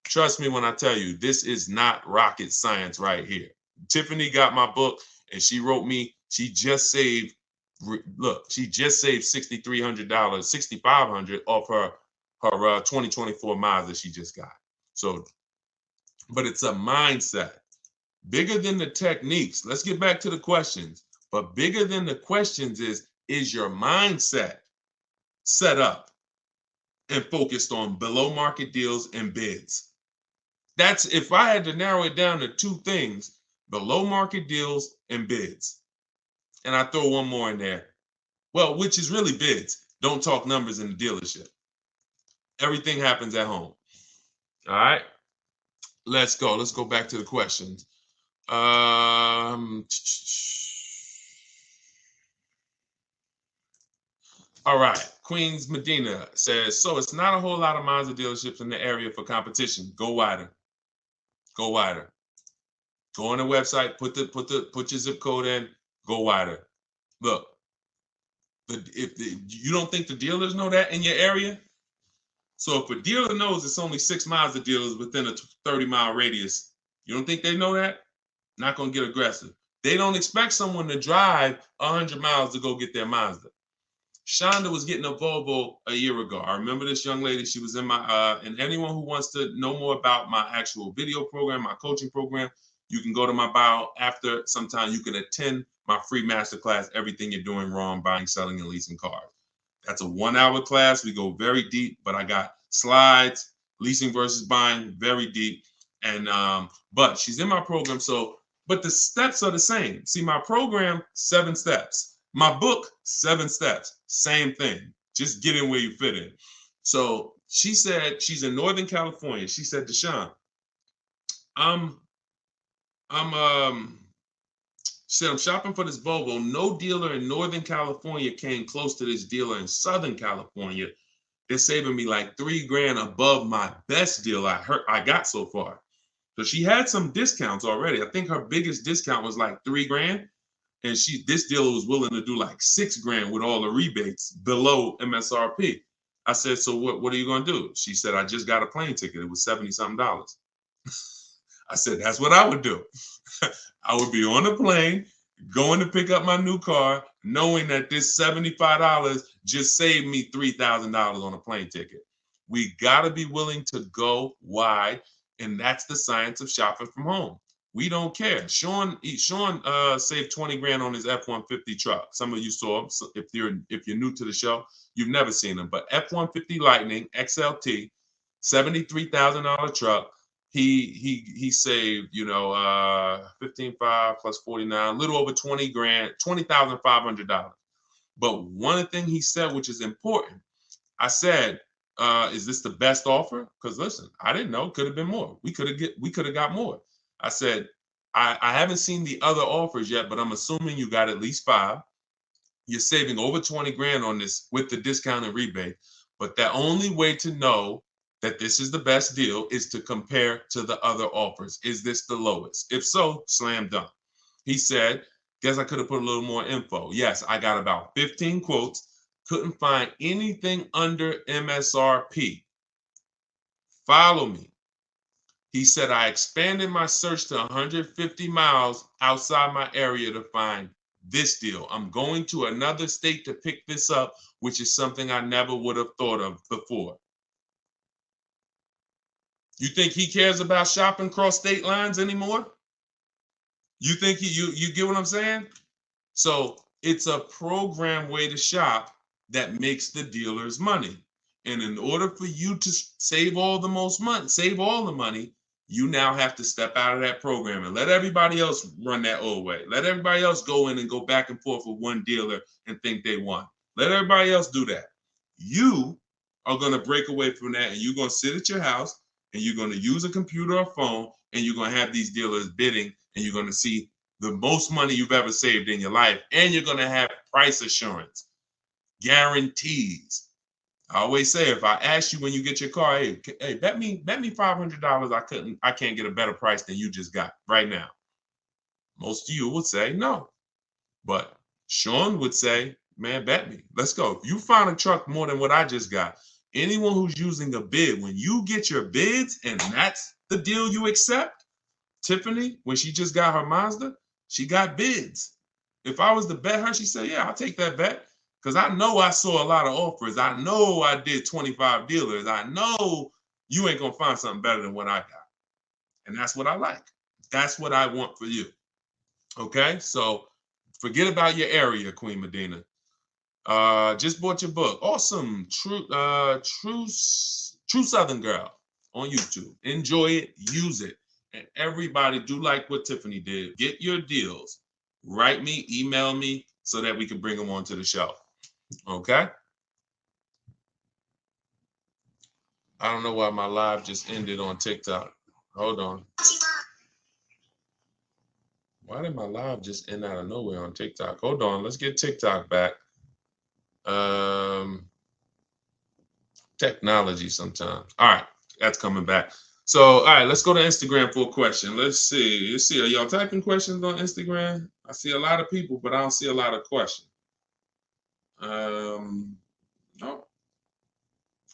Trust me when I tell you, this is not rocket science right here. Tiffany got my book, and she wrote me, she just saved $6,300, $6,500 off her 2024 Mazda she just got. So, but it's a mindset. Bigger than the techniques. Let's get back to the questions. But bigger than the questions is your mindset set up and focused on below market deals and bids? That's, if I had to narrow it down to 2 things, below market deals and bids. And I throw one more in there. Well, which is really bids. Don't talk numbers in the dealership. Everything happens at home. All right. Let's go. Let's go back to the questions. All right. Queens Medina says, so it's not a whole lot of Mazda dealerships in the area for competition. Go wider. Go wider. Go on the website, put your zip code in, go wider. Look, you don't think the dealers know that in your area? So if a dealer knows it's only 6 Mazda dealers within a 30-mile radius, you don't think they know that? Not going to get aggressive. They don't expect someone to drive 100 miles to go get their Mazda. Shonda was getting a Volvo a year ago. I remember this young lady. She was in my, and anyone who wants to know more about my actual video program, my coaching program, you can go to my bio after. Sometime you can attend my free masterclass, Everything You're Doing Wrong, Buying, Selling, and Leasing Cars. That's a 1-hour class. We go very deep, but I got slides, leasing versus buying, very deep. And, but she's in my program. So, but the steps are the same. See, my program, 7 steps. My book, 7 steps. Same thing. Just get in where you fit in. So she said she's in Northern California. She said, Deshone, I'm said I'm shopping for this Volvo. No dealer in Northern California came close to this dealer in Southern California. They're saving me like $3,000 above my best deal I got so far. So she had some discounts already. I think her biggest discount was like $3,000, and this dealer was willing to do like $6,000 with all the rebates below MSRP. I said, so what are you gonna do? She said, I just got a plane ticket. It was $70-something. I said, that's what I would do. I would be on a plane, going to pick up my new car, knowing that this $75 just saved me $3,000 on a plane ticket. We got to be willing to go wide, and that's the science of shopping from home. We don't care. Sean saved $20,000 on his F-150 truck. Some of you saw him. So if you're new to the show, you've never seen him. But F-150 Lightning XLT, $73,000 truck. He saved, 15.5 plus 49, a little over $20,000, $20,500. But one thing he said, which is important, I said, is this the best offer? Because listen, I didn't know. Could have been more. We could have got more. I said, I haven't seen the other offers yet, but I'm assuming you got at least 5. You're saving over $20,000 on this with the discount and rebate. But the only way to know that this is the best deal is to compare to the other offers. Is this the lowest? If so, slam dunk. He said, guess I could have put a little more info. Yes, I got about 15 quotes. Couldn't find anything under MSRP. Follow me. He said, I expanded my search to 150 miles outside my area to find this deal. I'm going to another state to pick this up, which is something I never would have thought of before. You think he cares about shopping cross state lines anymore? You think you get what I'm saying? So it's a program way to shop that makes the dealers money. And in order for you to save all the money, you now have to step out of that program and let everybody else run that old way. Let everybody else go in and go back and forth with one dealer and think they won. Let everybody else do that. You are going to break away from that, and you're going to sit at your house, and you're going to use a computer or phone, and you're going to have these dealers bidding, and you're going to see the most money you've ever saved in your life, and you're going to have price assurance, guarantees. I always say, if I ask you when you get your car, hey, bet me $500 I can't get a better price than you just got right now. Most of you would say no, but Sean would say, man, bet me. Let's go. If you find a truck more than what I just got, anyone who's using a bid, when you get your bids and that's the deal you accept, Tiffany, when she just got her Mazda, she got bids. If I was to bet her, she said, yeah, I'll take that bet. Because I know I saw a lot of offers. I know I did 25 dealers. I know you ain't going to find something better than what I got. And that's what I like. That's what I want for you. Okay? So forget about your area, Queen Medina. Just bought your book. Awesome. True Southern Girl on YouTube. Enjoy it. Use it. And everybody do like what Tiffany did. Get your deals. Write me, email me so that we can bring them onto the show. Okay? I don't know why my live just ended on TikTok. Hold on. Why did my live just end out of nowhere on TikTok? Hold on. Let's get TikTok back. Technology sometimes. All right. That's coming back. So, all right, let's go to Instagram for a question. Let's see. Are y'all typing questions on Instagram? I see a lot of people, but I don't see a lot of questions. No. All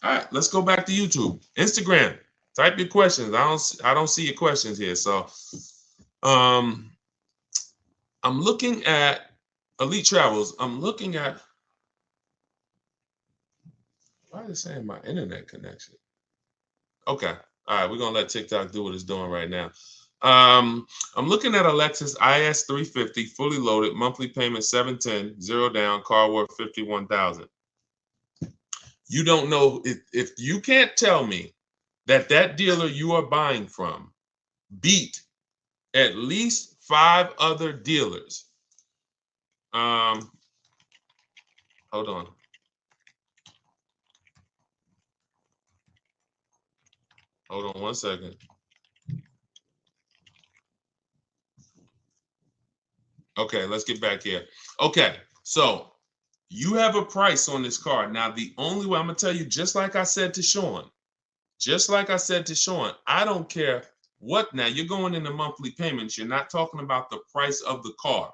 right, let's go back to YouTube. Instagram, type your questions. I don't see your questions here. So I'm looking at Elite Travels. I'm looking at, why is it saying my internet connection? Okay. All right, we're gonna let TikTok do what it's doing right now. I'm looking at a Lexus IS 350, fully loaded, monthly payment $710, 0 down, car worth $51,000. You don't know if you can't tell me that dealer you are buying from beat at least 5 other dealers. Hold on. Hold on one second. Okay, let's get back here. Okay, so you have a price on this car. Now, the only way I'm going to tell you, just like I said to Sean, I don't care what. Now, you're going into monthly payments. You're not talking about the price of the car.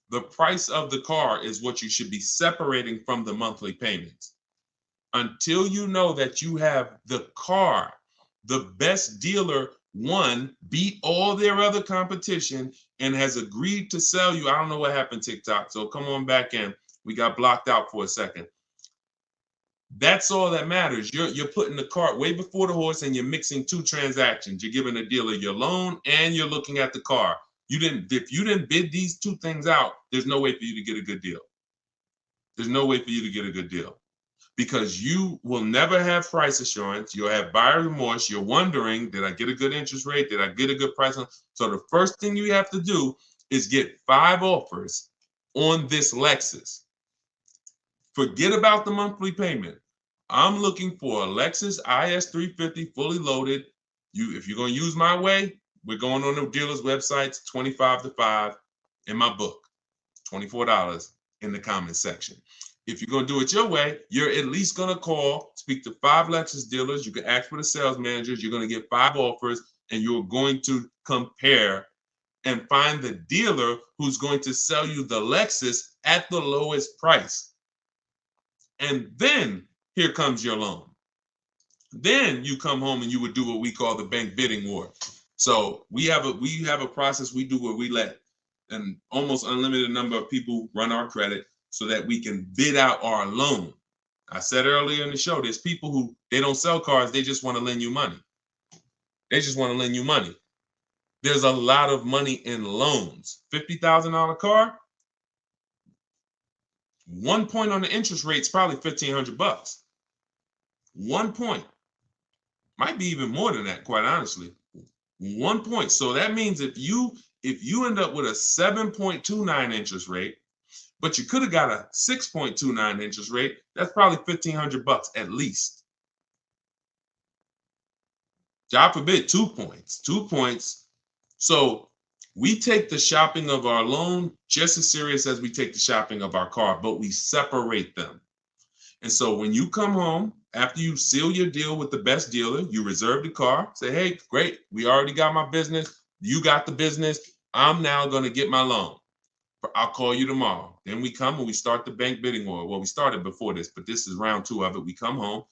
The price of the car is what you should be separating from the monthly payments. Until you know that you have the car, the best dealer, one, beat all their other competition and has agreed to sell you. I don't know what happened, TikTok. So come on back in. We got blocked out for a second. That's all that matters. You're putting the cart way before the horse and you're mixing two transactions. You're giving the dealer your loan and you're looking at the car. If you didn't bid these two things out, there's no way for you to get a good deal. There's no way for you to get a good deal. Because you will never have price assurance. You'll have buyer remorse. You're wondering, did I get a good interest rate? Did I get a good price? So the first thing you have to do is get 5 offers on this Lexus. Forget about the monthly payment. I'm looking for a Lexus IS 350 fully loaded. If you're going to use my way, we're going on the dealer's websites, 25 to 5 in my book, $24 in the comment section. If you're going to do it your way, you're at least going to call, speak to 5 Lexus dealers. You can ask for the sales managers. You're going to get 5 offers, and you're going to compare and find the dealer who's going to sell you the Lexus at the lowest price. And then here comes your loan. Then you come home and you would do what we call the bank bidding war. So we have a process we do where we let an almost unlimited number of people run our credit so that we can bid out our loan. I said earlier in the show, there's people who they don't sell cars, they just want to lend you money. There's a lot of money in loans. $50,000 car, 1 point on the interest rate is probably $1,500. 1 point. Might be even more than that, quite honestly. 1 point. So that means if you end up with a 7.29 interest rate, but you could have got a 6.29 interest rate, that's probably $1,500 at least. God forbid, 2 points. 2 points. So we take the shopping of our loan just as serious as we take the shopping of our car, but we separate them. And so when you come home, after you seal your deal with the best dealer, you reserve the car, say, hey, great, we already got my business. You got the business. I'm now going to get my loan. I'll call you tomorrow. Then we come and we start the bank bidding war. Well, we started before this, but this is round 2 of it. We come home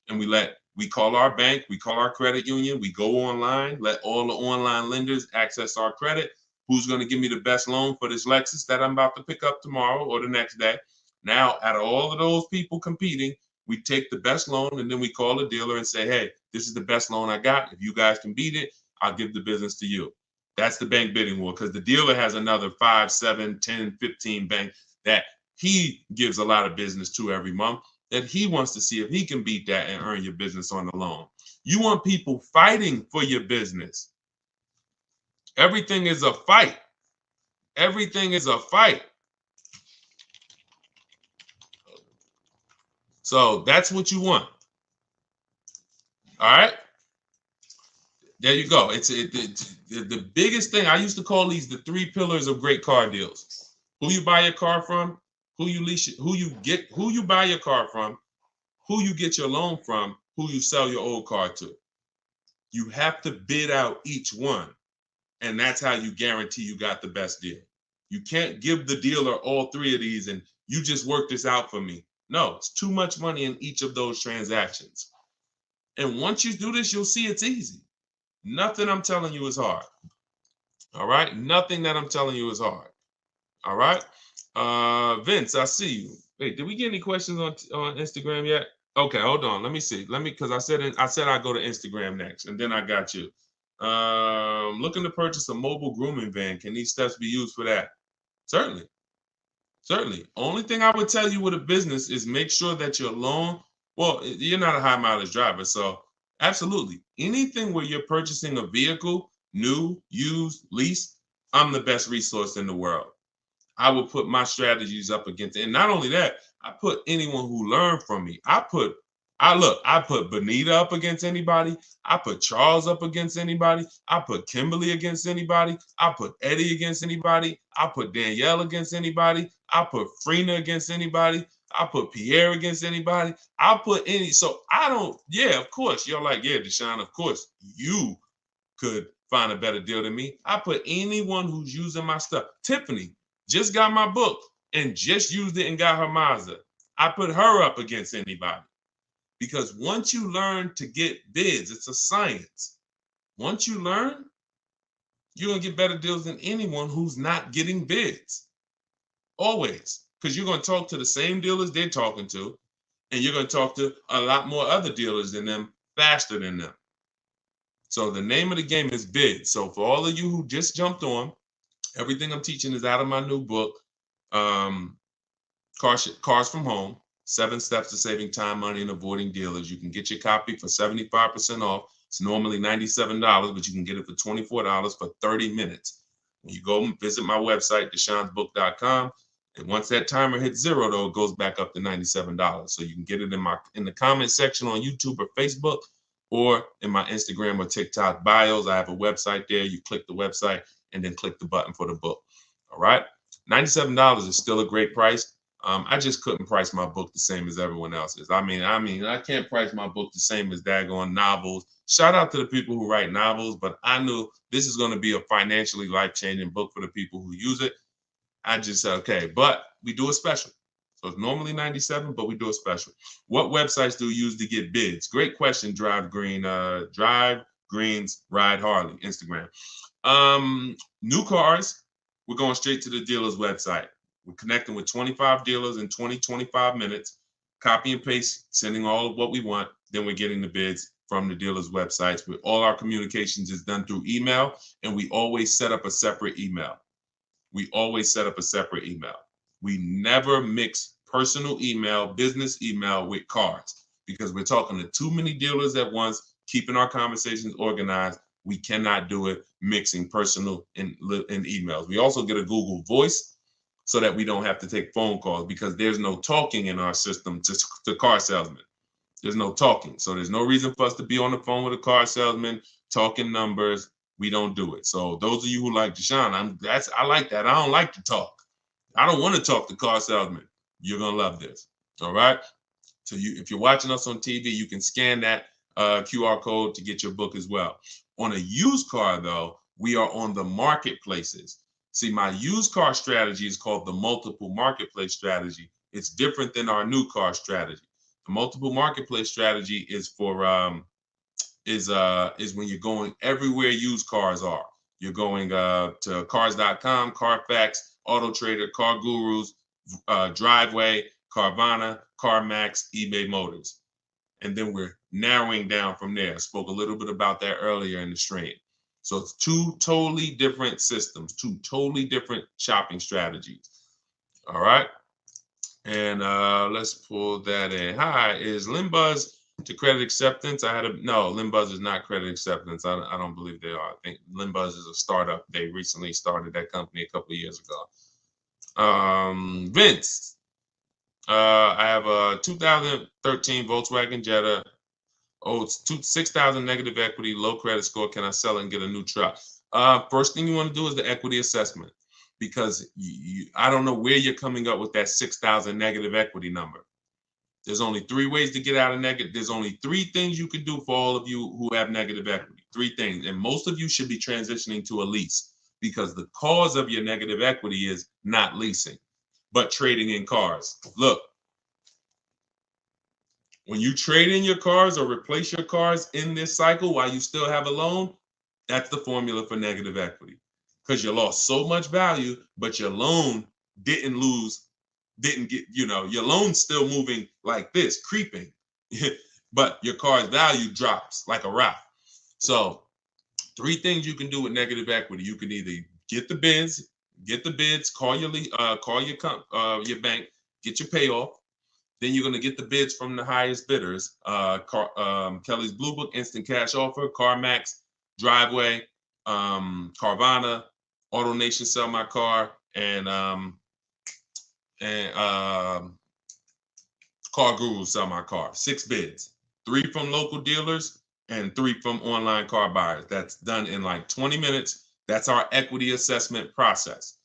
and we call our bank, we call our credit union, we go online, let all the online lenders access our credit. Who's going to give me the best loan for this Lexus that I'm about to pick up tomorrow or the next day? Now, out of all of those people competing, we take the best loan and then we call the dealer and say, hey, this is the best loan I got. If you guys can beat it, I'll give the business to you. That's the bank bidding war, because the dealer has another 5, 7, 10, 15 banks that he gives a lot of business to every month that he wants to see if he can beat that and earn your business on the loan. You want people fighting for your business. Everything is a fight. Everything is a fight. So that's what you want. All right. There you go. It's the biggest thing. I used to call these the 3 pillars of great car deals. Who you buy your car from, who you lease, who you buy your car from, who you get your loan from, who you sell your old car to. You have to bid out each one. And that's how you guarantee you got the best deal. You can't give the dealer all 3 of these and you just work this out for me. No, it's too much money in each of those transactions. And once you do this, you'll see it's easy. Nothing I'm telling you is hard. All right? Nothing that I'm telling you is hard. All right? Vince, I see you. Wait, did we get any questions on Instagram yet? Okay, hold on. Let me see. Because I said I'd go to Instagram next, and then I got you. Looking to purchase a mobile grooming van. Can these steps be used for that? Certainly. Only thing I would tell you with a business is make sure that your loan, well, you're not a high mileage driver, so absolutely. Anything where you're purchasing a vehicle, new, used, leased, I'm the best resource in the world. I will put my strategies up against it. And not only that, I put anyone who learned from me. I put I put Benita up against anybody. I put Charles up against anybody. I put Kimberly against anybody. I put Eddie against anybody. I put Danielle against anybody. I put Frina against anybody. I put Pierre against anybody. I'll put any. So I don't, yeah, of course. You're like, yeah, Deshone, of course, you could find a better deal than me. I put anyone who's using my stuff. Tiffany just got my book and just used it and got her Mazda. I put her up against anybody. Because once you learn to get bids, it's a science. Once you learn, you're going to get better deals than anyone who's not getting bids. Always. Because you're going to talk to the same dealers they're talking to, and you're going to talk to a lot more other dealers than them faster than them. So the name of the game is bids. So for all of you who just jumped on, everything I'm teaching is out of my new book, Cars from Home. 7 Steps to Saving Time, Money, and Avoiding Dealers. You can get your copy for 75% off. It's normally $97, but you can get it for $24 for 30 minutes. When you go and visit my website, deshonsbook.com, and once that timer hits 0, though, it goes back up to $97. So you can get it in the comment section on YouTube or Facebook, or in my Instagram or TikTok bios. I have a website there. You click the website and then click the button for the book. All right? $97 is still a great price. I just couldn't price my book the same as everyone else's. I mean, I can't price my book the same as daggone novels. Shout out to the people who write novels, but I knew this is going to be a financially life-changing book for the people who use it. I just said, okay, but we do a special. So it's normally $97, but we do a special. What websites do you use to get bids? Great question, Drive Greens, Ride Harley, Instagram. New cars, we're going straight to the dealer's website. We're connecting with 25 dealers in 25 minutes, copy and paste, sending all of what we want. Then we're getting the bids from the dealers' websites. All our communications is done through email, and we always set up a separate email. We never mix personal email, business email with cars, because we're talking to too many dealers at once, keeping our conversations organized. We cannot do it mixing personal and emails. We also get a Google Voice, so that we don't have to take phone calls, because there's no talking in our system to car salesmen. There's no talking. So there's no reason for us to be on the phone with a car salesman, talking numbers. We don't do it. So those of you who like Deshone, I like that. I don't like to talk. I don't want to talk to car salesmen. You're going to love this. All right. So if you're watching us on TV, you can scan that QR code to get your book as well. On a used car, though, we are on the marketplaces. See, my used car strategy is called the multiple marketplace strategy. It's different than our new car strategy. The multiple marketplace strategy is for is when you're going everywhere used cars are. You're going to cars.com, Carfax, Auto Trader, Car Gurus, Driveway, Carvana, CarMax, eBay Motors. And then we're narrowing down from there. I spoke a little bit about that earlier in the stream. So it's 2 totally different systems, 2 totally different shopping strategies. All right. And let's pull that in. Hi, is Limbuzz to credit acceptance? No, Limbuzz is not credit acceptance. I don't believe they are. I think Limbuzz is a startup. They recently started that company a couple of years ago. Vince, I have a 2013 Volkswagen Jetta. Oh, it's 6,000 negative equity, low credit score. Can I sell it and get a new truck? First thing you want to do is the equity assessment, because I don't know where you're coming up with that 6,000 negative equity number. There's only 3 ways to get out of negative. There's only 3 things you can do for all of you who have negative equity. 3 things. And most of you should be transitioning to a lease, because the cause of your negative equity is not leasing, but trading in cars. Look. When you trade in your cars or replace your cars in this cycle while you still have a loan, that's the formula for negative equity. Because you lost so much value, but your loan didn't get, your loan's still moving like this, creeping. But your car's value drops like a rock. So 3 things you can do with negative equity. You can either get the bids, call your bank, get your payoff. Then you're going to get the bids from the highest bidders. Kelly's Blue Book, Instant Cash Offer, CarMax, Driveway, Carvana, AutoNation, Sell My Car, and Car Guru Sell My Car. 6 bids, 3 from local dealers and 3 from online car buyers. That's done in like 20 minutes. That's our equity assessment process.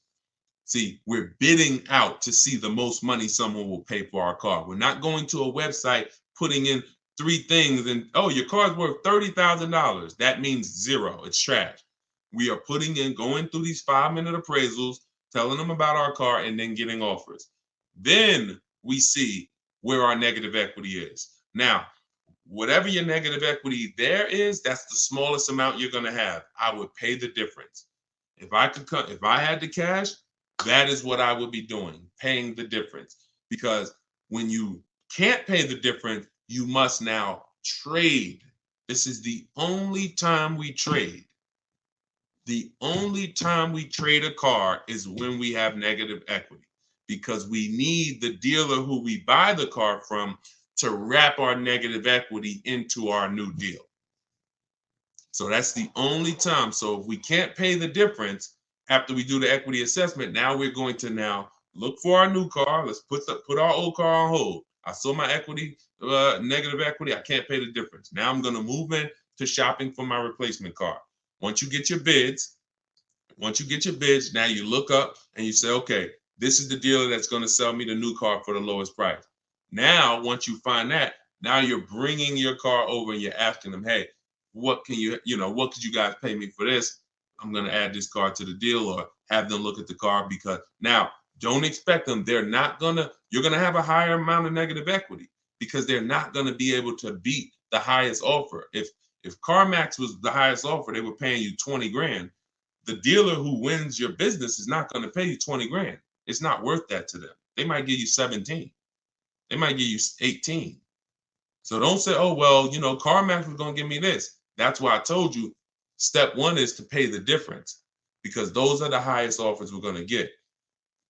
See, we're bidding out to see the most money someone will pay for our car. We're not going to a website, putting in 3 things and, oh, your car's worth $30,000. That means 0. It's trash. We are going through these 5-minute appraisals, telling them about our car, and then getting offers. Then we see where our negative equity is. Now, whatever your negative equity there is, that's the smallest amount you're going to have. I would pay the difference. If I had the cash, that is what I would be doing, paying the difference. Because when you can't pay the difference, you must now trade. This is the only time we trade. The only time we trade a car is when we have negative equity, because we need the dealer who we buy the car from to wrap our negative equity into our new deal. So that's the only time. So if we can't pay the difference after we do the equity assessment, now we're going to now look for our new car. Let's put our old car on hold. I sold my equity, negative equity. I can't pay the difference. Now I'm going to move in to shopping for my replacement car. Once you get your bids, now you look up and you say, okay, this is the dealer that's going to sell me the new car for the lowest price. Now, once you find that, now you're bringing your car over and you're asking them, hey, what could you guys pay me for this? I'm going to add this car to the deal, or have them look at the car, because now don't expect them. You're going to have a higher amount of negative equity, because they're not going to be able to beat the highest offer. If CarMax was the highest offer, they were paying you 20 grand. The dealer who wins your business is not going to pay you 20 grand. It's not worth that to them. They might give you 17. They might give you 18. So don't say, oh, well, CarMax was going to give me this. That's why I told you step 1 is to pay the difference, because those are the highest offers we're going to get.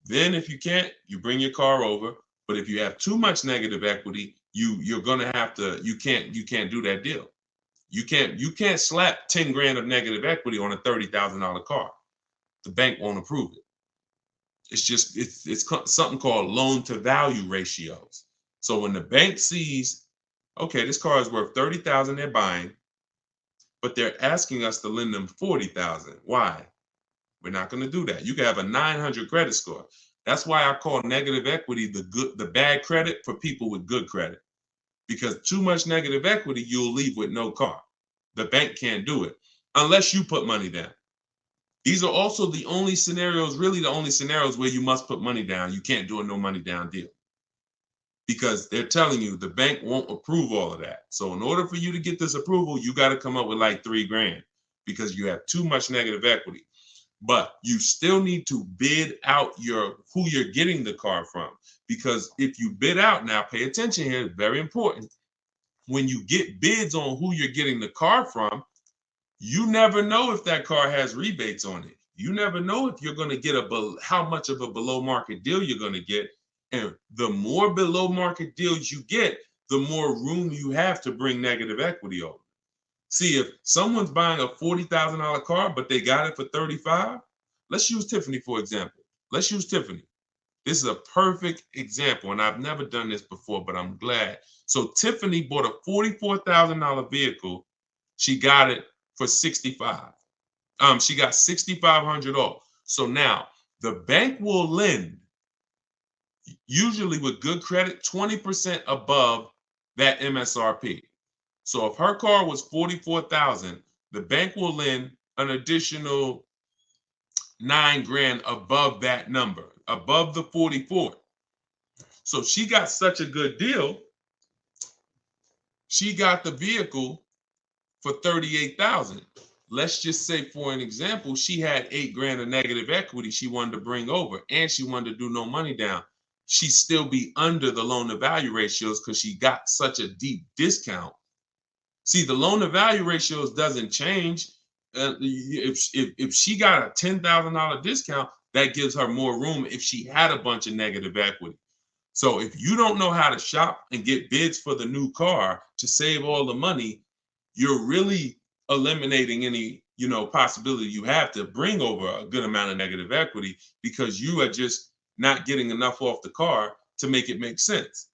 Then if you can't, you bring your car over. But if you have too much negative equity, you're going to have to, you can't do that deal. You can't slap 10 grand of negative equity on a $30,000 car. The bank won't approve it. It's something called loan to value ratios. So when the bank sees, okay, this car is worth $30,000, they're buying, but they're asking us to lend them $40,000. Why? We're not going to do that. You can have a 900 credit score. That's why I call negative equity the bad credit for people with good credit. Because too much negative equity, you'll leave with no car. The bank can't do it unless you put money down. These are also the only scenarios where you must put money down. You can't do a no money down deal, because they're telling you the bank won't approve all of that. So in order for you to get this approval, you got to come up with like 3 grand, because you have too much negative equity. But you still need to bid out who you're getting the car from, because if you bid out, now pay attention here, very important. When you get bids on who you're getting the car from, you never know if that car has rebates on it. You never know if you're going to get how much of a below market deal you're going to get. And the more below market deals you get, the more room you have to bring negative equity over. See, if someone's buying a $40,000 car, but they got it for $35,000, let's use Tiffany, for example. Let's use Tiffany. This is a perfect example, and I've never done this before, but I'm glad. So Tiffany bought a $44,000 vehicle. She got it for $65,000. She got $6,500 off. So now the bank will lend, usually with good credit, 20% above that MSRP. So if her car was $44,000, the bank will lend an additional 9 grand above that number, above the 44. So she got such a good deal. She got the vehicle for $38,000. Let's just say, for an example, she had 8 grand of negative equity she wanted to bring over, and she wanted to do no money down. She'd still be under the loan to value ratios because she got such a deep discount. See, the loan to value ratios doesn't change. If she got a $10,000 discount, that gives her more room if she had a bunch of negative equity. So if you don't know how to shop and get bids for the new car to save all the money, you're really eliminating any possibility you have to bring over a good amount of negative equity, because you are just not getting enough off the car to make it make sense.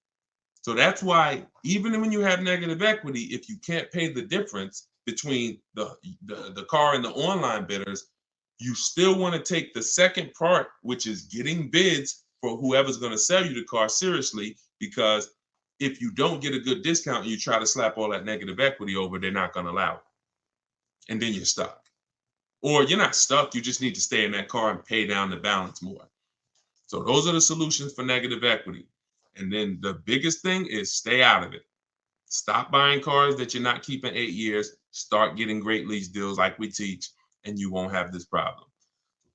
So that's why even when you have negative equity, if you can't pay the difference between the car and the online bidders, you still want to take the second part, which is getting bids for whoever's going to sell you the car seriously, because if you don't get a good discount and you try to slap all that negative equity over, they're not going to allow it. And then you're stuck. Or you're not stuck, you just need to stay in that car and pay down the balance more. So those are the solutions for negative equity. And then the biggest thing is stay out of it. Stop buying cars that you're not keeping 8 years. Start getting great lease deals like we teach, and you won't have this problem.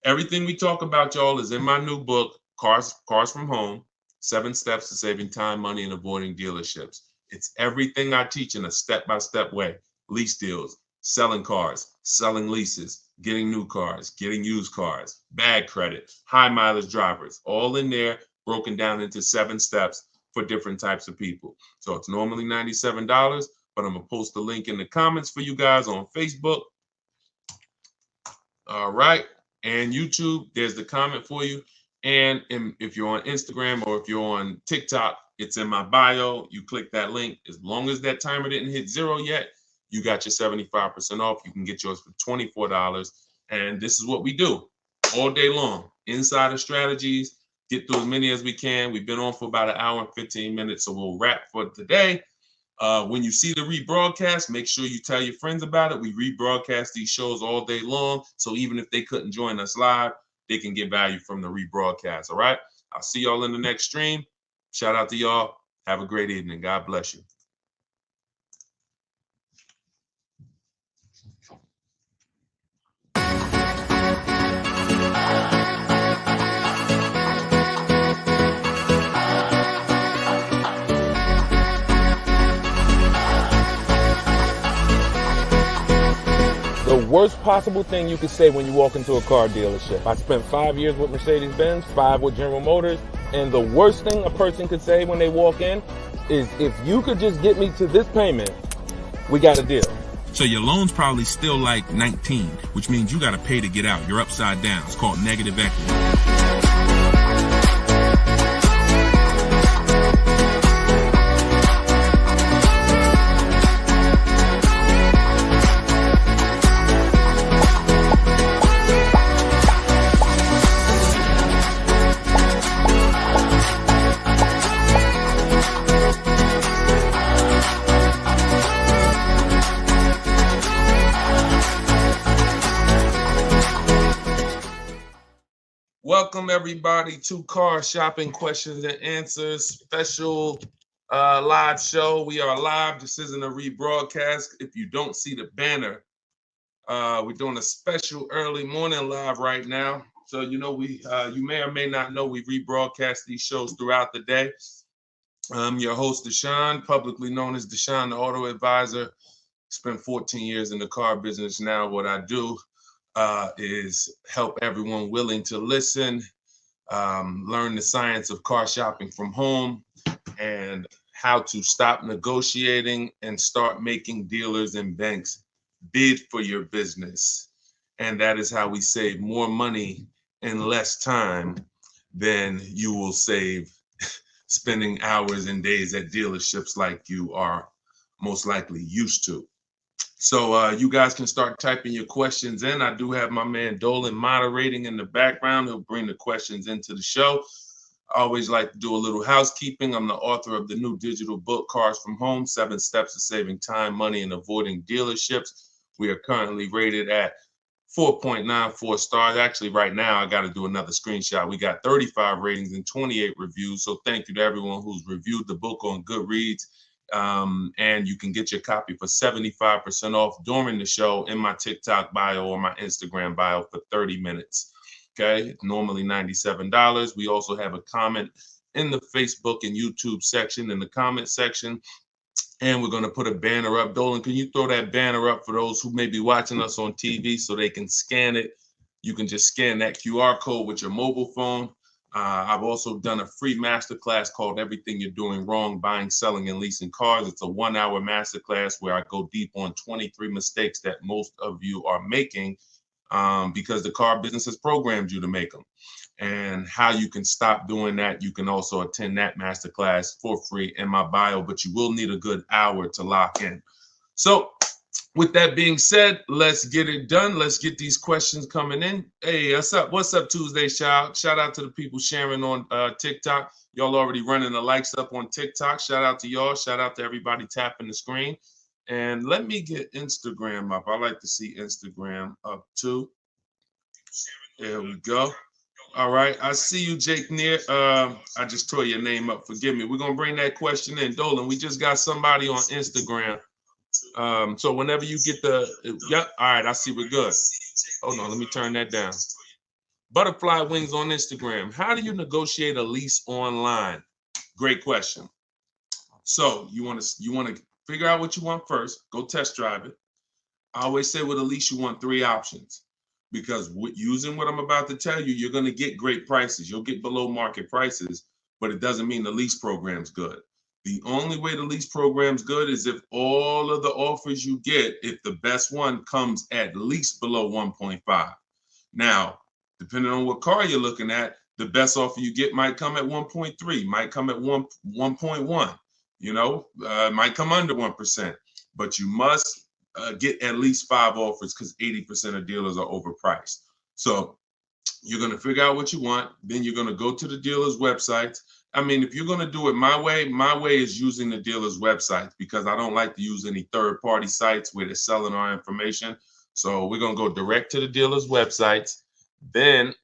Everything we talk about, y'all, is in my new book, Cars from Home, 7 Steps to Saving Time, Money, and Avoiding Dealerships. It's everything I teach in a step-by-step way. Lease deals, selling cars, selling leases, getting new cars, getting used cars, bad credit, high mileage drivers, all in there, broken down into 7 steps for different types of people. So it's normally $97, but I'm gonna post the link in the comments for you guys on Facebook. All right, and YouTube, there's the comment for you. And if you're on Instagram or if you're on TikTok, it's in my bio. You click that link. As long as that timer didn't hit 0 yet, you got your 75% off. You can get yours for $24. And this is what we do all day long. Insider strategies, get through as many as we can. We've been on for about 1 hour and 15 minutes, so we'll wrap for today. When you see the rebroadcast, make sure you tell your friends about it. We rebroadcast these shows all day long, so even if they couldn't join us live, they can get value from the rebroadcast, all right? I'll see y'all in the next stream. Shout out to y'all. Have a great evening. God bless you. The worst possible thing you could say when you walk into a car dealership. I spent 5 years with Mercedes-Benz, 5 with General Motors, and the worst thing a person could say when they walk in is, if you could just get me to this payment, we got a deal. So your loan's probably still like 19, which means you got to pay to get out. You're upside down. It's called negative equity. Welcome everybody to Car Shopping Questions and Answers special live show. We are live. This isn't a rebroadcast. If you don't see the banner, we're doing a special early morning live right now. So you know you may or may not know we rebroadcast these shows throughout the day. I'm your host Deshone, publicly known as Deshone the Auto Advisor. Spent 14 years in the car business. Now what I do is help everyone willing to listen, learn the science of car shopping from home, and how to stop negotiating and start making dealers and banks bid for your business. And that is how we save more money in less time than you will save spending hours and days at dealerships like you are most likely used to. So you guys can start typing your questions in. I do have my man Dolan moderating in the background. He'll bring the questions into the show. I always like to do a little housekeeping. I'm the author of the new digital book, Cars from Home, 7 Steps to Saving Time, Money, and Avoiding Dealerships. We are currently rated at 4.94 stars. Actually, right now, I got to do another screenshot. We got 35 ratings and 28 reviews. So thank you to everyone who's reviewed the book on Goodreads. And you can get your copy for 75% off during the show in my TikTok bio or my Instagram bio for 30 minutes. Okay, it's normally $97. We also have a comment in the Facebook and YouTube section, in the comment section. And we're going to put a banner up. Dolan, can you throw that banner up for those who may be watching us on TV so they can scan it? You can just scan that QR code with your mobile phone. I've also done a free masterclass called Everything You're Doing Wrong, Buying, Selling, and Leasing Cars. It's a 1-hour masterclass where I go deep on 23 mistakes that most of you are making because the car business has programmed you to make them. And how you can stop doing that, you can also attend that masterclass for free in my bio, but you will need a good hour to lock in. So with that being said, let's get it done. Let's get these questions coming in. Hey, what's up? What's up, Tuesday, child? Shout out to the people sharing on TikTok. Y'all already running the likes up on TikTok. Shout out to y'all. Shout out to everybody tapping the screen. And let me get Instagram up. I like to see Instagram up too. There we go. All right. I see you, Jake Neer. I just tore your name up. Forgive me. We're going to bring that question in. Dolan, we just got somebody on Instagram. So whenever you get yep. All right. I see we're good. Hold on. Let me turn that down. Butterfly Wings on Instagram. How do you negotiate a lease online? Great question. So you want to figure out what you want first. Go test drive it. I always say with a lease, you want 3 options. Because using what I'm about to tell you, you're going to get great prices. You'll get below market prices, but it doesn't mean the lease program's good. The only way the lease program's good is if all of the offers you get, if the best one comes at least below 1.5. Now, depending on what car you're looking at, the best offer you get might come at 1.3, might come at 1.1, might come under 1%, but you must get at least 5 offers because 80% of dealers are overpriced. So you're going to figure out what you want. Then you're going to go to the dealer's websites. I mean, if you're going to do it my way is using the dealer's websites because I don't like to use any third-party sites where they're selling our information. So we're going to go direct to the dealer's websites. Then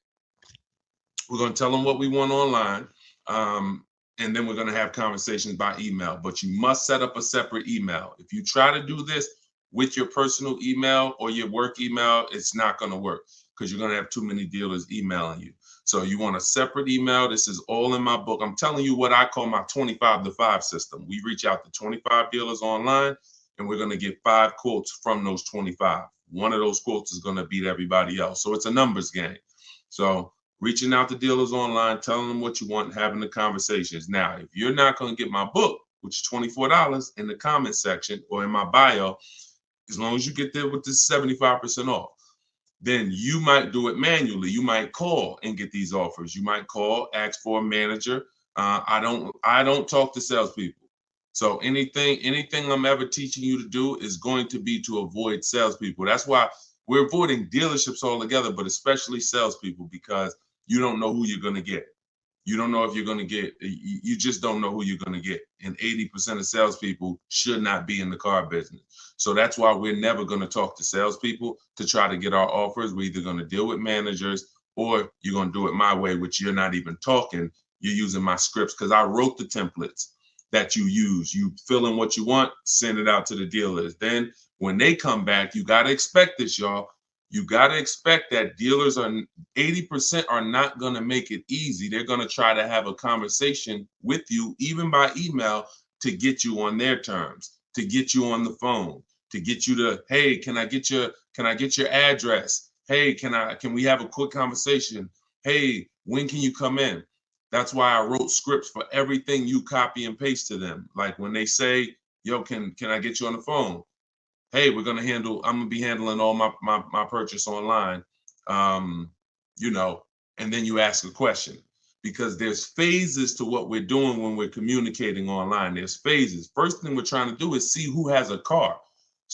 we're going to tell them what we want online. And then we're going to have conversations by email. But you must set up a separate email. If you try to do this with your personal email or your work email, it's not going to work because you're going to have too many dealers emailing you. So you want a separate email. This is all in my book. I'm telling you what I call my 25-to-5 system. We reach out to 25 dealers online, and we're going to get 5 quotes from those 25. One of those quotes is going to beat everybody else. So it's a numbers game. So reaching out to dealers online, telling them what you want, and having the conversations. Now, if you're not going to get my book, which is $24 in the comment section or in my bio, as long as you get there with this 75% off, then you might do it manually. You might call and get these offers. You might call, ask for a manager. I don't talk to salespeople. So anything I'm ever teaching you to do is going to be to avoid salespeople. That's why we're avoiding dealerships altogether, but especially salespeople, because you don't know who you're going to get. You don't know if you're going to get, you just don't know who you're going to get. And 80% of salespeople should not be in the car business. So that's why we're never going to talk to salespeople to try to get our offers. We're either going to deal with managers or you're going to do it my way, which you're not even talking. You're using my scripts because I wrote the templates that you use. You fill in what you want, send it out to the dealers. Then when they come back, you got to expect this, y'all. You got to expect that dealers 80% are not going to make it easy. They're going to try to have a conversation with you, even by email, to get you on their terms, to get you on the phone, to get you to, hey, can I get your address? Hey, can we have a quick conversation? Hey, when can you come in? That's why I wrote scripts for everything you copy and paste to them. Like when they say, yo, can I get you on the phone? Hey, I'm gonna be handling all my purchase online, and then you ask a question because there's phases to what we're doing when we're communicating online. There's phases. First thing we're trying to do is see who has a car.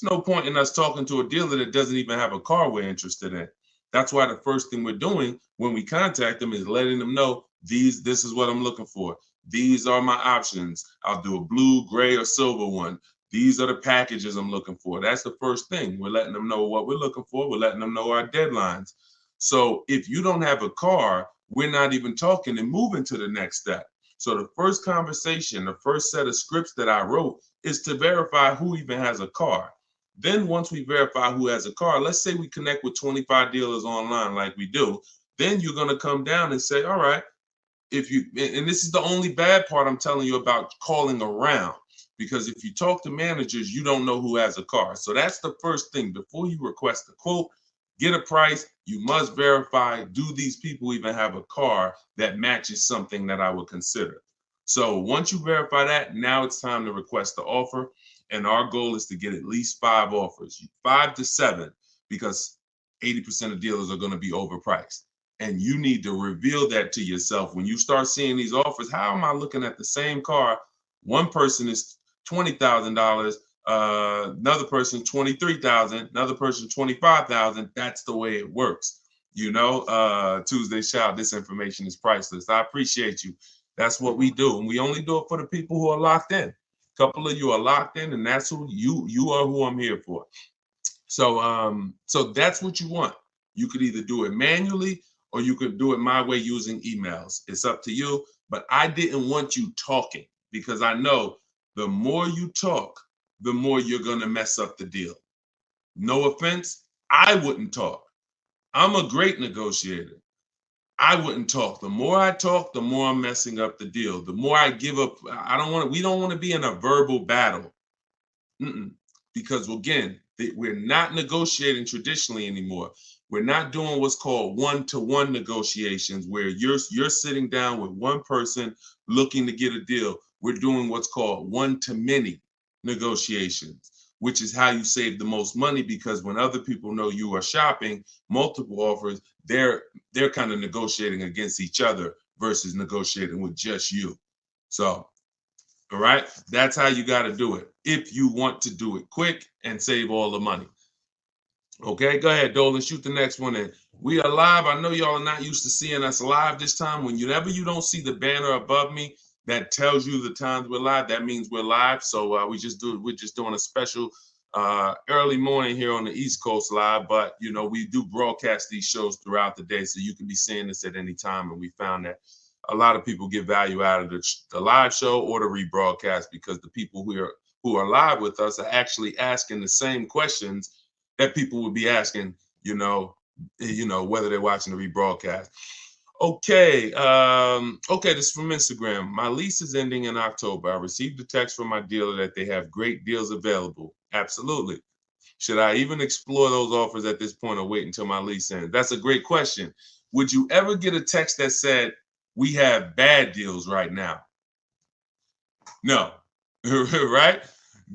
There's no point in us talking to a dealer that doesn't even have a car we're interested in. That's why the first thing we're doing when we contact them is letting them know this is what I'm looking for. These are my options. I'll do a blue, gray, or silver one. These are the packages I'm looking for. That's the first thing. We're letting them know what we're looking for. We're letting them know our deadlines. So if you don't have a car, we're not even talking and moving to the next step. So the first conversation, the first set of scripts that I wrote is to verify who even has a car. Then once we verify who has a car, let's say we connect with 25 dealers online like we do, then you're going to come down and say, all right, and this is the only bad part I'm telling you about calling around. Because if you talk to managers, you don't know who has a car. So that's the first thing. Before you request a quote, get a price, you must verify, do these people even have a car that matches something that I would consider? So once you verify that, now it's time to request the offer. And our goal is to get at least 5 offers, 5 to 7, because 80% of dealers are going to be overpriced. And you need to reveal that to yourself. When you start seeing these offers, how am I looking at the same car? One person is $20,000, another person $23,000, another person $25,000. That's the way it works. You know, Tuesday Shout, this information is priceless. I appreciate you. That's what we do. And we only do it for the people who are locked in. A couple of you are locked in, and that's who you are, who I'm here for. So so that's what you want. You could either do it manually or you could do it my way using emails. It's up to you. But I didn't want you talking, because I know the more you talk, the more you're going to mess up the deal. No offense, I wouldn't talk. I'm a great negotiator. I wouldn't talk. The more I talk, the more I'm messing up the deal. The more I give up. We don't want to be in a verbal battle. Because again, we're not negotiating traditionally anymore. We're not doing what's called one-to-one negotiations, where you're sitting down with one person looking to get a deal. We're doing what's called one-to-many negotiations, which is how you save the most money, because when other people know you are shopping multiple offers, they're kind of negotiating against each other versus negotiating with just you. So, all right, that's how you got to do it if you want to do it quick and save all the money. Okay, go ahead, Dolan, shoot the next one in. We are live. I know y'all are not used to seeing us live this time. Whenever you don't see the banner above me that tells you the times we're live, that means we're live. So we're just doing a special early morning here on the East Coast live. But you know, we do broadcast these shows throughout the day, so you can be seeing this at any time. And we found that a lot of people get value out of the live show or the rebroadcast, because the people who are live with us are actually asking the same questions that people would be asking, you know, whether they're watching the rebroadcast. Okay, this is from Instagram. My lease is ending in October. I received a text from my dealer that they have great deals available. Absolutely. Should I even explore those offers at this point or wait until my lease ends? That's a great question. Would you ever get a text that said, we have bad deals right now? No, right?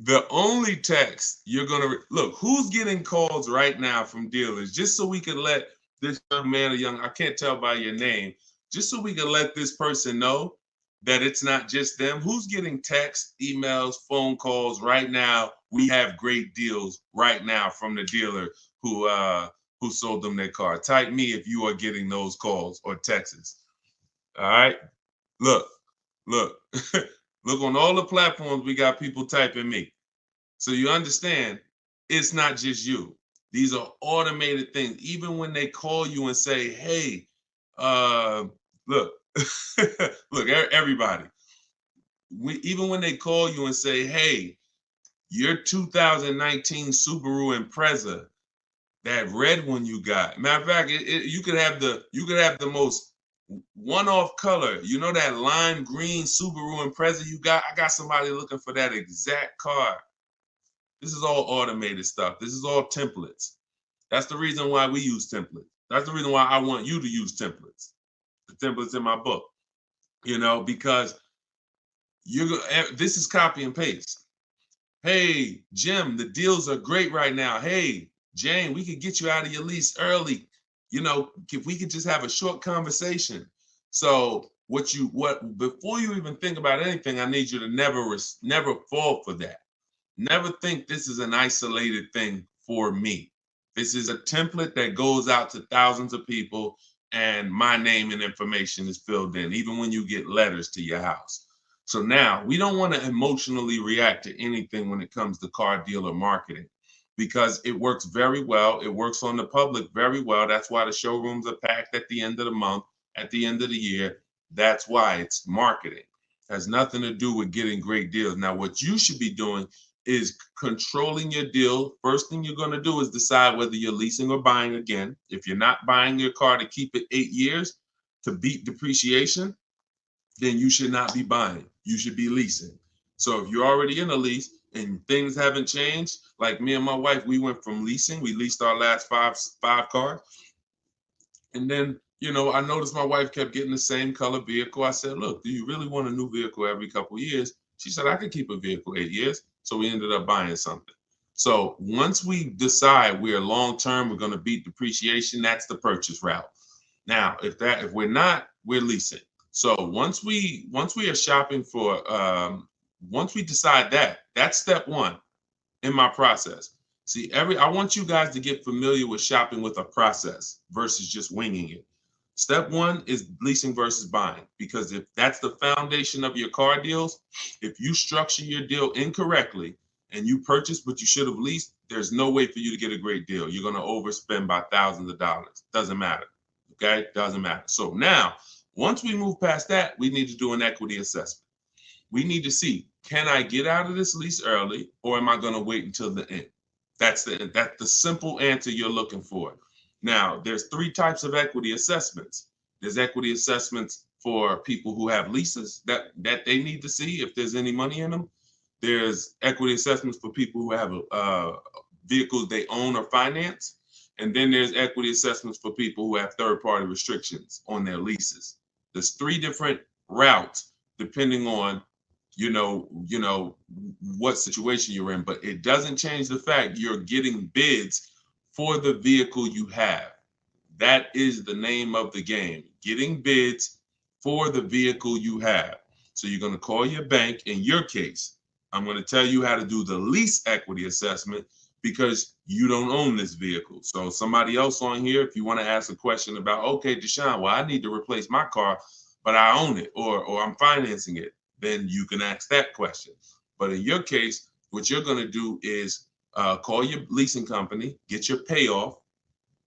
The only text you're going to look, who's getting calls right now from dealers, just so we can let this young man or I can't tell by your name, just so we can let this person know that it's not just them. Who's getting texts, emails, phone calls right now? We have great deals right now from the dealer who sold them their car. Type me if you are getting those calls or texts. All right. Look. Look, on all the platforms, we got people typing me. So you understand, it's not just you. These are automated things. Even when they call you and say, hey, look, look, everybody. Even when they call you and say, hey, your 2019 Subaru Impreza, that red one you got. Matter of fact, you could have the most one-off color. You know that lime green Subaru Impreza you got? I got somebody looking for that exact car. This is all automated stuff. This is all templates. That's the reason why we use templates. That's the reason why I want you to use templates. The templates in my book. You know, because this is copy and paste. Hey, Jim, the deals are great right now. Hey, Jane, we could get you out of your lease early. You know, if we could just have a short conversation. So before you even think about anything, I need you to never fall for that. Never think this is an isolated thing for me. This is a template that goes out to thousands of people, and my name and information is filled in, even when you get letters to your house. So now we don't want to emotionally react to anything when it comes to car dealer marketing, because it works very well. It works on the public very well. That's why the showrooms are packed at the end of the month, at the end of the year. That's why it's marketing. It has nothing to do with getting great deals. Now, what you should be doing is controlling your deal. First thing you're going to do is decide whether you're leasing or buying again. If you're not buying your car to keep it 8 years to beat depreciation, then you should not be buying. You should be leasing. So if you're already in a lease and things haven't changed, like me and my wife, we went from leasing. We leased our last five cars. And then, you know, I noticed my wife kept getting the same color vehicle. I said, look, do you really want a new vehicle every couple of years? She said, I could keep a vehicle 8 years. So we ended up buying something. So once we decide we're long-term, we're going to beat depreciation, that's the purchase route. Now, if we're not, we're leasing. So once we are shopping for, once we decide that's step one in my process. See, I want you guys to get familiar with shopping with a process versus just winging it. Step one is leasing versus buying, because if that's the foundation of your car deals, if you structure your deal incorrectly and you purchase what you should have leased, there's no way for you to get a great deal. You're going to overspend by thousands of dollars. Doesn't matter. Okay? Doesn't matter. So now, once we move past that, we need to do an equity assessment. We need to see, can I get out of this lease early, or am I going to wait until the end? That's the simple answer you're looking for. Now, there's three types of equity assessments. There's equity assessments for people who have leases that they need to see if there's any money in them. There's equity assessments for people who have vehicles they own or finance. And then there's equity assessments for people who have third-party restrictions on their leases. There's three different routes depending on what situation you're in, but it doesn't change the fact you're getting bids for the vehicle you have. That is the name of the game, getting bids for the vehicle you have. So you're going to call your bank. In your case, I'm going to tell you how to do the lease equity assessment because you don't own this vehicle. So somebody else on here, if you want to ask a question about, okay, Deshone, well, I need to replace my car, but I own it or I'm financing it, then you can ask that question. But in your case, what you're going to do is call your leasing company, get your payoff,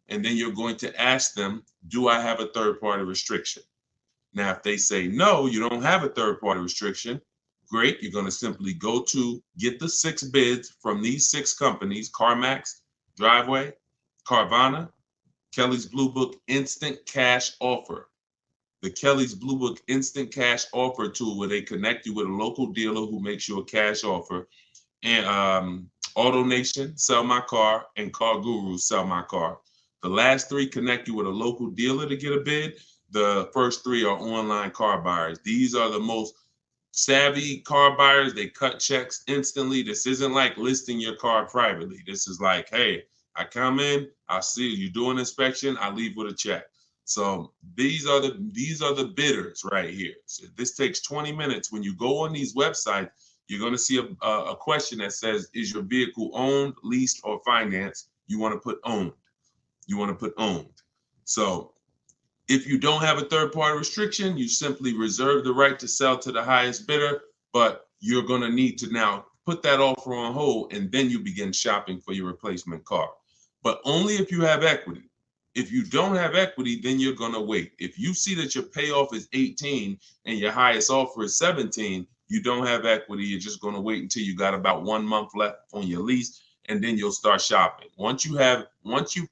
and then you're going to ask them, do I have a third-party restriction? Now, if they say, no, you don't have a third-party restriction, great. You're going to simply go to get the 6 bids from these 6 companies, CarMax, Driveway, Carvana, Kelly's Blue Book Instant Cash Offer. The Kelly's Blue Book Instant Cash Offer tool, where they connect you with a local dealer who makes you a cash offer, and AutoNation, Sell My Car, and Car Guru, Sell My Car. The last 3 connect you with a local dealer to get a bid. The first 3 are online car buyers. These are the most savvy car buyers. They cut checks instantly. This isn't like listing your car privately. This is like, hey, I come in, I see you do an inspection, I leave with a check. So these are the bidders right here. So this takes 20 minutes. When you go on these websites, you're going to see a question that says, is your vehicle owned, leased, or financed? You want to put owned. You want to put owned. So if you don't have a third-party restriction, you simply reserve the right to sell to the highest bidder, but you're going to need to now put that offer on hold, and then you begin shopping for your replacement car. But only if you have equity. If you don't have equity, then you're going to wait. If you see that your payoff is 18 and your highest offer is 17, you don't have equity. You're just going to wait until you got about 1 month left on your lease, and then you'll start shopping. Once you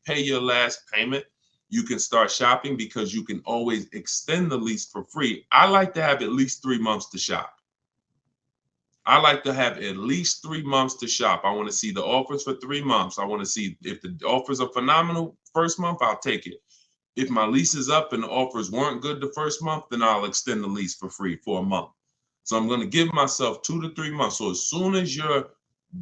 pay your last payment, you can start shopping because you can always extend the lease for free. I like to have at least 3 months to shop. I like to have at least 3 months to shop. I want to see the offers for 3 months. I want to see if the offers are phenomenal first month, I'll take it. If my lease is up and the offers weren't good the first month, then I'll extend the lease for free for a month. So I'm going to give myself 2 to 3 months. So as soon as you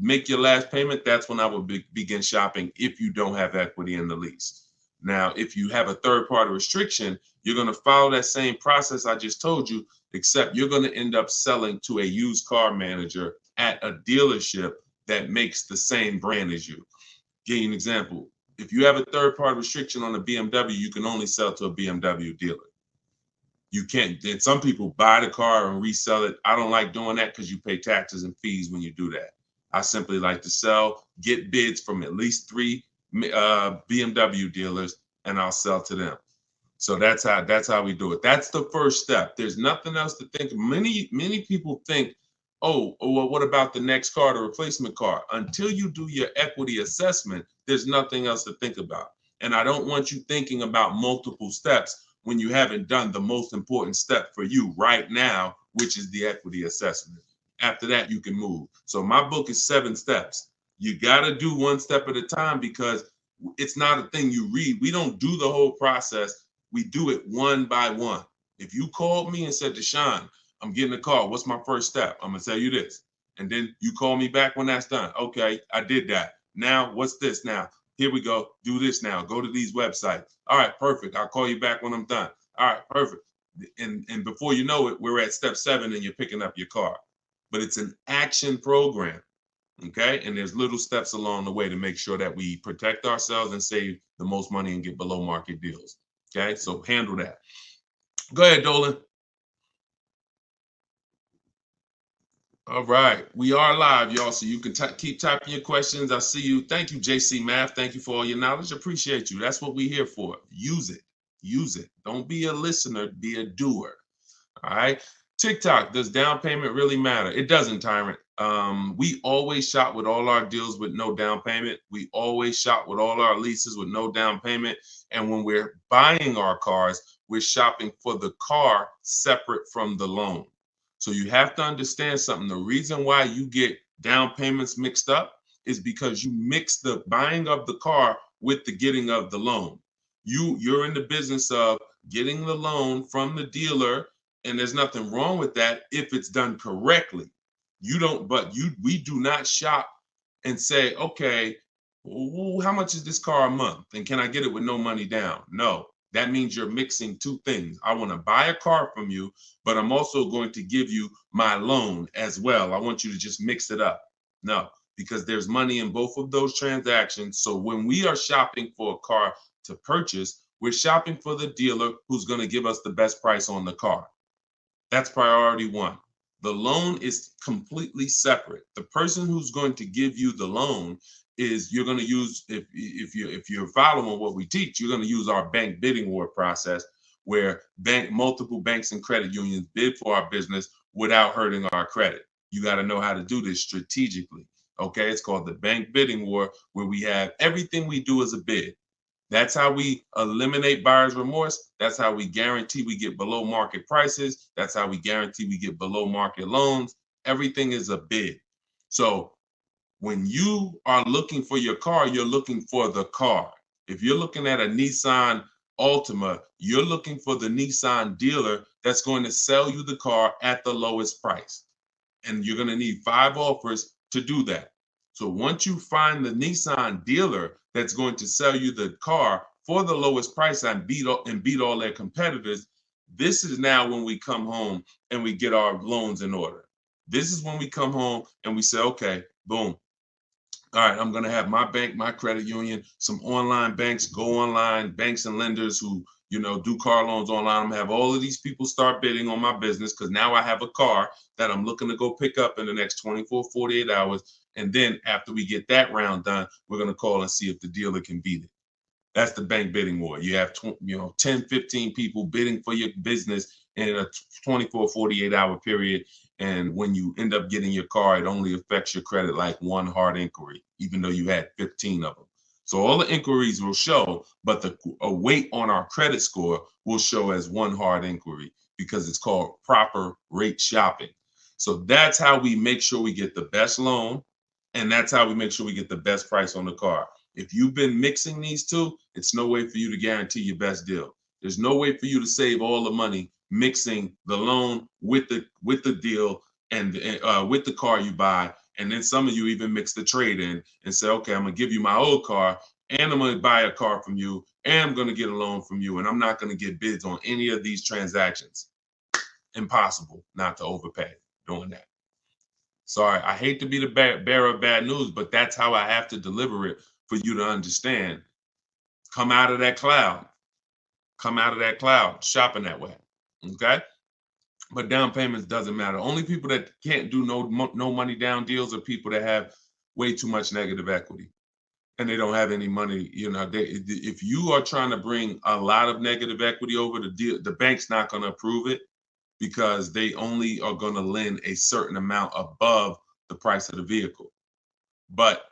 make your last payment, that's when I will begin shopping if you don't have equity in the lease. Now, if you have a third-party restriction, you're going to follow that same process I just told you, except you're going to end up selling to a used car manager at a dealership that makes the same brand as you. Give you an example. If you have a third-party restriction on a BMW, you can only sell to a BMW dealer. You can't. And some people buy the car and resell it. I don't like doing that because you pay taxes and fees when you do that. I simply like to sell, get bids from at least 3 BMW dealers, and I'll sell to them. So that's how we do it. That's the first step. There's nothing else to think. Many people think, oh, well, what about the next car, the replacement car? Until you do your equity assessment, there's nothing else to think about. And I don't want you thinking about multiple steps when you haven't done the most important step for you right now, which is the equity assessment. After that, you can move. So my book is 7 steps. You got to do 1 step at a time because it's not a thing you read. We don't do the whole process. We do it one by one. If you called me and said, Deshone, I'm getting a car, what's my first step? I'm going to tell you this. And then you call me back when that's done. Okay, I did that. Now, what's this now? Here we go. Do this now. Go to these websites. All right, perfect. I'll call you back when I'm done. All right, perfect. And before you know it, we're at step 7 and you're picking up your car. But it's an action program. Okay, and there's little steps along the way to make sure that we protect ourselves and save the most money and get below market deals. Okay, so handle that. Go ahead, Dolan. All right, we are live, y'all, so you can keep typing your questions. I see you. Thank you, JC Math. Thank you for all your knowledge. Appreciate you. That's what we're here for. Use it. Use it. Don't be a listener. Be a doer. All right. TikTok, does down payment really matter? It doesn't, Tyrant. We always shop with all our deals with no down payment. We always shop with all our leases with no down payment. And when we're buying our cars, we're shopping for the car separate from the loan. So you have to understand something. The reason why you get down payments mixed up is because you mix the buying of the car with the getting of the loan. You're in the business of getting the loan from the dealer, and there's nothing wrong with that if it's done correctly. We do not shop and say, okay, how much is this car a month? And can I get it with no money down? No, that means you're mixing two things. I want to buy a car from you, but I'm also going to give you my loan as well. I want you to just mix it up. No, because there's money in both of those transactions. So when we are shopping for a car to purchase, we're shopping for the dealer who's going to give us the best price on the car. That's priority one. The loan is completely separate. The person who's going to give you the loan is you're going to use, if you're following what we teach, you're going to use our bank bidding war process, where multiple banks and credit unions bid for our business without hurting our credit. You got to know how to do this strategically. Okay, it's called the bank bidding war, where we have everything we do as a bid. That's how we eliminate buyer's remorse. That's how we guarantee we get below market prices. That's how we guarantee we get below market loans. Everything is a bid. So when you are looking for your car, you're looking for the car. If you're looking at a Nissan Altima, you're looking for the Nissan dealer that's going to sell you the car at the lowest price. And you're going to need 5 offers to do that. So once you find the Nissan dealer that's going to sell you the car for the lowest price and beat all their competitors, this is now when we come home and we get our loans in order. This is when we come home and we say, okay, boom. All right, I'm going to have my bank, my credit union, some online banks, go online, banks and lenders who, do car loans online. I'm going to have all of these people start bidding on my business, because now I have a car that I'm looking to go pick up in the next 24, 48 hours. And then after we get that round done, we're going to call and see if the dealer can beat it. That's the bank bidding war. You have 10, 15 people bidding for your business in a 24, 48 hour period. And when you end up getting your car, it only affects your credit like one hard inquiry, even though you had 15 of them. So all the inquiries will show, but a weight on our credit score will show as one hard inquiry, because it's called proper rate shopping. So that's how we make sure we get the best loan, and that's how we make sure we get the best price on the car. If you've been mixing these two, it's no way for you to guarantee your best deal. There's no way for you to save all the money mixing the loan with the deal and with the car you buy. And then some of you even mix the trade in and say, okay, I'm going to give you my old car, and I'm going to buy a car from you, and I'm going to get a loan from you, and I'm not going to get bids on any of these transactions. Impossible not to overpay doing that. Sorry, I hate to be the bearer of bad news, but that's how I have to deliver it for you to understand. Come out of that cloud. Come out of that cloud shopping that way. Okay? But down payments doesn't matter. Only people that can't do no money down deals are people that have way too much negative equity and they don't have any money. If you are trying to bring a lot of negative equity over the deal, the bank's not going to approve it, because they only are going to lend a certain amount above the price of the vehicle. But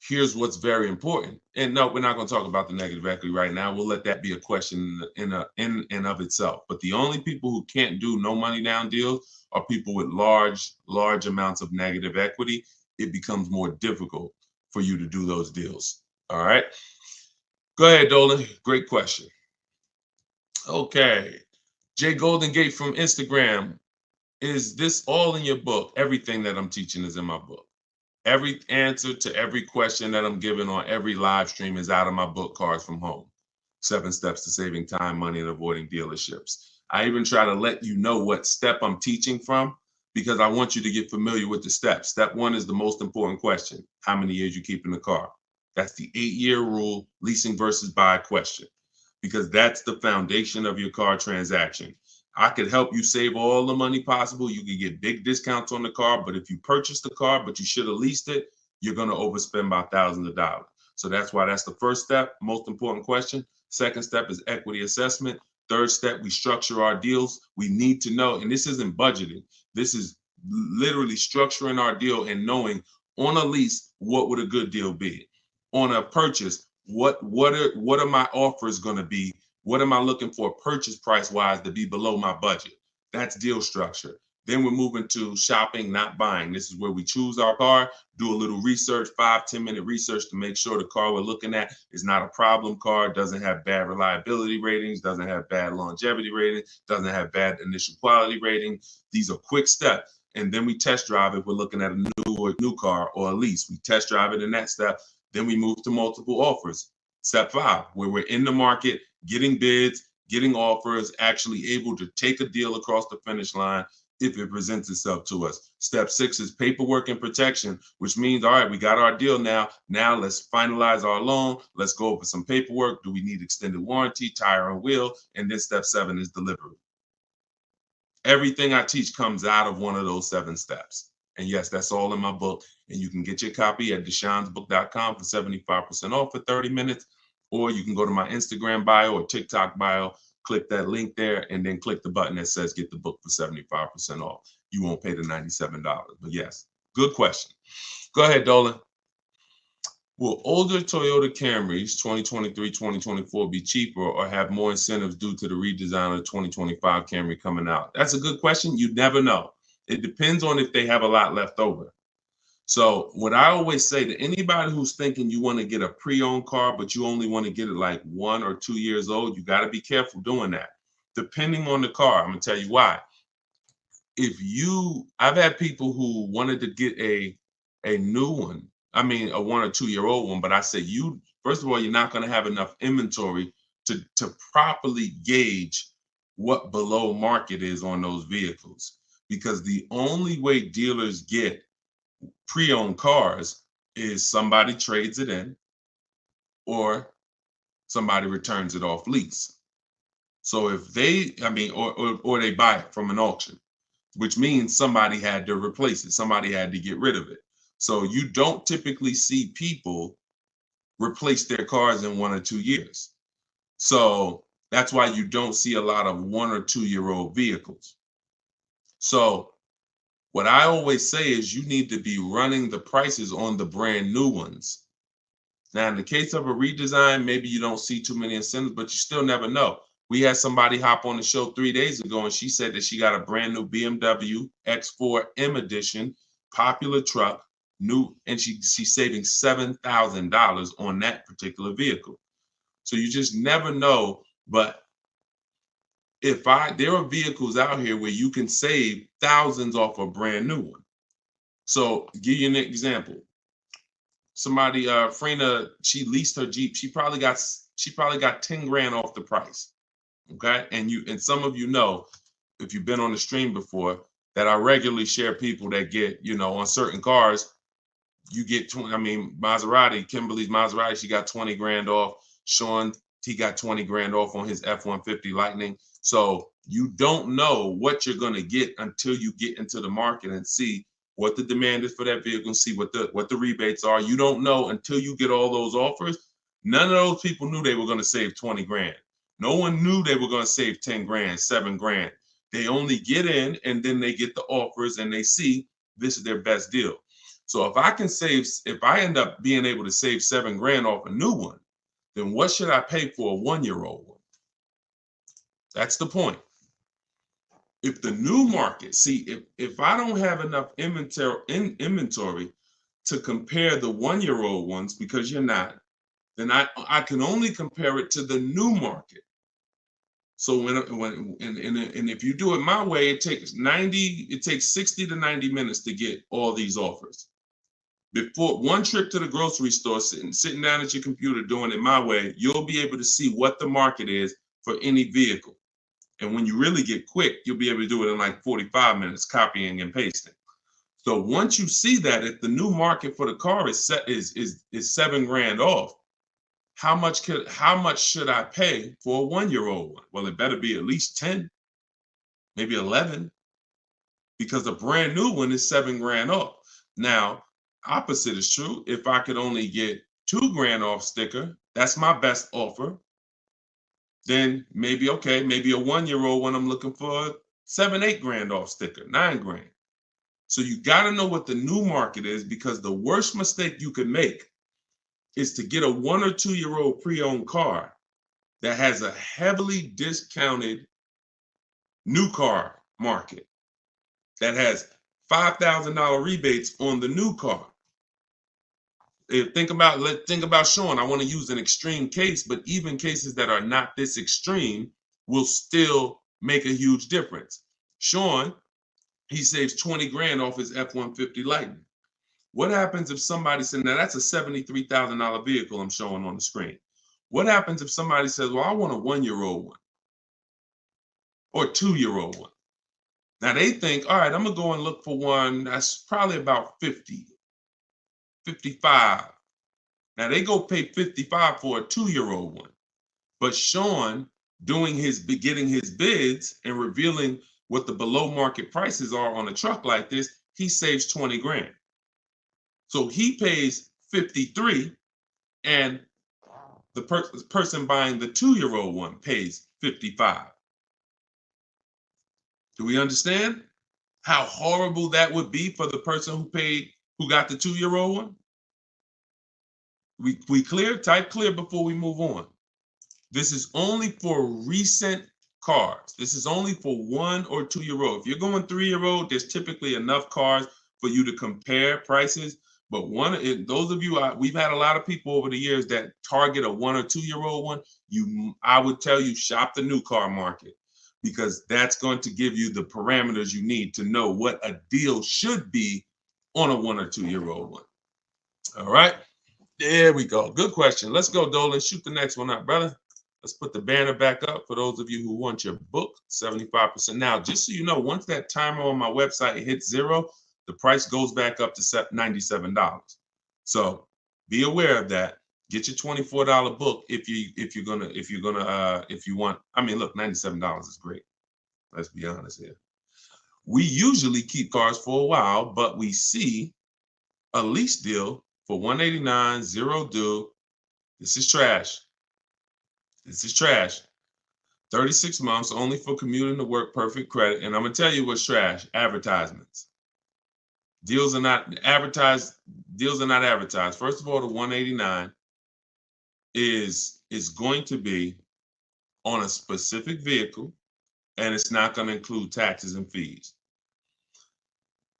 here's what's very important. And no, we're not going to talk about the negative equity right now. We'll let that be a question in and of itself. But the only people who can't do no money down deals are people with large amounts of negative equity. It becomes more difficult for you to do those deals. All right. Go ahead, Dolan. Great question. Okay. Jay Golden Gate from Instagram. Is this all in your book? Everything that I'm teaching is in my book. Every answer to every question that I'm giving on every live stream is out of my book, Cars from Home. 7 Steps to Saving Time, Money, and Avoiding Dealerships. I even try to let you know what step I'm teaching from because I want you to get familiar with the steps. Step 1 is the most important question. How many years you keep in the car? That's the 8-year rule, leasing versus buy question, because that's the foundation of your car transaction. I could help you save all the money possible. You could get big discounts on the car, but if you purchase the car, but you should have leased it, you're going to overspend by thousands of dollars. So that's why that's the first step, most important question. Second step is equity assessment. Third step, we structure our deals. We need to know, and this isn't budgeting. This is literally structuring our deal and knowing on a lease, what would a good deal be? On a purchase, what are my offers going to be? What am I looking for purchase price wise to be below my budget? That's deal structure. Then we're moving to shopping, not buying. This is where we choose our car, do a little research, 5-10 minute research to make sure the car we're looking at is not a problem car, doesn't have bad reliability ratings, doesn't have bad longevity ratings, doesn't have bad initial quality rating. These are quick steps. And then we test drive if we're looking at a new car or a lease. We test drive it in that step. Then we move to multiple offers. Step 5, where we're in the market, getting bids, getting offers, actually able to take a deal across the finish line if it presents itself to us. Step 6 is paperwork and protection, which means, all right, we got our deal now. Now let's finalize our loan. Let's go over some paperwork. Do we need extended warranty, tire and wheel? And then step 7 is delivery. Everything I teach comes out of one of those 7 steps. And yes, that's all in my book. And you can get your copy at deshonsbook.com for 75% off for 30 minutes. Or you can go to my Instagram bio or TikTok bio, click that link there, and then click the button that says get the book for 75% off. You won't pay the $97. But yes, good question. Go ahead, Dolan. Will older Toyota Camrys 2023, 2024 be cheaper or have more incentives due to the redesign of the 2025 Camry coming out? That's a good question. You never know. It depends on if they have a lot left over. So what I always say to anybody who's thinking you want to get a pre-owned car, but you only want to get it like 1 or 2 years old, you got to be careful doing that. Depending on the car, I'm going to tell you why. I've had people who wanted to get a new one. I mean, a 1 or 2 year old one, but I say first of all, you're not going to have enough inventory to properly gauge what below market is on those vehicles. Because the only way dealers get pre-owned cars is somebody trades it in or somebody returns it off lease. So if or they buy it from an auction, which means somebody had to replace it. Somebody had to get rid of it. So you don't typically see people replace their cars in 1 or 2 years. So that's why you don't see a lot of 1 or 2 year old vehicles. So what I always say is you need to be running the prices on the brand new ones. Now, in the case of a redesign, maybe you don't see too many incentives, but you still never know. We had somebody hop on the show 3 days ago, and she said that she got a brand new BMW X4 M Edition, popular truck, new, and she's saving $7,000 on that particular vehicle. So you just never know. But there are vehicles out here where you can save thousands off a brand new one. So give you an example. Somebody, Frena, she leased her Jeep. She probably got 10 grand off the price. Okay. And some of you know, if you've been on the stream before, that I regularly share people that get, on certain cars, you get 20. I mean, Maserati, Kimberly's Maserati, she got 20 grand off. Sean, he got 20 grand off on his F-150 Lightning. So you don't know what you're going to get until you get into the market and see what the demand is for that vehicle and see what the rebates are. You don't know until you get all those offers. None of those people knew they were going to save 20 grand. No one knew they were going to save 10 grand, 7 grand. They only get in and then they get the offers and they see this is their best deal. So if I end up being able to save 7 grand off a new one, then what should I pay for a 1-year-old one? That's the point. If the new market, if I don't have enough inventory to compare the 1-year-old ones, because you're not, then I can only compare it to the new market. So and if you do it my way, it takes 60 to 90 minutes to get all these offers. Before one trip to the grocery store, sitting down at your computer doing it my way, you'll be able to see what the market is for any vehicle. And when you really get quick, you'll be able to do it in like 45 minutes, copying and pasting. So once you see that, if the new market for the car is $7,000 off, how much should I pay for a 1-year-old one? Well, it better be at least 10, maybe 11, because a brand new one is $7,000 off. Now, opposite is true. If I could only get $2,000 off sticker, that's my best offer. Then maybe a 1-year-old one, I'm looking for $7,000-8,000 off sticker, $9,000. So you got to know what the new market is, because the worst mistake you could make is to get a 1 or 2-year-old pre-owned car that has a heavily discounted new car market that has $5,000 rebates on the new car. Think about Sean. I want to use an extreme case, but even cases that are not this extreme will still make a huge difference. Sean, he saves $20,000 off his F-150 Lightning. What happens if somebody said, now that's a $73,000 vehicle I'm showing on the screen. What happens if somebody says, well, I want a 1-year-old one or a 2-year-old one? Now they think, all right, I'm gonna go and look for one that's probably about 50, 55. Now they go pay 55 for a 2-year-old one. But Sean, getting his bids and revealing what the below market prices are on a truck like this, he saves $20,000. So he pays 53, and the person buying the 2-year-old one pays 55. Do we understand how horrible that would be for the person who got the 2-year-old one? We clear? Type clear before we move on. This is only for recent cars. This is only for 1 or 2-year-old. If you're going 3-year-old, there's typically enough cars for you to compare prices. But those of you, we've had a lot of people over the years that target a 1 or 2-year-old one. I would tell you, shop the new car market, because that's going to give you the parameters you need to know what a deal should be on a 1 or 2-year-old one. All right, there we go. Good question. Let's go, Dolan. Shoot the next one up, brother. Let's put the banner back up for those of you who want your book, 75%. Now, just so you know, once that timer on my website hits 0, the price goes back up to $97. So be aware of that. Get your $24 book if you want. I mean, look, $97 is great. Let's be honest here. We usually keep cars for a while, but we see a lease deal for $189, 0 due. This is trash. This is trash. 36 months only for commuting to work, perfect credit. And I'm gonna tell you what's trash: advertisements. Deals are not advertised. First of all, the 189 is going to be on a specific vehicle, and it's not going to include taxes and fees.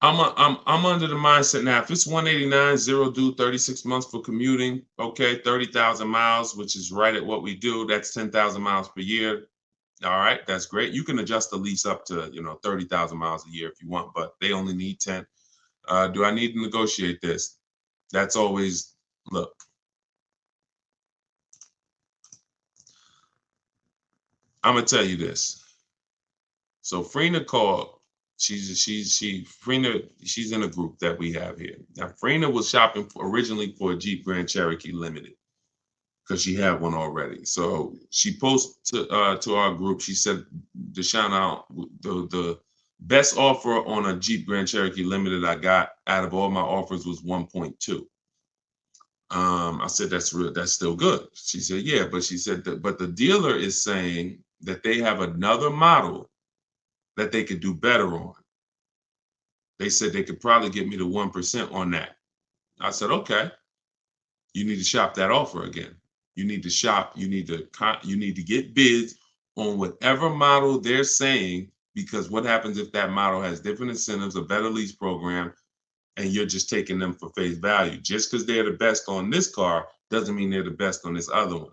I'm under the mindset now, if it's 189, 0 due, 36 months for commuting, okay, 30,000 miles, which is right at what we do. That's 10,000 miles per year. All right, that's great. You can adjust the lease up to 30,000 miles a year if you want, but they only need 10. Do I need to negotiate this? That's always, look. I'm gonna tell you this. So Frina called. She's in a group that we have here. Now Frina was shopping originally for a Jeep Grand Cherokee Limited because she had one already. So she posted to our group. She said, Deshone, the best offer on a Jeep Grand Cherokee Limited I got out of all my offers was 1.2. I said, that's still good. She said, yeah, but she said but the dealer is saying that they have another model that they could do better on. They said they could probably get me to 1% on that. I said, okay, you need to shop that offer again. You need to shop, you need to get bids on whatever model they're saying, because what happens if that model has different incentives, a better lease program, and you're just taking them for face value? Just because they're the best on this car doesn't mean they're the best on this other one.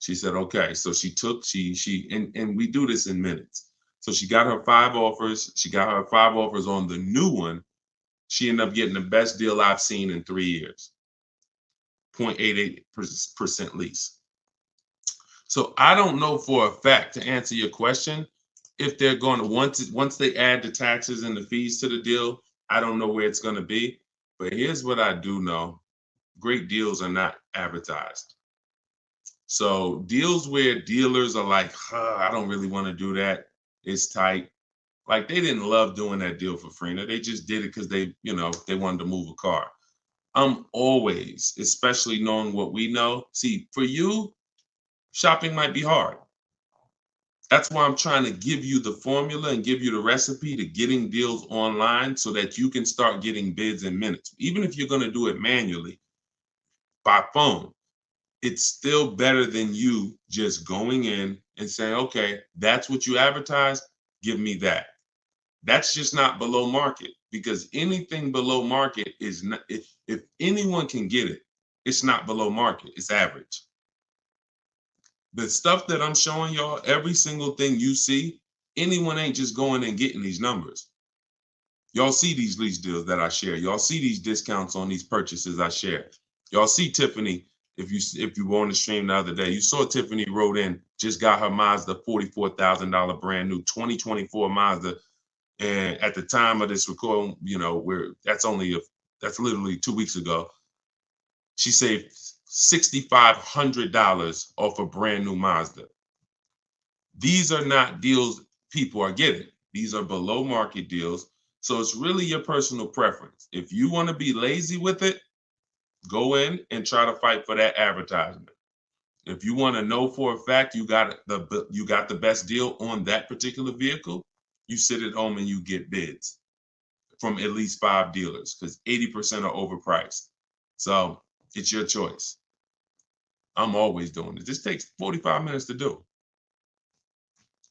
She said, okay. So and we do this in minutes. So she got her 5 offers. She got her 5 offers on the new one. She ended up getting the best deal I've seen in 3 years. 0.88% lease. So I don't know for a fact, to answer your question, if they're going to once they add the taxes and the fees to the deal, I don't know where it's going to be. But here's what I do know. Great deals are not advertised. So deals where dealers are like, I don't really want to do that. It's tight. Like they didn't love doing that deal for Frina. They just did it because they wanted to move a car. I'm always, especially knowing what we know. See, for you, shopping might be hard. That's why I'm trying to give you the formula and give you the recipe to getting deals online so that you can start getting bids in minutes. Even if you're going to do it manually by phone, it's still better than you just going in and saying, okay, that's what you advertise, give me that. That's just not below market, because anything below market is not, if anyone can get it, it's not below market, it's average. The stuff that I'm showing y'all, every single thing you see, anyone ain't just going and getting these numbers. Y'all see these lease deals that I share. Y'all see these discounts on these purchases I share. Y'all see Tiffany, if you were on the stream the other day, you saw Tiffany wrote in, just got her Mazda $44,000 brand new 2024 Mazda. And at the time of this recording, that's literally 2 weeks ago. She saved $6,500 off a brand new Mazda. These are not deals people are getting. These are below market deals. So it's really your personal preference. If you want to be lazy with it, go in and try to fight for that advertisement. If you want to know for a fact you got the best deal on that particular vehicle, you sit at home and you get bids from at least 5 dealers, because 80% are overpriced. So it's your choice. I'm always doing it. This takes 45 minutes to do.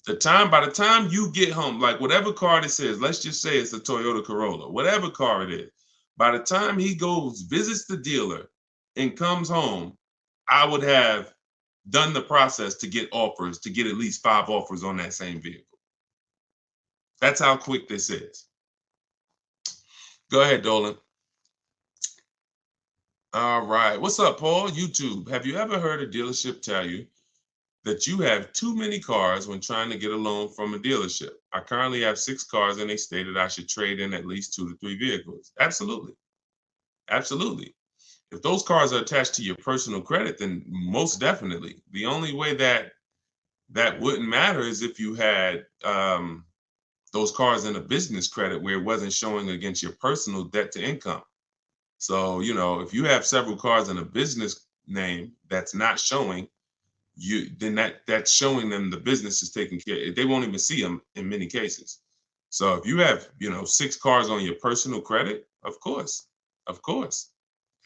By the time you get home, like whatever car this is, let's just say it's a Toyota Corolla, whatever car it is, by the time he goes, visits the dealer and comes home, I would have done the process to get offers, to get at least 5 offers on that same vehicle. That's how quick this is. Go ahead, Dolan. All right. What's up, Paul? YouTube. Have you ever heard a dealership tell you that you have too many cars when trying to get a loan from a dealership? I currently have 6 cars and they stated I should trade in at least 2 to 3 vehicles. Absolutely. Absolutely. If those cars are attached to your personal credit, then most definitely. The only way that wouldn't matter is if you had those cars in a business credit where it wasn't showing against your personal debt to income. So, if you have several cars in a business name that's not showing, then that's showing them the business is taking care. They won't even see them in many cases. So if you have, 6 cars on your personal credit, of course,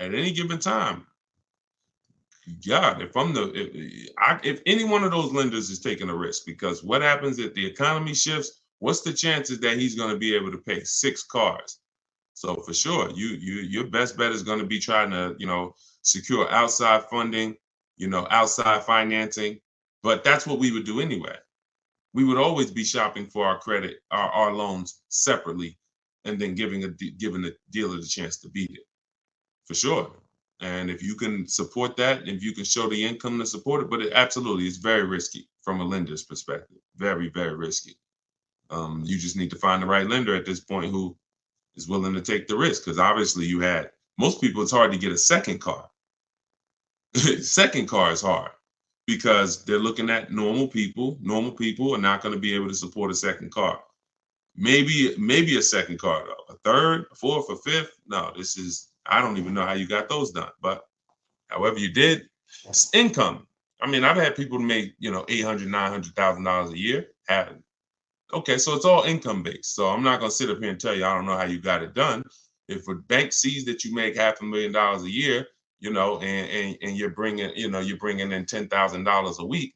at any given time, God, if any one of those lenders is taking a risk, because what happens if the economy shifts? What's the chances that he's going to be able to pay 6 cars? So for sure, your best bet is going to be trying to, secure outside funding, outside financing. But that's what we would do anyway. We would always be shopping for our credit, our loans separately, and then giving the dealer the chance to beat it. For sure. And if you can support that, if you can show the income to support it, but absolutely, it's very risky from a lender's perspective. Very, very risky. You just need to find the right lender at this point who is willing to take the risk, because obviously most people, it's hard to get a second car. Second car is hard because they're looking at normal people. Normal people are not going to be able to support a second car. Maybe a second car, though. A third, a fourth, a fifth. No, I don't even know how you got those done. But however you did, it's income. I mean, I've had people make, $800,000, $900,000 a year. Okay, so it's all income based. So I'm not going to sit up here and tell you I don't know how you got it done. If a bank sees that you make $500,000 a year, and you're bringing in $10,000 a week,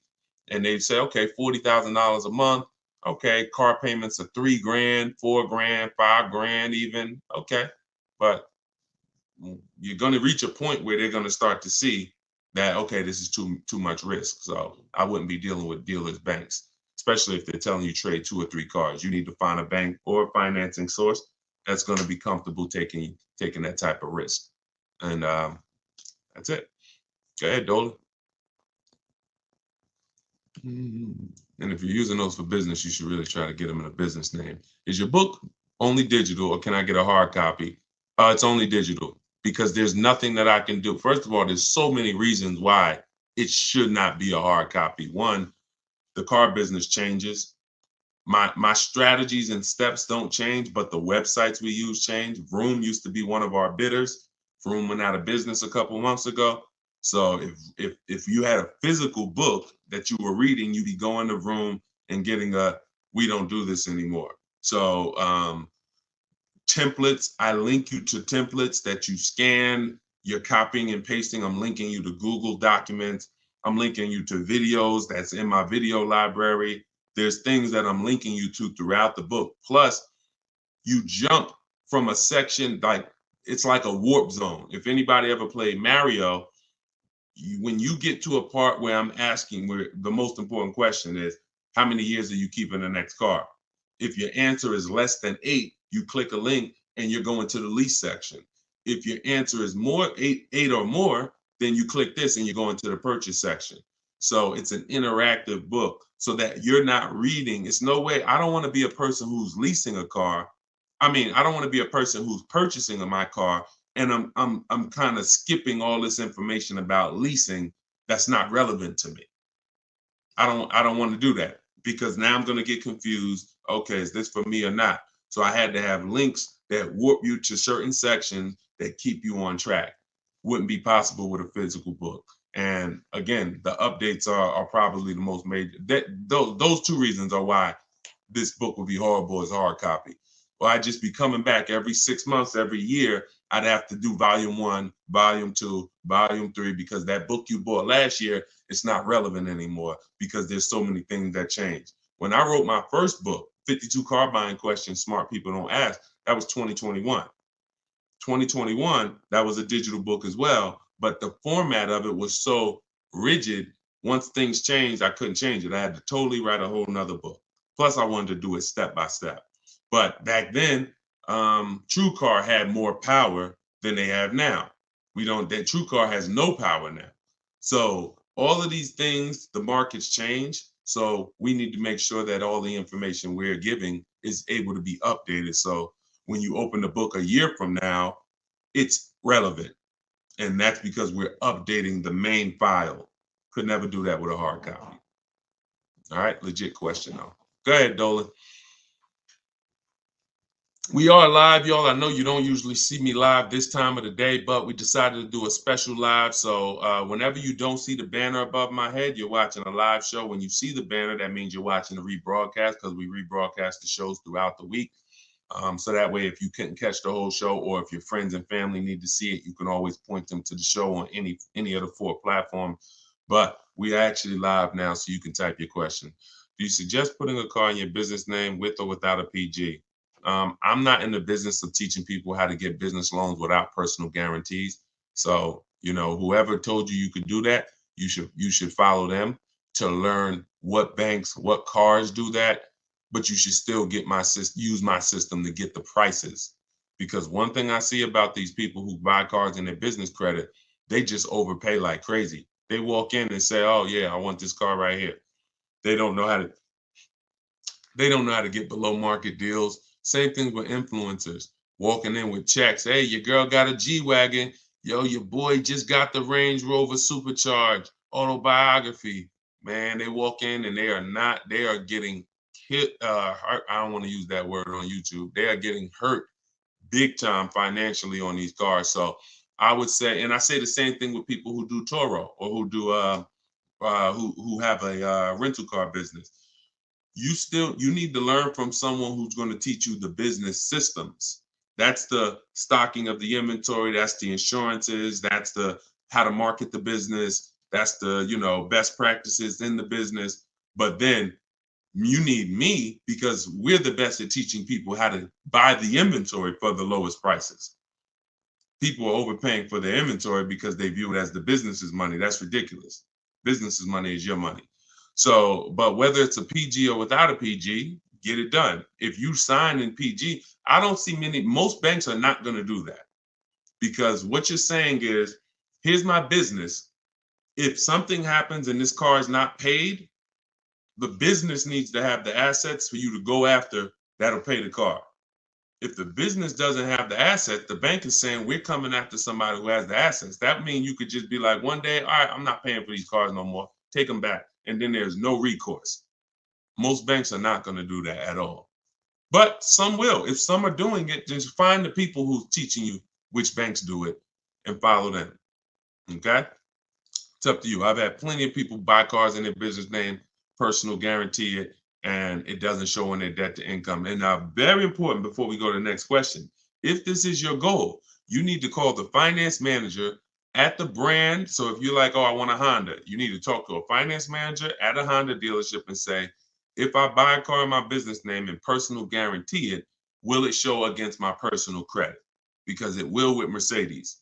and they say, okay, $40,000 a month. Okay, car payments are $3,000, $4,000, $5,000 even. Okay, but you're going to reach a point where they're going to start to see that, okay, this is too much risk. So I wouldn't be dealing with dealers, banks, especially if they're telling you trade 2 or 3 cars. You need to find a bank or a financing source that's going to be comfortable taking that type of risk. And that's it. Go ahead, Dolan. And if you're using those for business, you should really try to get them in a business name. Is your book only digital, or can I get a hard copy? It's only digital, because there's nothing that I can do. First of all, there's so many reasons why it should not be a hard copy. One, the car business changes. My strategies and steps don't change, but the websites we use change. Vroom used to be one of our bidders. Vroom went out of business a couple months ago. So if you had a physical book that you were reading, you'd be going to Vroom and getting we don't do this anymore. So templates, I link you to templates that you scan, you're copying and pasting. I'm linking you to Google Documents. I'm linking you to videos that's in my video library. There's things that I'm linking you to throughout the book. Plus, you jump from a section, like it's like a warp zone. If anybody ever played Mario, when you get to a part where I'm asking, where the most important question is, how many years are you keeping the next car? If your answer is less than 8, you click a link and you're going to the lease section. If your answer is more, 8 or more, then you click this and you're going to the purchase section. So it's an interactive book so that you're not reading. It's no way. I don't want to be a person who's leasing a car. I mean, I don't want to be a person who's purchasing my car and I'm kind of skipping all this information about leasing that's not relevant to me. I don't want to do that, because now I'm going to get confused. Okay, is this for me or not? So I had to have links that warp you to certain sections that keep you on track. Wouldn't be possible with a physical book. And again, the updates are probably the most major. Those 2 reasons are why this book would be horrible as a hard copy. Well, I'd just be coming back every 6 months, every year. I'd have to do volume 1, volume 2, volume 3, because that book you bought last year, it's not relevant anymore because there's so many things that change. When I wrote my first book, 52 Car Buying Questions Smart People Don't Ask, that was 2021. 2021, that was a digital book as well, but the format of it was so rigid. Once things changed, I couldn't change it. I had to totally write a whole nother book. Plus, I wanted to do it step by step. But back then, TrueCar had more power than they have now. That TrueCar has no power now. So all of these things, the markets change. So we need to make sure that all the information we're giving is able to be updated. So when you open the book a year from now, it's relevant. And that's because we're updating the main file. Could never do that with a hard copy. All right, legit question though. Go ahead, Dolan. We are live, y'all. I know you don't usually see me live this time of the day, but we decided to do a special live. So whenever you don't see the banner above my head, you're watching a live show. When you see the banner, that means you're watching a rebroadcast, because we rebroadcast the shows throughout the week. So that way, if you couldn't catch the whole show, or if your friends and family need to see it, you can always point them to the show on any of the 4 platforms. But we are actually live now, so you can type your question. Do you suggest putting a car in your business name with or without a PG? I'm not in the business of teaching people how to get business loans without personal guarantees. So, whoever told you could do that, you should follow them to learn what banks, what cars do that. But you should still use my system to get the prices. Because one thing I see about these people who buy cars in their business credit, they just overpay like crazy. They walk in and say, "Oh yeah, I want this car right here." They don't know how to get below market deals. Same thing with influencers walking in with checks. Hey, your girl got a G-Wagon. Yo, your boy just got the Range Rover Supercharged autobiography. Man, they walk in and they are getting hit. Hurt. I don't want to use that word on YouTube. They are getting hurt big time financially on these cars. So I would say, and I say the same thing with people who do Toro, or who do who have a rental car business. You need to learn from someone who's going to teach you the business systems. That's the stocking of the inventory. That's the insurances. That's the how to market the business. That's the, best practices in the business. But then you need me, because we're the best at teaching people how to buy the inventory for the lowest prices. people are overpaying for their inventory because they view it as the business's money. That's ridiculous. Business's money is your money. So, but whether it's a PG or without a PG, get it done. If you sign in PG, I don't see most banks are not going to do that, because what you're saying is, here's my business. If something happens and this car is not paid, the business needs to have the assets for you to go after that'll pay the car. If the business doesn't have the assets, the bank is saying, we're coming after somebody who has the assets. That means you could just be like, one day, all right, I'm not paying for these cars no more. Take them back. And then there's no recourse. Most banks are not going to do that at all. But some will. If some are doing it, just find the people who's teaching you which banks do it and follow them. Okay? It's up to you. I've had plenty of people buy cars in their business name, personal guarantee it, and it doesn't show in their debt to income. And now, very important before we go to the next question, if this is your goal, you need to call the finance manager at the brand. So if you're like, oh, I want a Honda, you need to talk to a finance manager at a Honda dealership and say, if I buy a car in my business name and personal guarantee it, will it show against my personal credit? Because it will with Mercedes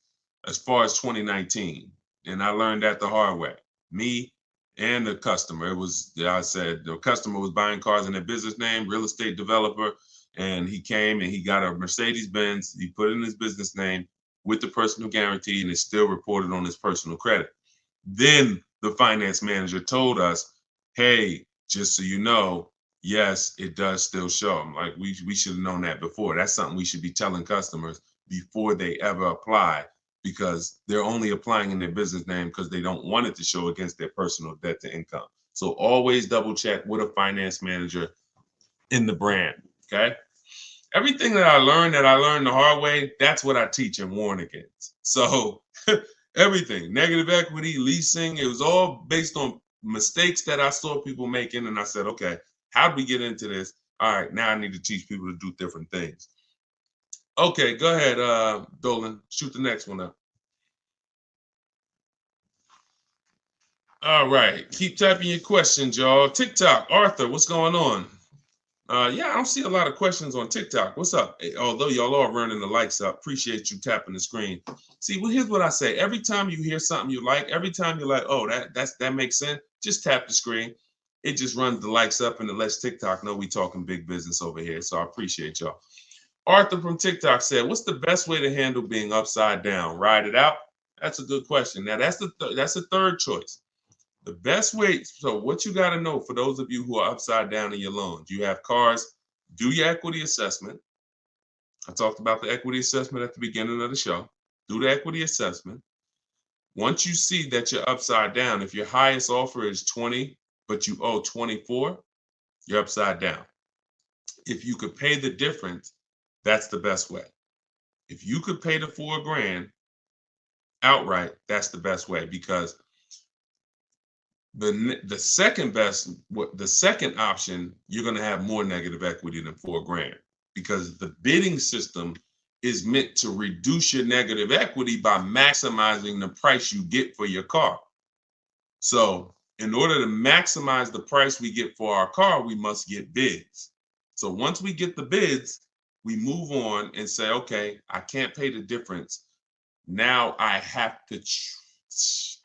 as far as 2019. And I learned that the hard way. Me and the customer. I said the customer was buying cars in their business name, real estate developer, and he came and he got a Mercedes Benz. He put it in his business name with the personal guarantee, and it's still reported on his personal credit. Then the finance manager told us, hey, just so you know, yes, it does still show. I'm like, we should have known that before. That's something we should be telling customers before they ever apply, because they're only applying in their business name because they don't want it to show against their personal debt to income. So always double check with a finance manager in the brand, okay? Everything that I learned the hard way, that's what I teach and warn against. So everything, negative equity, leasing, it was all based on mistakes that I saw people making. And I said, okay, how do we get into this? All right, now I need to teach people to do different things. Okay, go ahead, Dolan. Shoot the next one up. All right, keep typing your questions, y'all. TikTok, Arthur, what's going on? Yeah, I don't see a lot of questions on TikTok. What's up? Although y'all are running the likes up, appreciate you tapping the screen. See, well, here's what I say. Every time you hear something you like, every time you're like, oh, that makes sense, just tap the screen. It just runs the likes up and it lets TikTok know we talking big business over here. So I appreciate y'all. Arthur from TikTok said, what's the best way to handle being upside down? Ride it out? That's a good question. Now, that's the third choice. The best way, so what you got to know for those of you who are upside down in your loans, you have cars, do your equity assessment. I talked about the equity assessment at the beginning of the show. Do the equity assessment. Once you see that you're upside down, if your highest offer is 20, but you owe 24, you're upside down. If you could pay the difference, that's the best way. If you could pay the $4,000 outright, that's the best way, because the second option, you're going to have more negative equity than $4,000, because the bidding system is meant to reduce your negative equity by maximizing the price you get for your car. So in order to maximize the price we get for our car, we must get bids. So once we get the bids, we move on and say, okay, I can't pay the difference. Now I have to,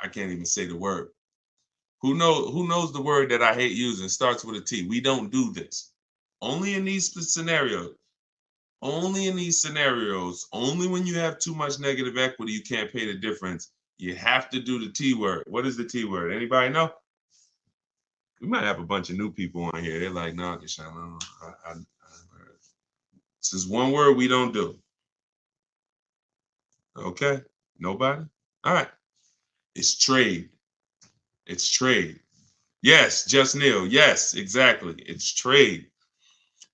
I can't even say the word. Who knows the word that I hate using? Starts with a T. We don't do this. Only in these scenarios. Only in these scenarios. Only when you have too much negative equity, you can't pay the difference. You have to do the T word. What is the T word? Anybody know? We might have a bunch of new people on here. They're like, no, Deshone, this is one word we don't do. Okay, nobody? All right. It's trade. It's trade. Yes, Just Neil. Yes, exactly. It's trade.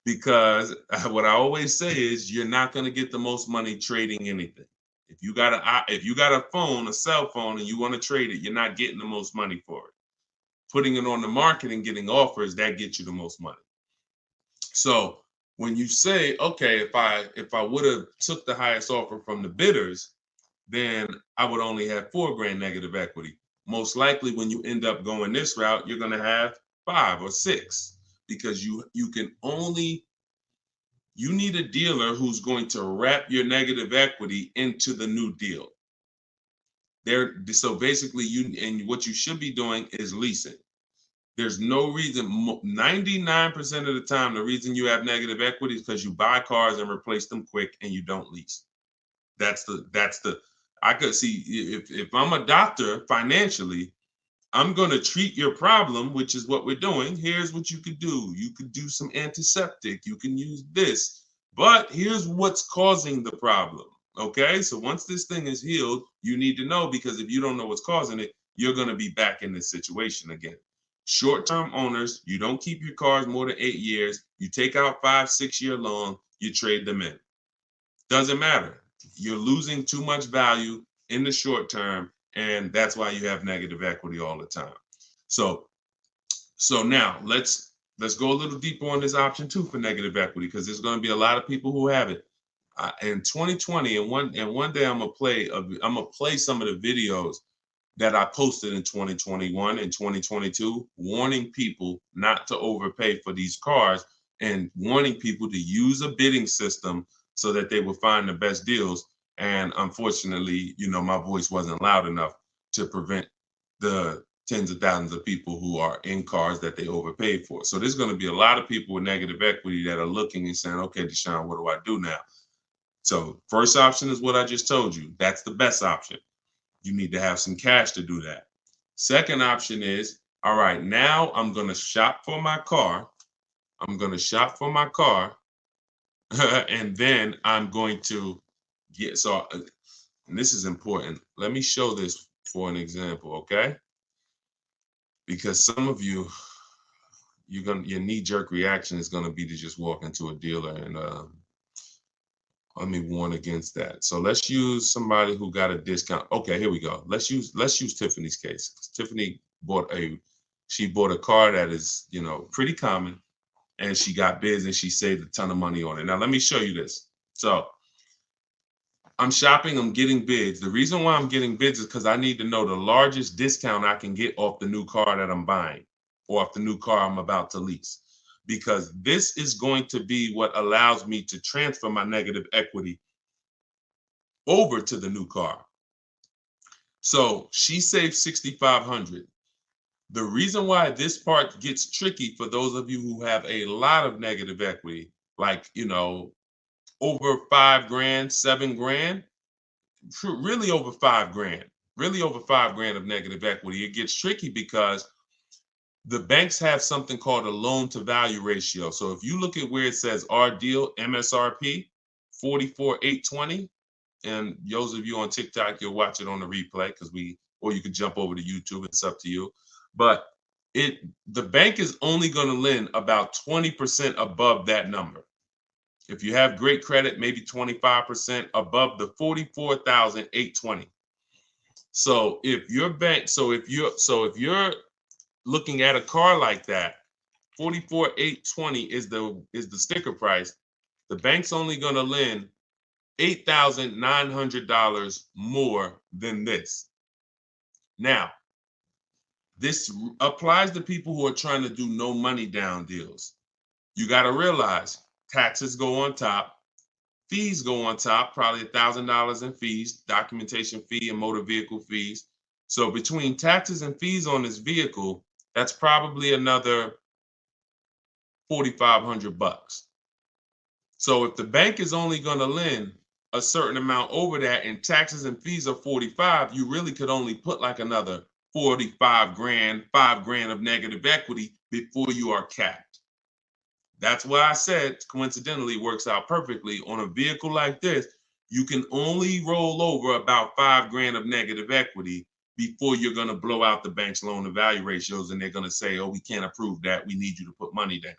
Because what I always say is you're not going to get the most money trading anything. If you got a phone, a cell phone, and you want to trade it, you're not getting the most money for it. Putting it on the market and getting offers, that gets you the most money. So when you say, okay, if I would have took the highest offer from the bidders, then I would only have $4,000 negative equity. Most likely when you end up going this route, you're going to have 5 or 6, because you can only You need a dealer who's going to wrap your negative equity into the new deal. So basically, what you should be doing is leasing. There's no reason, 99% of the time, the reason you have negative equity is because you buy cars and replace them quick and you don't lease. I could see if I'm a doctor financially, I'm going to treat your problem, which is what we're doing. Here's what you could do. You could do some antiseptic. You can use this. But here's what's causing the problem. Okay? So once this thing is healed, you need to know, because if you don't know what's causing it, you're going to be back in this situation again. Short-term owners, you don't keep your cars more than 8 years. You take out 5-6 year loan, you trade them in. Doesn't matter. You're losing too much value in the short term, and that's why you have negative equity all the time. So now let's go a little deeper on this option 2 for negative equity, because there's going to be a lot of people who have it. In 2020, and one day I'm gonna play some of the videos that I posted in 2021 and 2022, warning people not to overpay for these cars and warning people to use a bidding system so that they will find the best deals. And unfortunately, my voice wasn't loud enough to prevent the tens of thousands of people who are in cars that they overpaid for. So there's going to be a lot of people with negative equity that are looking and saying, okay, Deshone, what do I do now? So first option is what I just told you. That's the best option. You need to have some cash to do that. Second option is, all right, now I'm going to shop for my car. And then I'm going to and this is important. Let me show this for an example, okay? Because some of you, your knee-jerk reaction is going to be to just walk into a dealer, and let me warn against that. So let's use somebody who got a discount. Okay, here we go. Let's use Tiffany's case. Tiffany bought a car that is, pretty common, and she got bids and she saved a ton of money on it. Now let me show you this. So I'm shopping, I'm getting bids. The reason why I'm getting bids is because I need to know the largest discount I can get off the new car that I'm buying, or off the new car I'm about to lease, because this is going to be what allows me to transfer my negative equity over to the new car. So she saved $6,500. The reason why this part gets tricky for those of you who have a lot of negative equity, like, over $5,000, $7,000, really over $5,000 of negative equity. It gets tricky because the banks have something called a loan to value ratio. So if you look at where it says our deal MSRP 44,820, and those of you on TikTok, you'll watch it on the replay or you could jump over to YouTube. It's up to you. But the bank is only going to lend about 20% above that number. If you have great credit, maybe 25% above the 44,820. So if you're looking at a car like that, 44,820 is the sticker price. The bank's only going to lend $8,900 more than this. Now, this applies to people who are trying to do no money down deals. You got to realize taxes go on top, fees go on top, probably $1,000 in fees, documentation fee and motor vehicle fees. So between taxes and fees on this vehicle, that's probably another $4,500. So if the bank is only going to lend a certain amount over that and taxes and fees are 45, you really could only put like another 45 grand, $5,000 of negative equity before you are capped. That's why I said, coincidentally, works out perfectly. On a vehicle like this, you can only roll over about $5,000 of negative equity before you're going to blow out the bank's loan to value ratios, and they're going to say, oh, we can't approve that. We need you to put money down.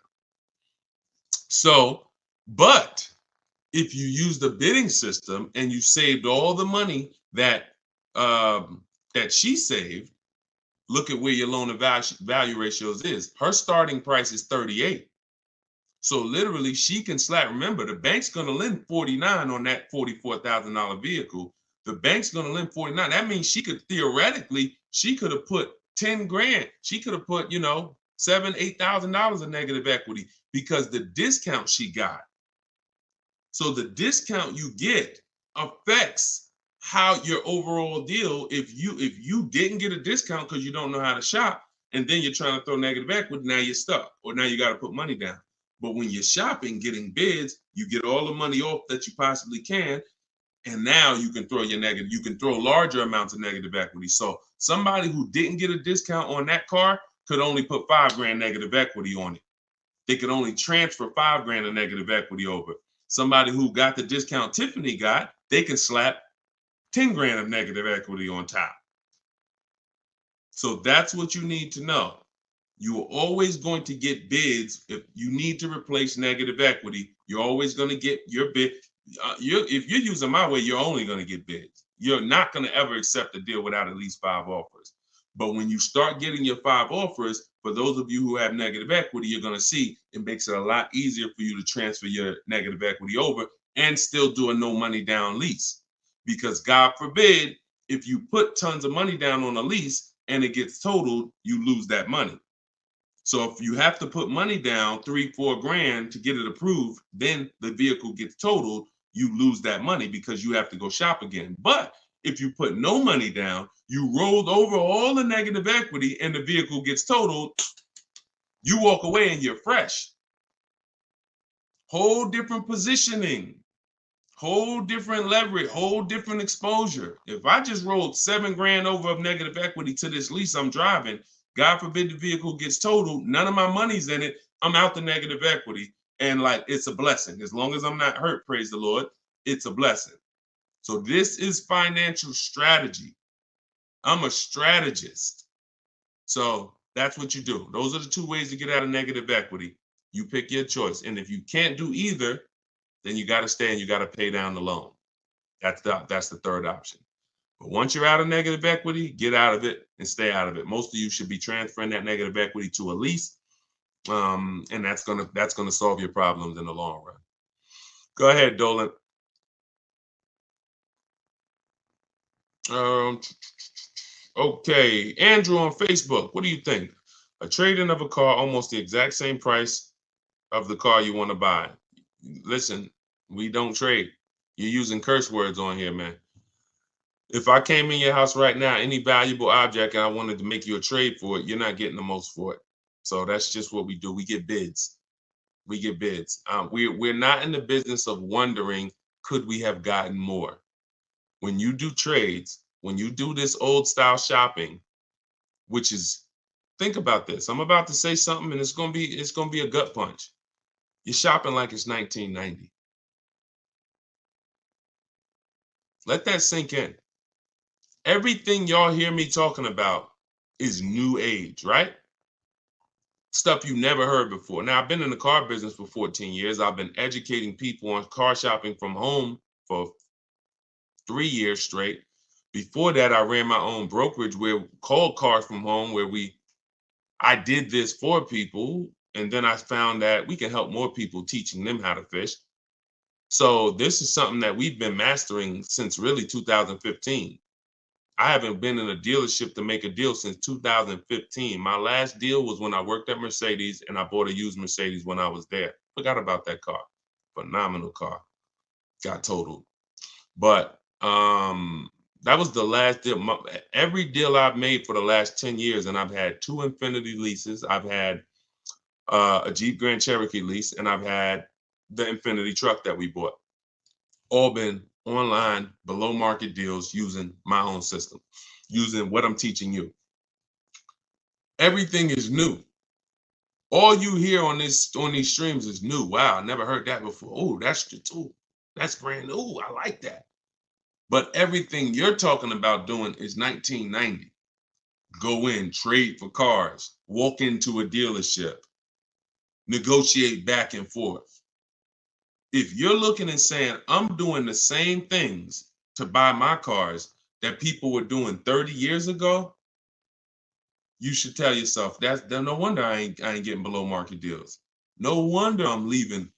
So, but if you use the bidding system and you saved all the money that she saved, look at where your loan to value ratios is. Her starting price is 38. So literally she can slap. Remember, the bank's going to lend 49 on that $44,000 vehicle. The bank's going to lend 49. That means she could theoretically, she could have put 10 grand. She could have put, $7,000, $8,000 of negative equity, because the discount she got So the discount you get affects how your overall deal. If you didn't get a discount because you don't know how to shop, and then you're trying to throw negative equity, now you're stuck, or now you got to put money down. But when you're shopping, getting bids, you get all the money off that you possibly can, and now you can throw your negative. You can throw larger amounts of negative equity. So somebody who didn't get a discount on that car could only put $5,000 negative equity on it. They could only transfer $5,000 of negative equity over. Somebody who got the discount Tiffany got, they can slap $10,000 of negative equity on top. So that's what you need to know. You are always going to get bids. If you need to replace negative equity, you're always going to get your bid. If you're using my way, you're only going to get bids. You're not going to ever accept a deal without at least 5 offers. But when you start getting your 5 offers, for those of you who have negative equity, you're going to see it makes it a lot easier for you to transfer your negative equity over and still do a no money down lease. Because God forbid, if you put tons of money down on a lease and it gets totaled, you lose that money. So if you have to put money down, $3-4 to get it approved, then the vehicle gets totaled, you lose that money because you have to go shop again. But if you put no money down, you rolled over all the negative equity and the vehicle gets totaled, you walk away and you're fresh. Whole different positioning, whole different leverage, whole different exposure. If I just rolled $7,000 over of negative equity to this lease I'm driving, God forbid the vehicle gets totaled, none of my money's in it, I'm out the negative equity. And like, it's a blessing. As long as I'm not hurt, praise the Lord, it's a blessing. So this is financial strategy. I'm a strategist. So that's what you do. Those are the 2 ways to get out of negative equity. You pick your choice. And if you can't do either, then you got to stay and you got to pay down the loan. That's the third option. But once you're out of negative equity, get out of it and stay out of it. Most of you should be transferring that negative equity to a lease. And that's gonna solve your problems in the long run. Go ahead, Dolan. Okay, Andrew on Facebook. What do you think? A trade-in of a car almost the exact same price of the car you want to buy. Listen, we don't trade. You're using curse words on here, man. If I came in your house right now, any valuable object, and I wanted to make you a trade for it, you're not getting the most for it. So that's just what we do. We get bids. We get bids. We're not in the business of wondering, could we have gotten more? When you do trades, when you do this old style shopping, which is, think about this. I'm about to say something and it's gonna be a gut punch. You're shopping like it's 1990. Let that sink in. Everything y'all hear me talking about is new age, right? Stuff you never heard before. Now, I've been in the car business for 14 years. I've been educating people on car shopping from home for 3 years straight. Before that, I ran my own brokerage called Cars from Home, where I did this for people. And then I found that we can help more people teaching them how to fish. So this is something that we've been mastering since really 2015. I haven't been in a dealership to make a deal since 2015. My last deal was when I worked at Mercedes and I bought a used Mercedes when I was there. Forgot about that car. Phenomenal car. Got totaled. But that was the last deal. Every deal I've made for the last 10 years, and I've had 2 Infiniti leases. I've had a Jeep Grand Cherokee lease, and I've had the Infiniti truck that we bought. All been online, below market deals using my own system, using what I'm teaching you. Everything is new. All you hear on these streams is new. Wow, I never heard that before. Oh, that's brand new. I like that. But everything you're talking about doing is 1990. Go in, trade for cars, walk into a dealership, negotiate back and forth. If you're looking and saying, I'm doing the same things to buy my cars that people were doing 30 years ago, you should tell yourself, no wonder I ain't getting below market deals. No wonder I'm leaving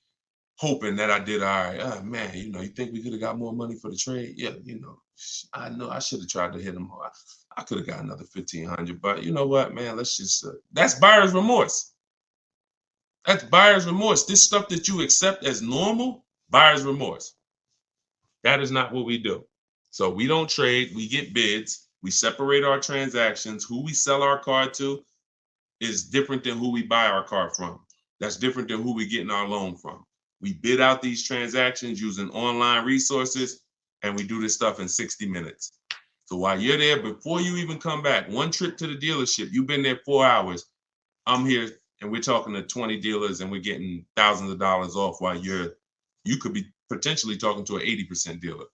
hoping that I did all right. Oh, man, you think we could have got more money for the trade? Yeah, I know I should have tried to hit them more. I could have got another 1,500, but you know what, man, let's just, that's buyer's remorse. That's buyer's remorse. This stuff that you accept as normal, Buyer's remorse. That is not what we do. So we don't trade, we get bids, we separate our transactions. Who we sell our car to is different than who we buy our car from. That's different than who we getting our loan from. We bid out these transactions using online resources, and we do this stuff in 60 minutes. So while you're there, before you even come back, one trip to the dealership, you've been there 4 hours. I'm here, and we're talking to 20 dealers, and we're getting thousands of dollars off while you could be potentially talking to an 80% dealer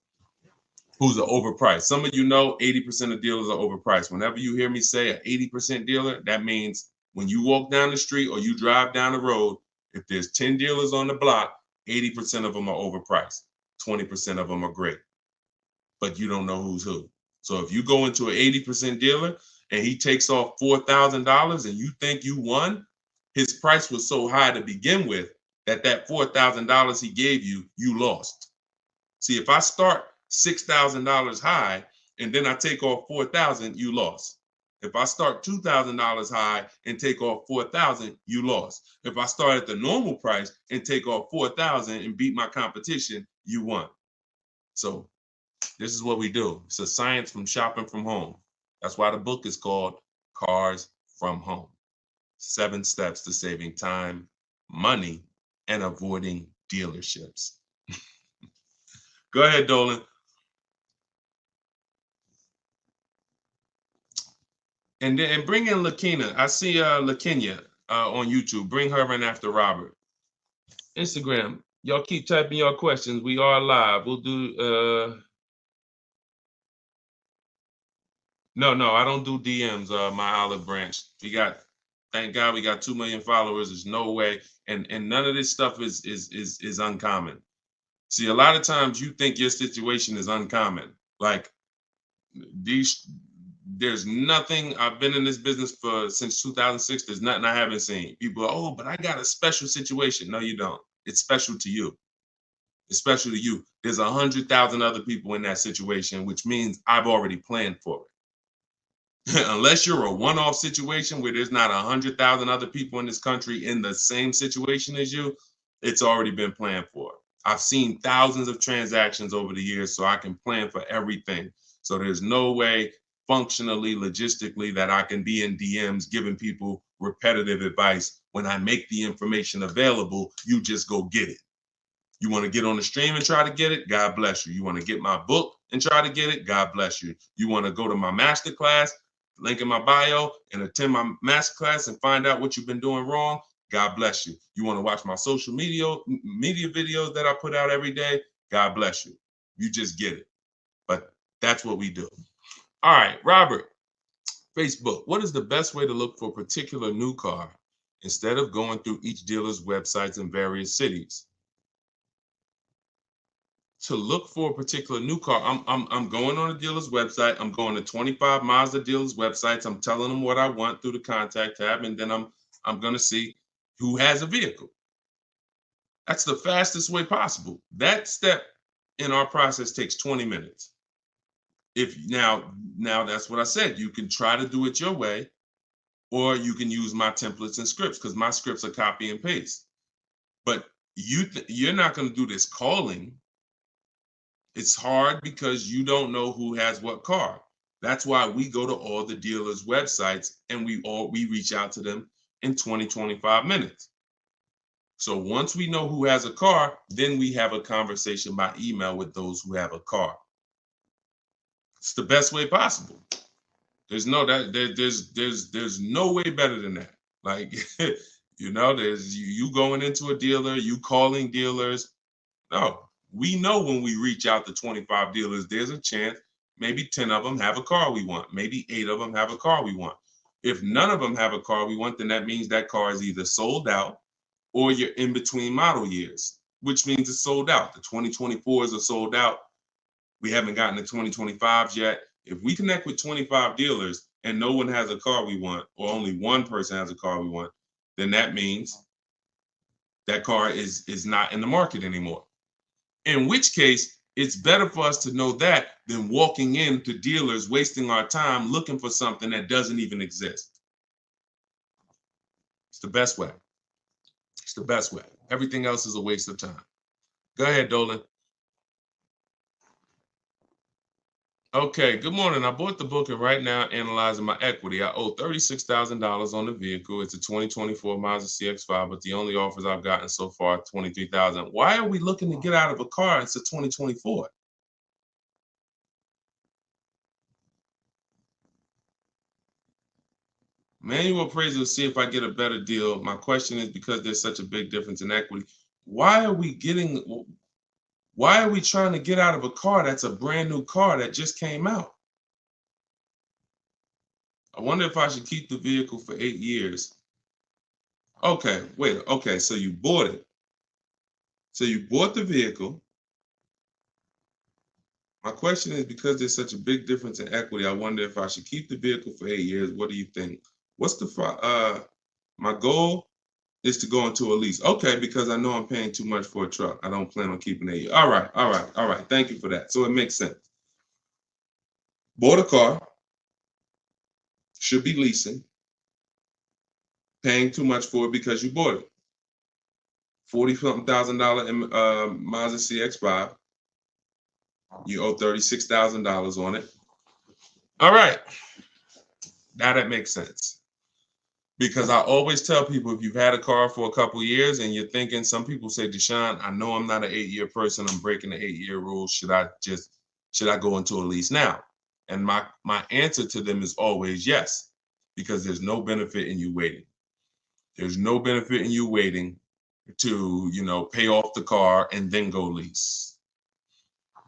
who's overpriced. Some of you know 80% of dealers are overpriced. Whenever you hear me say an 80% dealer, that means when you walk down the street or you drive down the road, if there's 10 dealers on the block, 80% of them are overpriced. 20% of them are great, but you don't know who's who. So if you go into an 80% dealer and he takes off $4,000 and you think you won, his price was so high to begin with that $4,000 he gave you, you lost. See, if I start $6,000 high and then I take off $4,000, you lost. If I start $2,000 high and take off $4,000, you lost. If I start at the normal price and take off $4,000 and beat my competition, you won. So this is what we do. It's a science from shopping from home. That's why the book is called Cars from Home. 7 steps to saving time, money, and avoiding dealerships. Go ahead, Dolan. And bring in Lakina. I see Lakenya on YouTube. Bring her in after Robert. Instagram. Y'all keep typing your questions. We are live. We'll do No, I don't do DMs, my olive branch. Thank God we got 2 million followers. There's no way. And none of this stuff is uncommon. See, a lot of times you think your situation is uncommon. Like there's nothing. I've been in this business since 2006. There's nothing I haven't seen. People are, oh, but I got a special situation. No, you don't. It's special to you. It's special to you. There's 100,000 other people in that situation, which means I've already planned for it. Unless you're a one-off situation where there's not 100,000 other people in this country in the same situation as you, it's already been planned for. I've seen thousands of transactions over the years, so I can plan for everything. So there's no way functionally, logistically, that I can be in DMs giving people repetitive advice. When I make the information available, you just go get it. You want to get on the stream and try to get it? God bless you. You want to get my book and try to get it? God bless you. You want to go to my masterclass, link in my bio, and attend my masterclass and find out what you've been doing wrong? God bless you. You want to watch my social media videos that I put out every day? God bless you. You just get it. But that's what we do. All right, Robert, Facebook. What is the best way to look for a particular new car instead of going through each dealer's websites in various cities? To look for a particular new car, I'm going on a dealer's website. I'm going to 25 Mazda dealers' websites. I'm telling them what I want through the contact tab, and then I'm going to see who has a vehicle. That's the fastest way possible. That step in our process takes 20 minutes. If now that's what I said. You can try to do it your way, or you can use my templates and scripts, because my scripts are copy and paste. But you're not going to do this calling. It's hard because you don't know who has what car. That's why we go to all the dealers' websites and we reach out to them in 20-25 minutes. So once we know who has a car, then we have a conversation by email with those who have a car. It's the best way possible. There's no way better than that. Like, there's you going into a dealer, you calling dealers. No. We know when we reach out to 25 dealers, there's a chance maybe 10 of them have a car we want. Maybe 8 of them have a car we want. If none of them have a car we want, then that means that car is either sold out or you're in between model years, which means it's sold out. The 2024s are sold out. We haven't gotten the 2025s yet. If we connect with 25 dealers and no one has a car we want, or only one person has a car we want, then that means that car is not in the market anymore. In which case, it's better for us to know that than walking into dealers, wasting our time looking for something that doesn't even exist. It's the best way. It's the best way. Everything else is a waste of time. Go ahead, Dolan. Okay, good morning. I bought the book and right now analyzing my equity. I owe $36,000 on the vehicle. It's a 2024 Mazda CX-5, but the only offers I've gotten so far are $23,000. Why are we looking to get out of a car? It's a 2024. Manual appraisal to see if I get a better deal. My question is, because there's such a big difference in equity, why are we trying to get out of a car that's a brand new car that just came out? I wonder if I should keep the vehicle for 8 years. Okay, wait. Okay, so you bought it. So you bought the vehicle. My question is, because there's such a big difference in equity, I wonder if I should keep the vehicle for 8 years. What do you think? My goal is to go into a lease. Okay, because I know I'm paying too much for a truck. I don't plan on keeping it. All right. Thank you for that. So it makes sense. Bought a car, should be leasing, paying too much for it because you bought it. $40-something thousand Mazda CX-5. You owe $36,000 on it. All right. Now that makes sense. Because I always tell people, if you've had a car for a couple of years and you're thinking, some people say, Deshone, I know I'm not an 8-year person. I'm breaking the 8-year rule. Should I go into a lease now? And my answer to them is always yes, because there's no benefit in you waiting. There's no benefit in you waiting to, pay off the car and then go lease.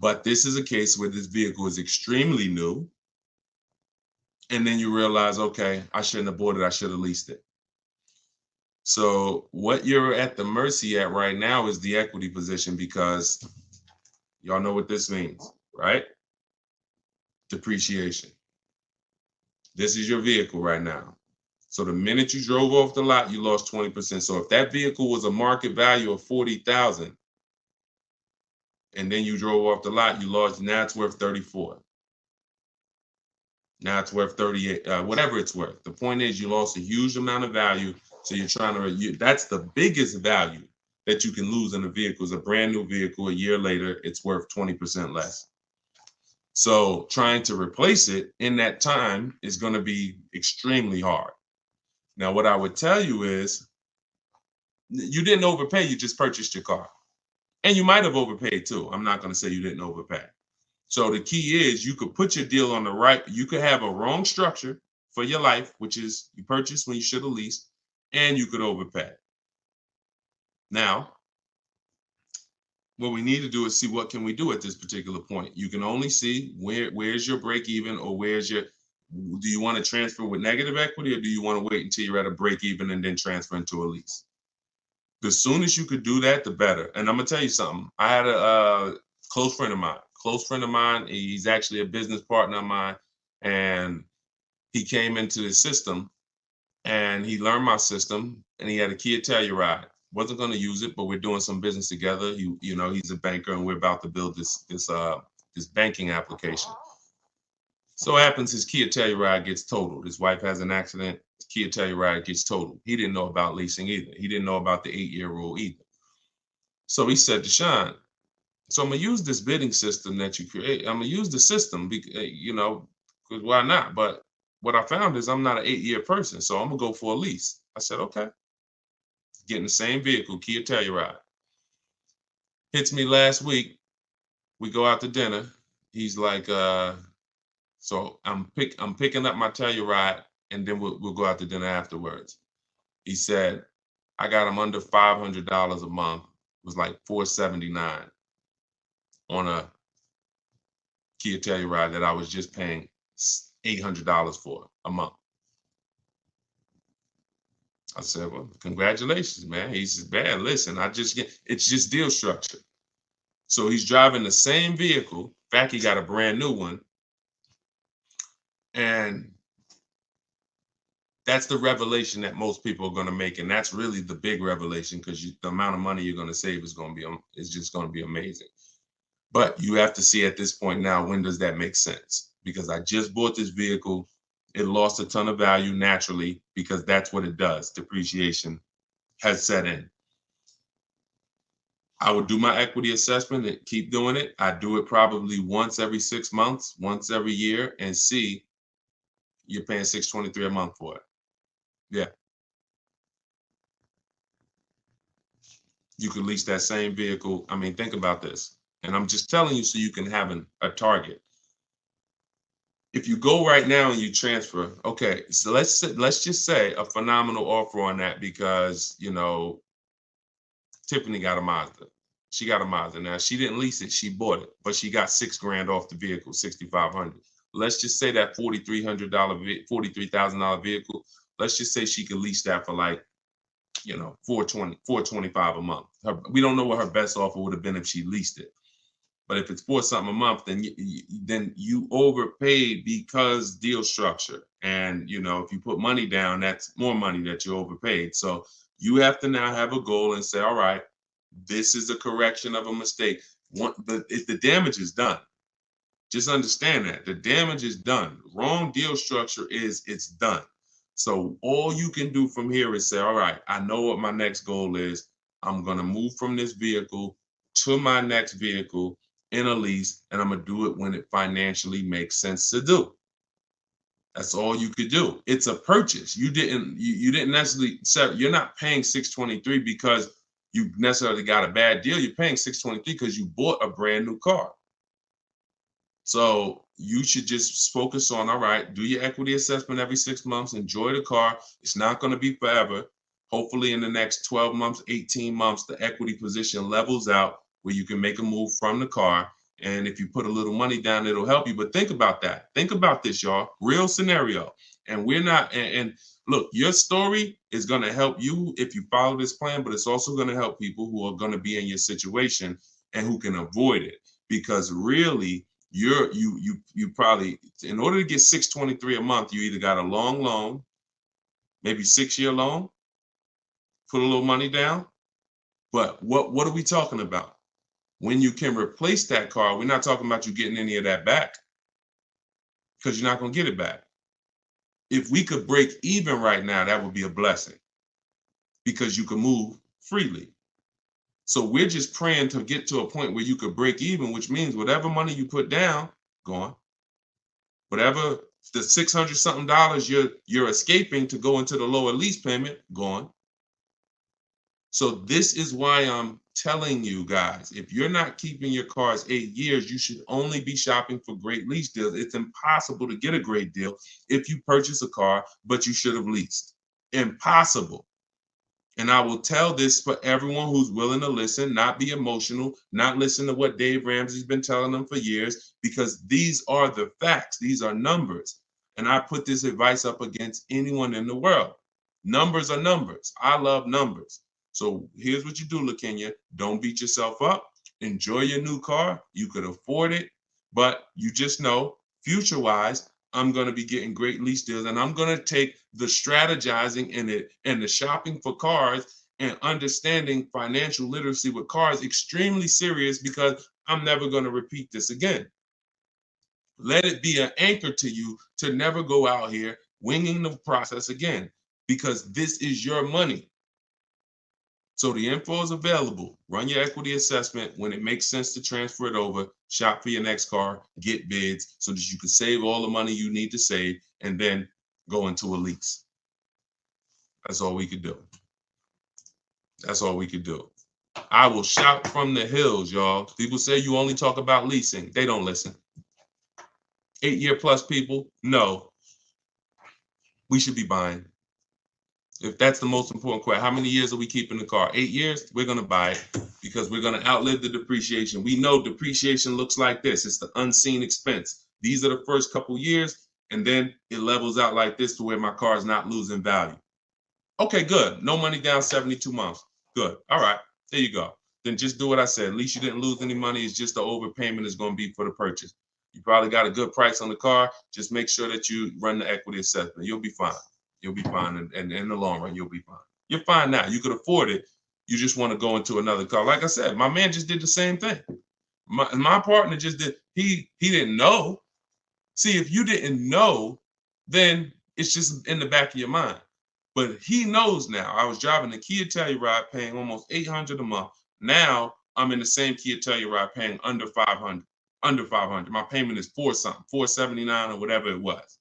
But this is a case where this vehicle is extremely new. And then you realize, okay, I shouldn't have bought it. I should have leased it. So what you're at the mercy at right now is the equity position, because y'all know what this means, right? Depreciation. This is your vehicle right now. So the minute you drove off the lot, you lost 20%. So if that vehicle was a market value of $40,000, and then you drove off the lot, you lost. Now it's worth 34. Now it's worth 38, whatever it's worth. The point is, you lost a huge amount of value. So you're trying to, that's the biggest value that you can lose in a vehicle. Is a brand new vehicle. A year later, it's worth 20% less. So trying to replace it in that time is going to be extremely hard. Now, what I would tell you is, you didn't overpay. You just purchased your car. And you might have overpaid too. I'm not going to say you didn't overpay. So the key is, you could put your deal on the right. You could have a wrong structure for your life, which is you purchased when you should have leased, and you could overpay. Now, what we need to do is see what can we do at this particular point. You can only see where's your break even, or do you want to transfer with negative equity, or do you want to wait until you're at a break even and then transfer into a lease? The sooner you could do that, the better. And I'm gonna tell you something. I had a close friend of mine. He's actually a business partner of mine, and he came into the system and he learned my system, and he had a Kia Telluride. Wasn't going to use it, but we're doing some business together. He's a banker, and we're about to build this banking application. So happens his Kia Telluride gets totaled. His wife has an accident. His Kia Telluride gets totaled. He didn't know about leasing either. He didn't know about the 8-year rule either. So he said, Deshone, so I'm gonna use this bidding system that you create. I'm gonna use the system, because why not? But what I found is, I'm not an 8-year person, so I'm gonna go for a lease. I said, okay. Getting the same vehicle, Kia Telluride. Hits me last week. We go out to dinner. He's like, so I'm picking up my Telluride, and then we'll go out to dinner afterwards. He said, I got him under $500 a month. It was like $479 on a Kia Telluride that I was just paying $800 for a month. I said, well, congratulations, man. He says, man, listen, it's just deal structure. So he's driving the same vehicle. In fact, he got a brand new one. And that's the revelation that most people are going to make. And that's really the big revelation, because the amount of money you're going to save is just going to be amazing. But you have to see at this point now, when does that make sense? Because I just bought this vehicle. It lost a ton of value naturally, because that's what it does. Depreciation has set in. I would do my equity assessment and keep doing it. I do it probably once every 6 months, once every year, and see you're paying $623 a month for it. Yeah. You could lease that same vehicle. I mean, think about this. And I'm just telling you so you can have a target. If you go right now and you transfer, okay, so let's just say a phenomenal offer on that because, you know, Tiffany got a Mazda. She got a Mazda. Now, she didn't lease it, she bought it, but she got $6,000 off the vehicle, $6,500. Let's just say that $43,000 vehicle, let's just say she could lease that for like, you know, $425 a month. We don't know what her best offer would have been if she leased it. But if it's $4 something a month, then you overpaid because deal structure. And, you know, if you put money down, that's more money that you overpaid. So you have to now have a goal and say, all right, this is a correction of a mistake. If the damage is done, just understand that the damage is done. Wrong deal structure it's done. So all you can do from here is say, all right, I know what my next goal is. I'm going to move from this vehicle to my next vehicle in a lease, and I'm going to do it when it financially makes sense to do. That's all you could do. It's a purchase. You didn't necessarily set, you're not paying $623 because you necessarily got a bad deal. You're paying $623 because you bought a brand new car. So you should just focus on, all right, do your equity assessment every 6 months, enjoy the car. It's not going to be forever. Hopefully in the next 12 months, 18 months, the equity position levels out where you can make a move from the car. And if you put a little money down, it'll help you. But think about that. Think about this, y'all. Real scenario. And we're not, and look, your story is going to help you if you follow this plan, but it's also going to help people who are going to be in your situation and who can avoid it. Because really, you probably, in order to get $623 a month, you either got a long loan, maybe 6-year loan, put a little money down. But what are we talking about? When you can replace that car, we're not talking about you getting any of that back because you're not going to get it back. If we could break even right now, that would be a blessing because you can move freely. So we're just praying to get to a point where you could break even, which means whatever money you put down, gone. Whatever the $600 something you're escaping to go into the lower lease payment, gone. So this is why I'm telling you guys, if you're not keeping your cars 8 years, you should only be shopping for great lease deals. It's impossible to get a great deal if you purchase a car, but you should have leased. Impossible. And I will tell this for everyone who's willing to listen, not be emotional, not listen to what Dave Ramsey's been telling them for years, because these are the facts. These are numbers. And I put this advice up against anyone in the world. Numbers are numbers. I love numbers. So here's what you do, LaKenya. Don't beat yourself up. Enjoy your new car. You could afford it, but you just know, future-wise, I'm going to be getting great lease deals, and I'm going to take the strategizing in it and the shopping for cars and understanding financial literacy with cars extremely serious because I'm never going to repeat this again. Let it be an anchor to you to never go out here winging the process again, because this is your money. So the info is available. Run your equity assessment. When it makes sense to transfer it over, shop for your next car, get bids so that you can save all the money you need to save and then go into a lease. That's all we could do. That's all we could do. I will shout from the hills, y'all. People say you only talk about leasing. They don't listen. 8-year plus people, no. We should be buying. If that's the most important question, how many years are we keeping the car? 8 years? We're going to buy it because we're going to outlive the depreciation. We know depreciation looks like this. It's the unseen expense. These are the first couple years, and then it levels out like this to where my car is not losing value. Okay, good. No money down, 72 months. Good. All right. There you go. Then just do what I said. At least you didn't lose any money. It's just the overpayment is going to be for the purchase. You probably got a good price on the car. Just make sure that you run the equity assessment. You'll be fine. You'll be fine. And in the long run, you'll be fine. You're fine now. You could afford it. You just want to go into another car. Like I said, my man just did the same thing. My partner just did. He didn't know. See, if you didn't know, then it's just in the back of your mind. But he knows now. I was driving the Kia Telluride paying almost $800 a month. Now I'm in the same Kia Telluride paying under 500. Under 500. My payment is $479 or whatever it was.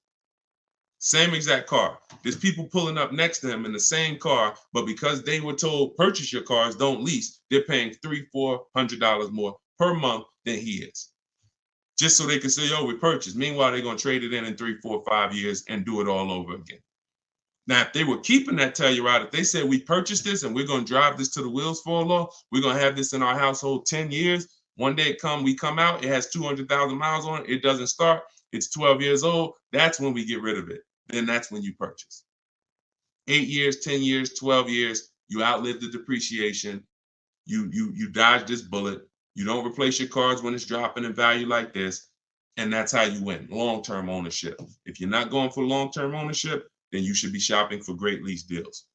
Same exact car. There's people pulling up next to him in the same car, but because they were told purchase your cars, don't lease, they're paying $300-400 more per month than he is. Just so they can say, oh, we purchased. Meanwhile, they're going to trade it in 3, 4, 5 years and do it all over again. Now, if they were keeping that Telluride, if they said we purchased this and we're going to drive this till the wheels fall off, we're going to have this in our household 10 years. One day we come out, it has 200,000 miles on it. It doesn't start. It's 12 years old. That's when we get rid of it. Then that's when you purchase. 8 years, 10 years, 12 years, you outlive the depreciation. You dodge this bullet. You don't replace your cars when it's dropping in value like this. And that's how you win. Long-term ownership. If you're not going for long-term ownership, then you should be shopping for great lease deals.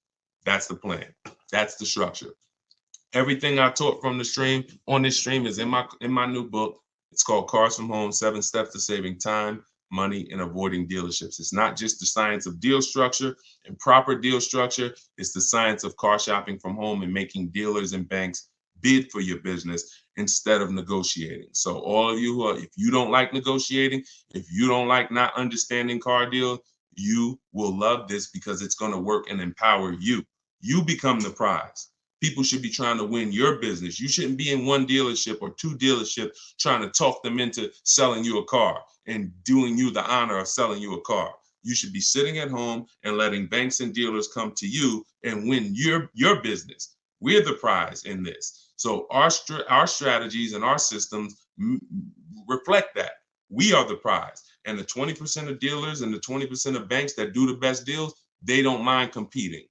That's the plan. That's the structure. Everything I taught from the stream on this stream is in my new book. It's called Cars from Home, 7 Steps to Saving Time, Money, and Avoiding Dealerships. It's not just the science of deal structure and proper deal structure. It's the science of car shopping from home and making dealers and banks bid for your business instead of negotiating. So all of you if you don't like negotiating, if you don't like not understanding car deals, you will love this because it's going to work and empower you. You become the prize. People should be trying to win your business. You shouldn't be in one dealership or 2 dealerships trying to talk them into selling you a car and doing you the honor of selling you a car. You should be sitting at home and letting banks and dealers come to you and win your business. We're the prize in this. So our strategies and our systems reflect that. We are the prize. And the 20% of dealers and the 20% of banks that do the best deals, they don't mind competing.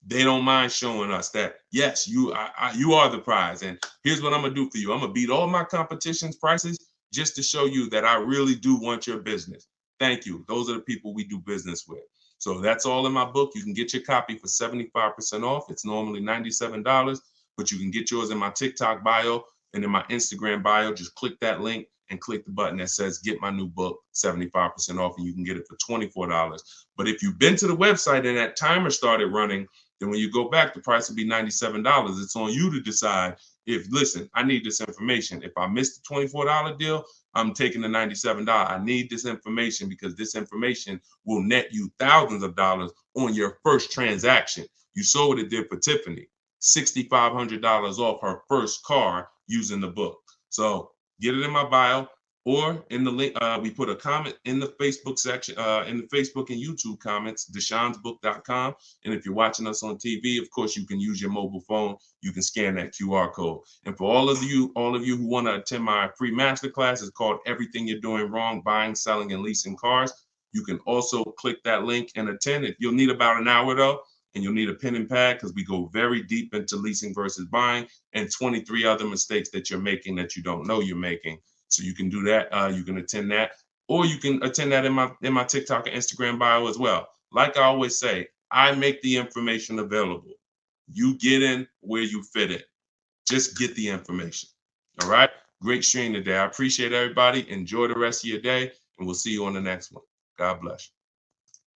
They don't mind showing us that, yes, you are the prize. And here's what I'm going to do for you. I'm going to beat all my competition's prices just to show you that I really do want your business. Thank you. Those are the people we do business with. So that's all in my book. You can get your copy for 75% off. It's normally $97, but you can get yours in my TikTok bio and in my Instagram bio. Just click that link and click the button that says get my new book 75% off, and you can get it for $24. But if you've been to the website and that timer started running, then when you go back, the price will be $97. It's on you to decide if, listen, I need this information. If I missed the $24 deal, I'm taking the $97. I need this information because this information will net you thousands of dollars on your first transaction. You saw what it did for Tiffany, $6,500 off her first car using the book. So get it in my bio or in the link. We put a comment in the Facebook section, in the Facebook and YouTube comments, deshonsbook.com. And if you're watching us on TV, of course, you can use your mobile phone. You can scan that QR code. And for all of you who want to attend my free masterclass, it's called Everything You're Doing Wrong, Buying, Selling, and Leasing Cars. You can also click that link and attend it. You'll need about an hour though, and you'll need a pen and pad because we go very deep into leasing versus buying and 23 other mistakes that you're making that you don't know you're making. So you can do that. You can attend that, or you can attend that in my TikTok and Instagram bio as well. Like I always say, I make the information available. You get in where you fit in. Just get the information. All right. Great stream today. I appreciate everybody. Enjoy the rest of your day, and we'll see you on the next one. God bless you.